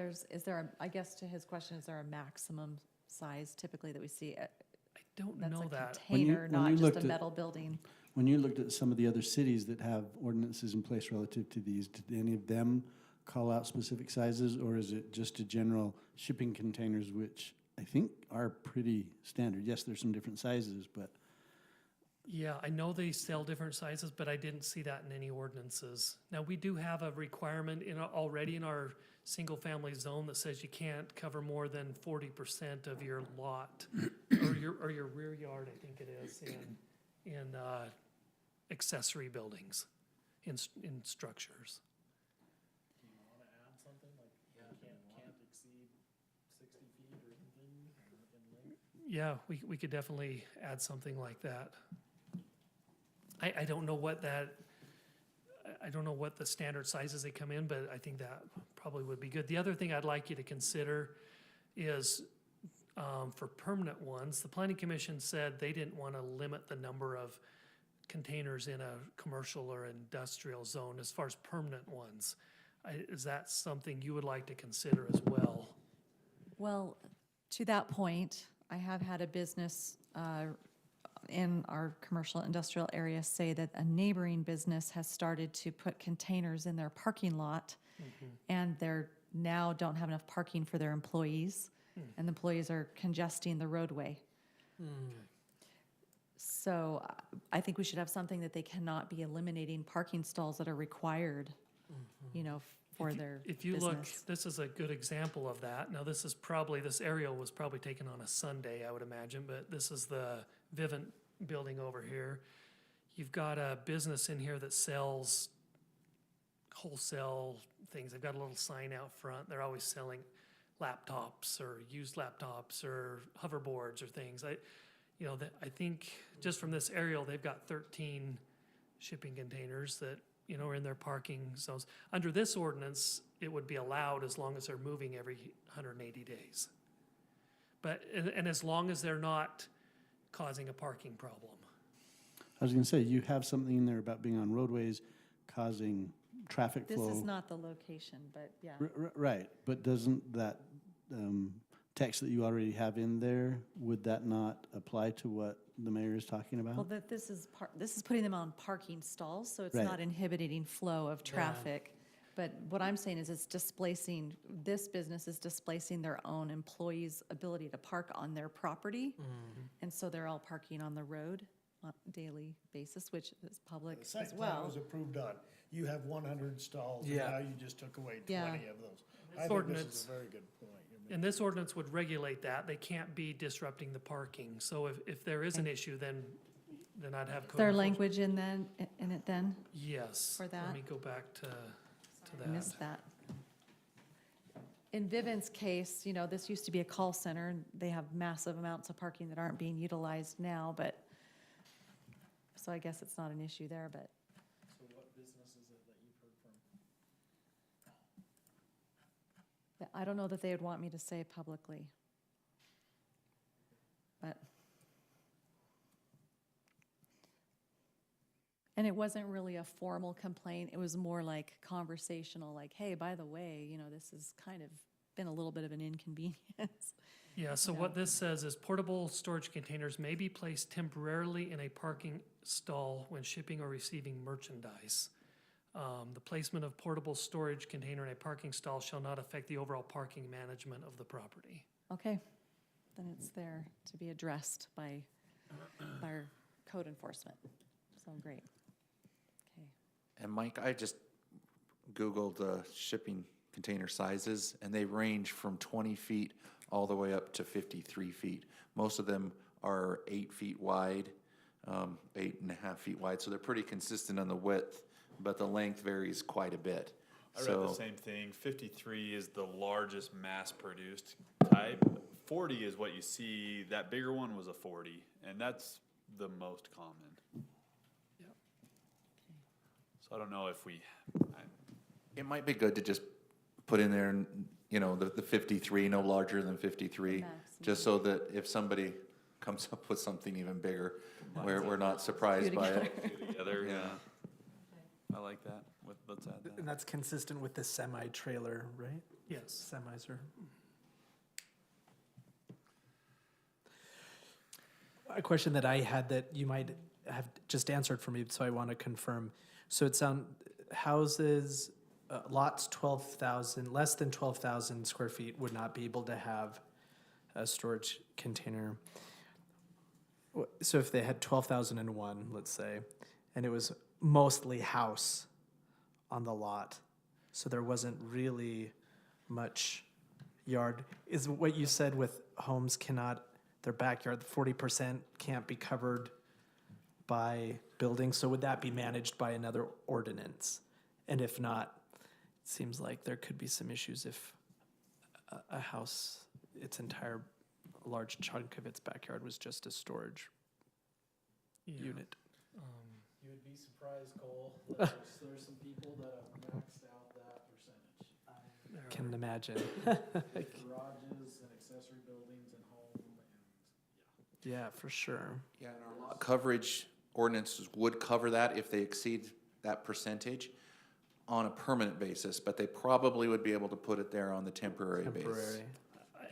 I guess to his question, is there a maximum size typically that we see? I don't That's know a that. container, not just a metal building. When you looked at some of the other cities that have ordinances in place relative to these, did any of them call out specific sizes, or is it just a general shipping containers, which I think are pretty standard? Yes, there's some different sizes, but. Yeah, I know they sell different sizes, but I didn't see that in any ordinances. Now, we do have a requirement already in our single-family zone that says you can't cover more than 40% of your lot or your rear yard, I think it is, in accessory buildings, in structures. Do you want to add something like can't exceed 60 feet or anything in length? Yeah, we could definitely add something like that. I don't know what the standard sizes they come in, but I think that probably would be good. The other thing I'd like you to consider is for permanent ones, the Planning Commission said they didn't want to limit the number of containers in a commercial or industrial zone as far as permanent ones. Is that something you would like to consider as well? Well, to that point, I have had a business in our commercial industrial area say that a neighboring business has started to put containers in their parking lot, and they're now don't have enough parking for their employees, and the employees are congesting the roadway. So I think we should have something that they cannot be eliminating parking stalls that are required, for their If you business. look, this is a good example of that. Now, this aerial was probably taken on a Sunday, I would imagine, but this is the Vivint building over here. You've got a business in here that sells wholesale things. They've got a little sign out front. They're always selling laptops or used laptops or hoverboards or things. I think just from this aerial, they've got 13 shipping containers that are in their parking zones. Under this ordinance, it would be allowed as long as they're moving every 180 days. But, and as long as they're not causing a parking problem. I was gonna say, you have something in there about being on roadways causing traffic This flow. is not the location, but yeah. Right, but doesn't that text that you already have in there, would that not apply to what the mayor is talking about? Well, this is putting them on parking stalls, so it's Right. not inhibiting flow of traffic. But what I'm saying is it's displacing, this business is displacing their own employees' ability to park on their property. And so they're all parking on the road on a daily basis, which is public The as site plan well. was approved on, you have 100 stalls, and Yeah. now you just took away Yeah. 20 of those. This I think this ordinance- is a very good point. you're making. And this ordinance would regulate that. They can't be disrupting the parking. So if there is an issue, then I'd have Is code there enforcement. language in it then? Yes. for that? Let me go back to I that. missed that. In Vivint's case, you know, this used to be a call center, and they have massive amounts of parking that aren't being utilized now, but, so I guess it's not an issue there, but. So what business is it that you've heard from? I don't know that they would want me to say publicly. But. And it wasn't really a formal complaint, it was more like conversational, like, hey, by the way, you know, this has kind of been a little bit of an inconvenience. Yeah, so Yeah. what this says is portable storage containers may be placed temporarily in a parking stall when shipping or receiving merchandise. The placement of portable storage container in a parking stall shall not affect the overall parking management of the property. Okay, then it's there to be addressed by our code enforcement, so great. Okay. And Mike, I just Googled shipping container sizes, and they range from 20 feet all the way up to 53 feet. Most of them are 8 feet wide, 8.5 feet wide, so they're pretty consistent on the width, but the length varies quite a bit. I read So- the same thing. 53 is the largest mass-produced type. 40 is what you see. That bigger one was a 40, and that's the most common. Yep. So I don't know if we. It might be good to just put in there, you know, the 53, no larger than 53, just so that if somebody comes up with something even bigger, we're not surprised by it. Together, Yeah. yeah. I like that. Let's add that. And that's consistent with the semi-trailer, right? Yes. Semis are. A question that I had that you might have just answered for me, so I want to confirm. So it houses, lots 12,000, less than 12,000 square feet would not be able to have a storage container. So if they had 12,001, let's say, and it was mostly house on the lot, so there wasn't really much yard. Is what you said with homes cannot, their backyard, 40% can't be covered by buildings, so would that be managed by another ordinance? And if not, it seems like there could be some issues if a house, its entire large chunk of its backyard was just a storage Yeah. unit. You would be surprised, Cole, that there's some people that have maxed out that percentage. There are- Can imagine. Garages and accessory buildings and home and, Yeah, for sure. Yeah, and our lot coverage ordinances would cover that if they exceed that percentage on a permanent basis, but they probably would be able to put it there on the temporary basis. Temporary.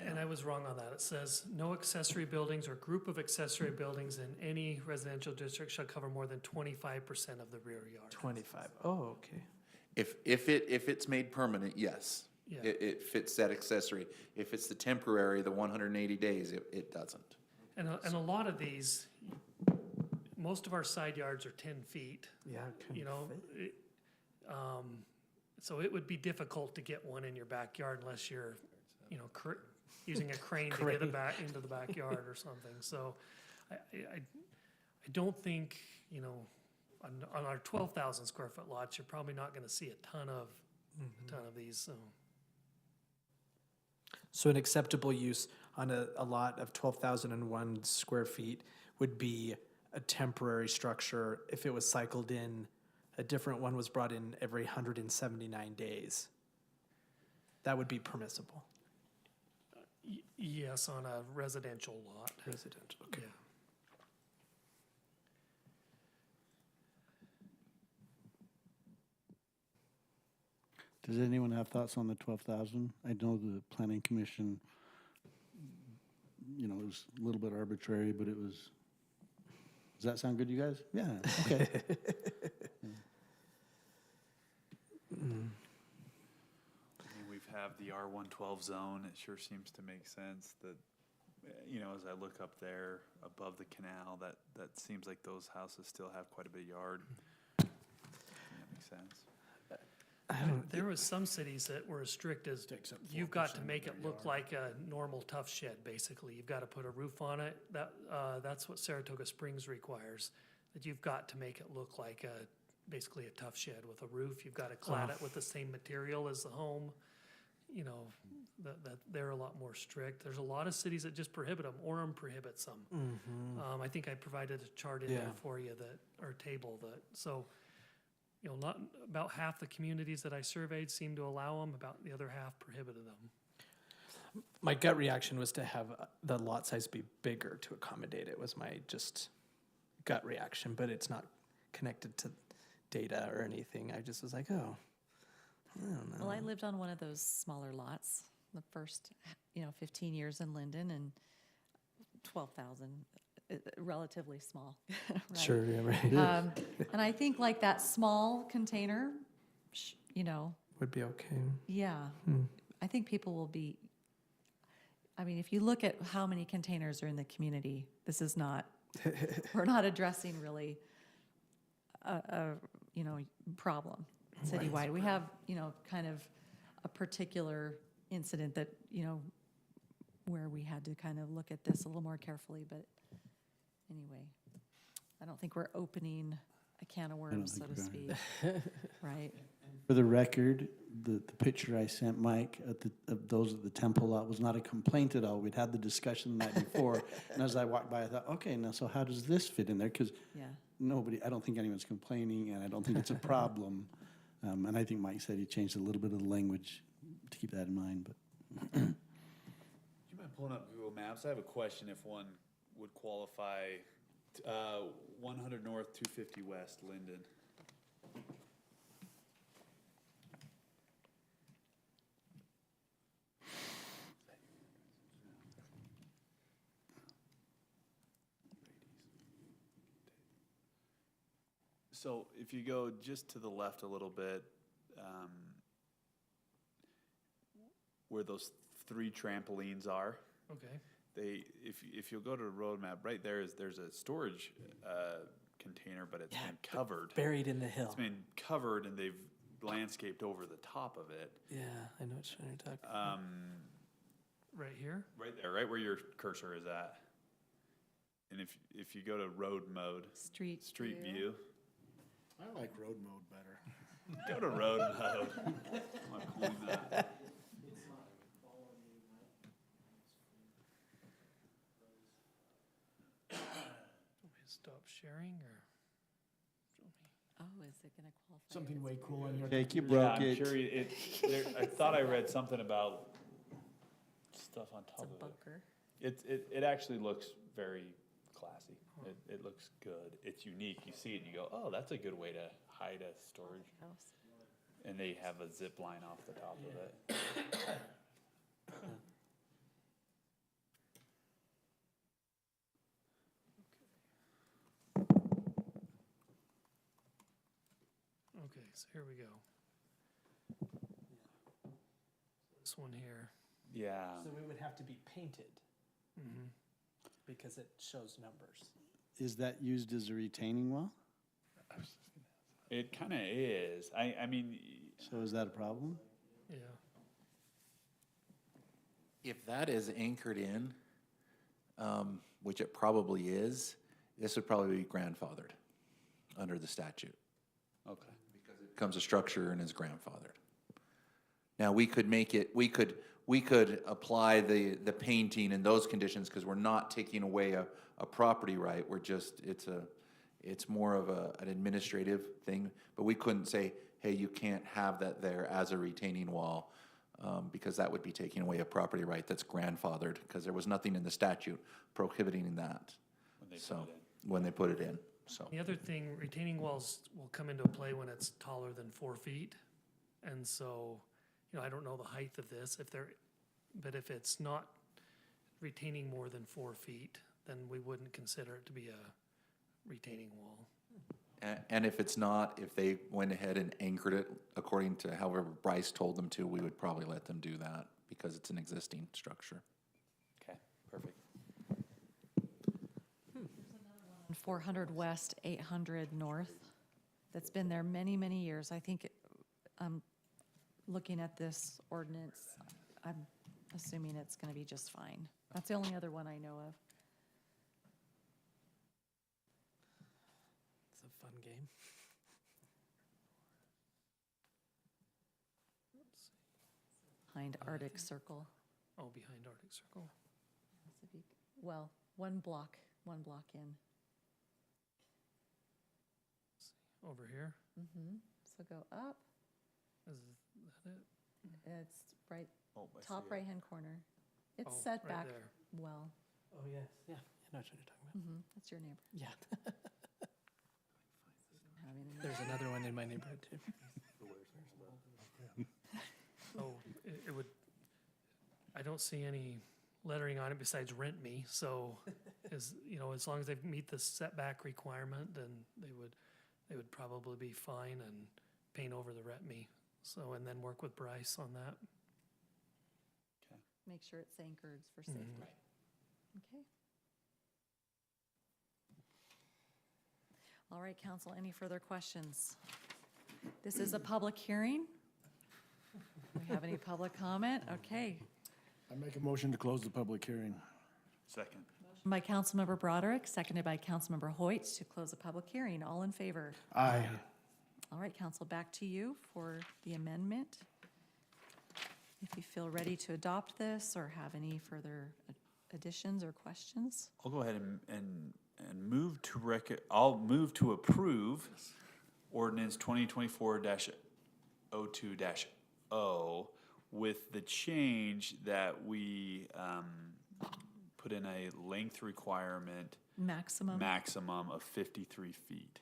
And I was wrong on that. It says, no accessory buildings or group of accessory buildings in any residential district shall cover more than 25% of the rear yard. 25. Oh, okay. If it's made permanent, yes, Yeah. it fits that accessory. If it's the temporary, the 180 days, it doesn't. And a lot of these, most of our side yards are 10 feet, Yeah. you know. So it would be difficult to get one in your backyard unless you're, you know, using a crane to get it back into the backyard or something. So I don't think, you know, on our 12,000 square foot lots, you're probably not going to see a ton of these. So So an acceptable use on a lot of 12,001 square feet would be a temporary structure if it was cycled in, a different one was brought in every 179 days. That would be permissible. Yes, on a residential lot. Residential, okay. Yeah. Does anyone have thoughts on the 12,000? I know the planning commission, you know, it was a little bit arbitrary, but it was, does that sound good to you guys? Yeah, okay. I mean, we've have the R112 zone. It sure seems to make sense that, you know, as I look up there above the canal, that seems like those houses still have quite a bit of yard. That makes sense. There was some cities that were as strict as you've got to make it look like a normal tough shed, basically. You've got to put a roof on it. That's what Saratoga Springs requires, that you've got to make it look like basically a tough shed with a roof. You've got to clad it with the same material as the home. You know, that they're a lot more strict. There's a lot of cities that just prohibit them. Orem prohibits them. I think I provided a chart in there for you or table so. You know, not about half the communities that I surveyed seemed to allow them, about the other half prohibited them. My gut reaction was to have the lot size be bigger to accommodate it, was my just gut reaction, but it's not connected to data or anything. I just was like, oh, I don't know. Well, I lived on one of those smaller lots the first, 15 years in Lindon, and 12,000. Relatively small. Right? Sure, yeah, right. And I think like that small container, would be okay. Yeah. I think people will be, I mean, if you look at how many containers are in the community, this is not, we're not addressing really a problem citywide. Right. We have, kind of a particular incident that, where we had to kind of look at this a little more carefully, but anyway, I don't think we're opening a can of worms, so to speak. Right. For the record, the picture I sent Mike of those at the temple lot was not a complaint at all. We'd had the discussion the night before, and as I walked by, I thought, okay, now so how does this fit in there? Because I don't think anyone's complaining, and I don't think it's a problem. And I think Mike said he changed a little bit of the language to keep that in mind. But do you mind pulling up Google Maps? I have a question if one would qualify. 100 North, 250 West, Lindon. So if you go just to the left a little bit, where those 3 trampolines are. Okay. If you'll go to the road map, right there's a storage container, but it's been covered. Buried in the hill. It's been covered, and they've landscaped over the top of it. Yeah, I know what you're talking about. Right here? Right there, right where your cursor is at. And if you go to road mode, street view. I like road mode better. Go to road mode. I'm cool with that. Stop sharing or? Oh, is it going to qualify? Something way cool on your. Jake, you broke I'm it. sure I thought I read something about stuff on top It's a of it. bunker. It actually looks very classy. It looks good. It's unique. You see it and you go, oh, that's a good way to hide a storage. House. And they have a zip line off the top of it. Okay, so here we go. This one here. Yeah. So it would have to be painted because it shows numbers. Is that used as a retaining wall? It kind of is. I mean. So is that a problem? Yeah. If that is anchored in, which it probably is, this would probably be grandfathered under the statute. Okay. Because it becomes a structure and is grandfathered. Now, we could make it, we could apply the painting and those conditions because we're not taking away a property right. We're just, it's more of an administrative thing, but we couldn't say, hey, you can't have that there as a retaining wall because that would be taking away a property right that's grandfathered, because there was nothing in the statute prohibiting that. When they put it in, so. The other thing, retaining walls will come into play when it's taller than 4 feet. And so, I don't know the height of this, but if it's not retaining more than 4 feet, then we wouldn't consider it to be a retaining wall. And if it's not, if they went ahead and anchored it according to however Bryce told them to, we would probably let them do that because it's an existing structure. Okay, perfect. 400 West, 800 North, that's been there many, many years. I think, looking at this ordinance, I'm assuming it's going to be just fine. That's the only other one I know of. It's a fun game. Behind Arctic Circle. Oh, behind Arctic Circle. Well, one block in. Over here? Mm-hmm. So go up. Is that it? It's right, Oh, I top see it. right-hand corner. It's Oh, set right back there. well. Oh, yes. Yeah. I know what you're talking about. Mm-hmm. That's your neighbor. Yeah. There's There's another one in my neighborhood too. Oh, it would, I don't see any lettering on it besides rent me, so as long as they meet the setback requirement, then they would probably be fine and paint over the rent me. So, and then work with Bryce on that. Make sure it's anchored for safety. Okay. All right, council, any further questions? This is a public hearing. Do we have any public comment? Okay. I make a motion to close the public hearing. Second. By Councilmember Broderick, seconded by Councilmember Hoyt to close the public hearing. All in favor? Aye. All right, council, back to you for the amendment. If you feel ready to adopt this or have any further additions or questions. I'll go ahead and move to I'll move to approve ordinance 2024-02-0 with the change that we put in a length requirement maximum of 53 feet.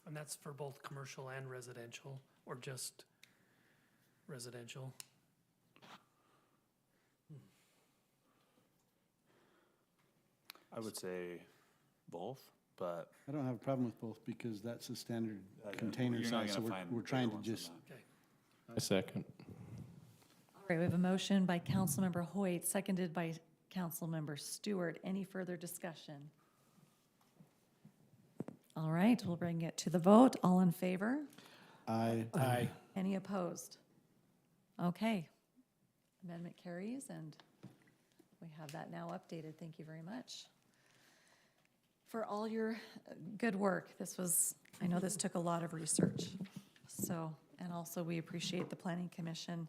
And that's for both commercial and residential, or just residential? I would say both, but I don't have a problem with both because that's a standard you're container not size, so gonna find we're trying to bigger ones just. than I second. All right, we have a motion by Councilmember Hoyt, seconded by Councilmember Stewart. Any further discussion? All right, we'll bring it to the vote. All in favor? Aye. Aye. Any opposed? Okay. Amendment carries, and we have that now updated. Thank you very much for all your good work. I know this took a lot of research. So, and also we appreciate the Planning Commission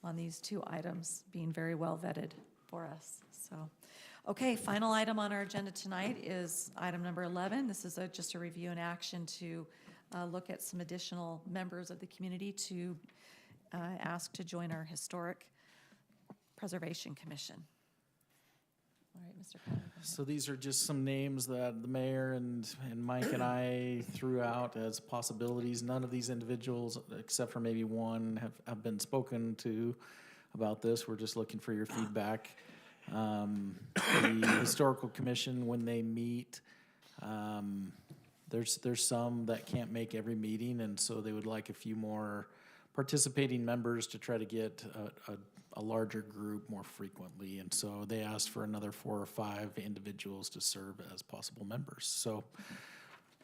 on these two items being very well vetted for us. So, okay, final item on our agenda tonight is item number 11. This is just a review and action to look at some additional members of the community to ask to join our Historic Preservation Commission. All right, Mr. Conley. So these are just some names that the mayor and Mike and I threw out as possibilities. None of these individuals, except for maybe one, have been spoken to about this. We're just looking for your feedback. The Historical Commission, when they meet, there's some that can't make every meeting, and so they would like a few more participating members to try to get a larger group more frequently. And so they asked for another 4 or 5 individuals to serve as possible members. So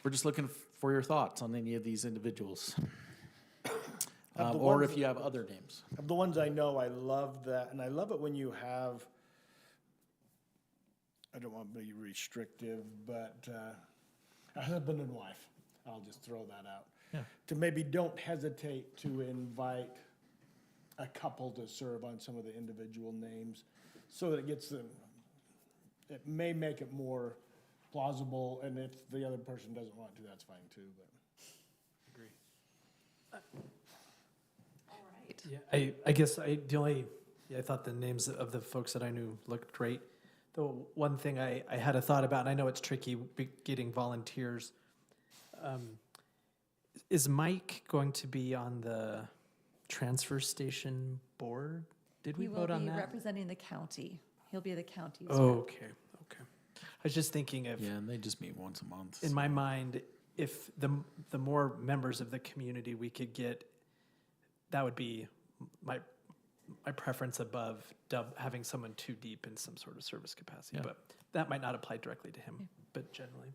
we're just looking for your thoughts on any of these individuals. Or if you have other names. Of the ones I know, I love that, and I love it when you have, I don't want to be restrictive, but a husband and wife, I'll just throw that out. Yeah. To maybe don't hesitate to invite a couple to serve on some of the individual names, so that it gets them, it may make it more plausible, and if the other person doesn't want to, that's fine too, but. Agree. great. Yeah, I guess I thought the names of the folks that I knew looked great. The one thing I had a thought about, and I know it's tricky getting volunteers, is Mike going to be on the transfer station board? Did we vote on He will that? be representing the county. He'll be the county's Oh, rep. okay. I was just thinking of, Yeah, and they just meet once a month. in my mind, if the more members of the community we could get, that would be my preference above having someone too deep in some sort of service capacity. Yeah. But that might not apply directly to him, but generally.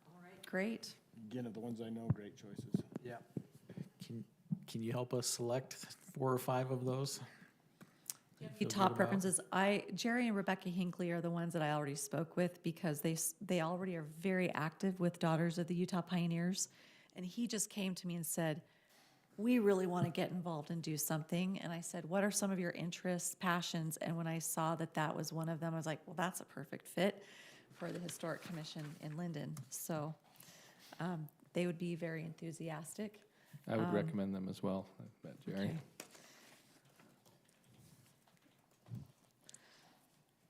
All right, great. Again, of the ones I know, great choices. Yeah. Can you help us select 4 or 5 of those? The Feel good top about? preferences, Jerry and Rebecca Hinckley are the ones that I already spoke with because they already are very active with Daughters of the Utah Pioneers. And he just came to me and said, we really want to get involved and do something. And I said, what are some of your interests, passions? And when I saw that that was one of them, I was like, well, that's a perfect fit for the Historic Commission in Lindon. So they would be very enthusiastic. I would recommend them as well, I bet, Jerry. Okay.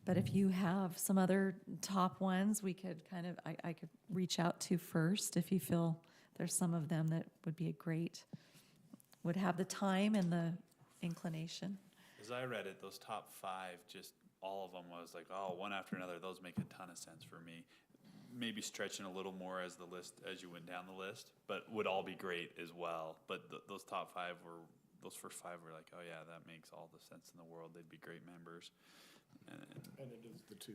But if you have some other top ones, we could kind of, I could reach out to first if you feel there's some of them that would be would have the time and the inclination. As I read it, those top 5, just all of them was like, oh, one after another, those make a ton of sense for me. Maybe stretching a little more as you went down the list, but would all be great as well. But those top 5 those first 5 were like, oh yeah, that makes all the sense in the world. They'd be great members. And it is the 2.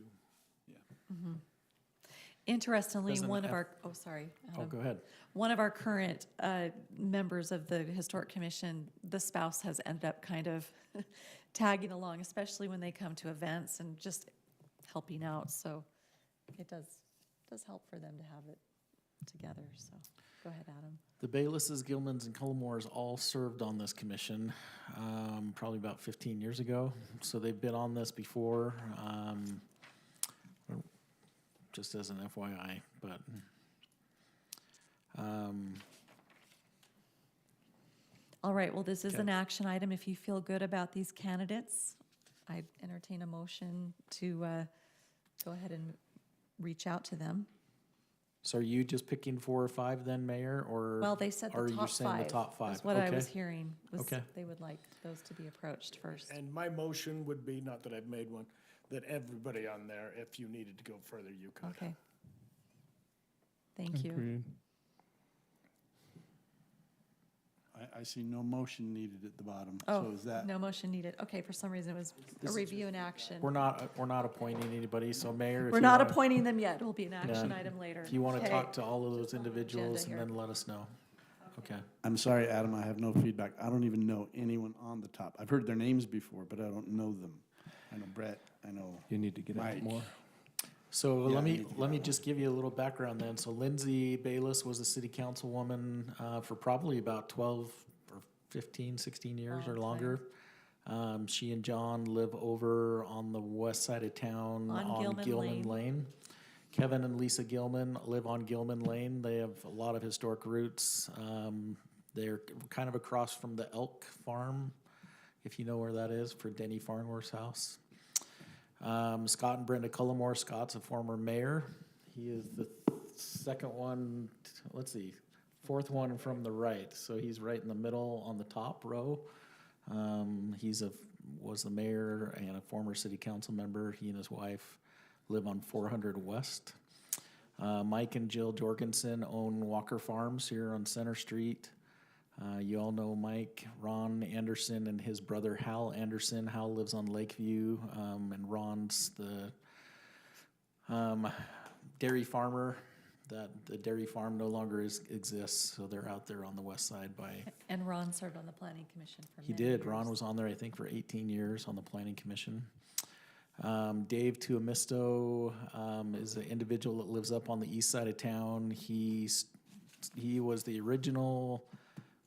Yeah. Mm-hmm. Interestingly, Doesn't one of F- our, sorry. Oh, Adam. go ahead. One of our current members of the Historic Commission, the spouse has ended up kind of tagging along, especially when they come to events and just helping out. So it does help for them to have it together. So go ahead, Adam. The Baylesses, Gilmans, and Cullimores all served on this commission probably about 15 years ago. So they've been on this before, just as an FYI. But all right, well, this is Okay. an action item. If you feel good about these candidates, I'd entertain a motion to go ahead and reach out to them. so are you just picking 4 or 5 then, Mayor, or Well, they said the are you top saying 5. the top 5? Is what I Okay. was hearing, was Okay. they would like those to be approached first. And my motion would be, not that I've made one, that everybody on there, if you needed to go further, you could. Okay. Thank you. I see no motion needed at the bottom. Oh, So is that, no motion needed. Okay, for some reason it was a review and action. We're not appointing anybody, so Mayor, if We're you not wanna- appointing them yet. It'll be an Yeah. action item later. If you want to Okay. talk to all of those individuals and here. then let us know. Okay. I'm sorry, Adam, I have no feedback. I don't even know anyone on the top. I've heard their names before, but I don't know them. I know Brett, I know You need to get out Mike. more. So Yeah, let I me need to let me get just give you a little background then. So Lindsay Bayless was a city councilwoman for probably about 12 or 15, 16 years or longer. She and John live over on the west side of town On Gilman Lane. Kevin and Lisa Gilman live on Gilman Lane. They have a lot of historic roots. They're kind of across from the Elk Farm, if you know where that is, for Denny Farnworth's house. Scott and Brenda Cullimore. Scott's a former mayor. He is the second one, fourth one from the right. So he's right in the middle on the top row. Was the mayor and a former city council member. He and his wife live on 400 West. Mike and Jill Jorgensen own Walker Farms here on Center Street. You all know Mike, Ron Anderson, and his brother Hal Anderson. Hal lives on Lakeview, and Ron's the dairy farmer. The dairy farm no longer exists, so they're out there on the west side by. And Ron served on the planning commission for He many did. years. Ron was on there, I think, for 18 years on the planning commission. Dave Tuamisto is an individual that lives up on the east side of town. He was the original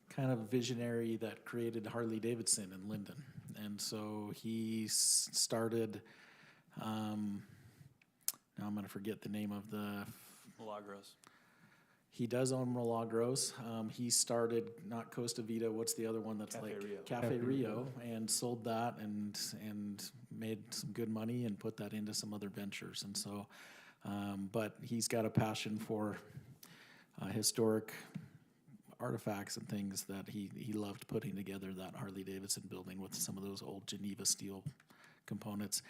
kind of visionary that created Harley Davidson in Lindon. And so he started, now I'm going to forget the name of the Milagros. He does own Milagros. He started not Costa Vida. What's the other one that's Cafe like Rio. Cafe Rio, and sold that and made some good money and put that into some other ventures. And so, but he's got a passion for historic artifacts and things that he loved putting together that Harley Davidson building with some of those old Geneva steel components.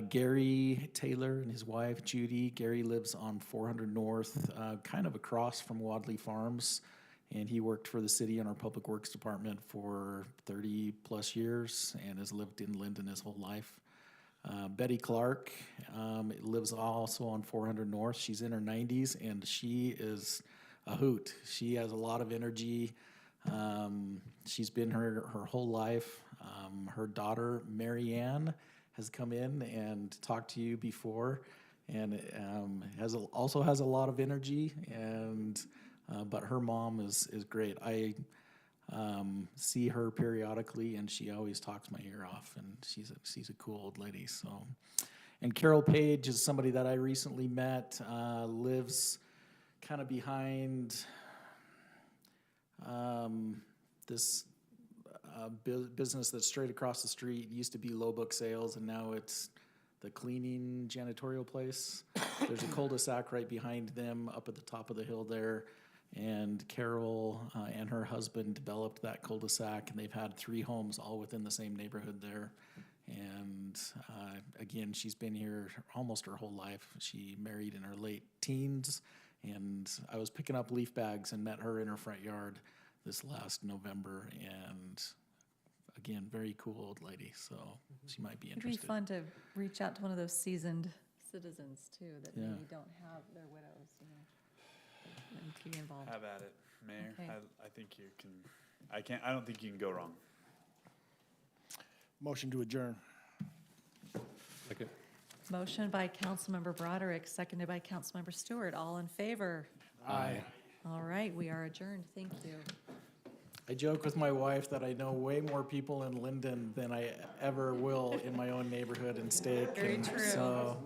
Gary Taylor and his wife Judy. Gary lives on 400 North, kind of across from Wadley Farms, and he worked for the city in our public works department for 30 plus years and has lived in Lindon his whole life. Betty Clark lives also on 400 North. She's in her 90s and she is a hoot. She has a lot of energy. She's been her whole life. Her daughter, Marianne, has come in and talked to you before, and also has a lot of energy. And but her mom is great. I see her periodically, and she always talks my ear off. And she's a cool old lady. So, and Carol Page is somebody that I recently met. Lives kind of behind this business that's straight across the street. It used to be Low Book Sales, and now it's the cleaning janitorial place. There's a cul-de-sac right behind them up at the top of the hill there. And Carol and her husband developed that cul-de-sac, and they've had 3 homes all within the same neighborhood there. And again, she's been here almost her whole life. She married in her late teens, and I was picking up leaf bags and met her in her front yard this last November. And again, very cool old lady, so she might be It'd be interested. fun to reach out to one of those seasoned citizens too that Yeah. maybe don't have their widows, you know, and to be involved. Have at it, Mayor. Okay. I think you can, I don't think you can go wrong. Motion to adjourn. Second. Motion by Councilmember Broderick, seconded by Councilmember Stewart. All in favor? Aye. All right, we are adjourned. Thank you. I joke with my wife that I know way more people in Lindon than I ever will in my own neighborhood and stake. Very and true. So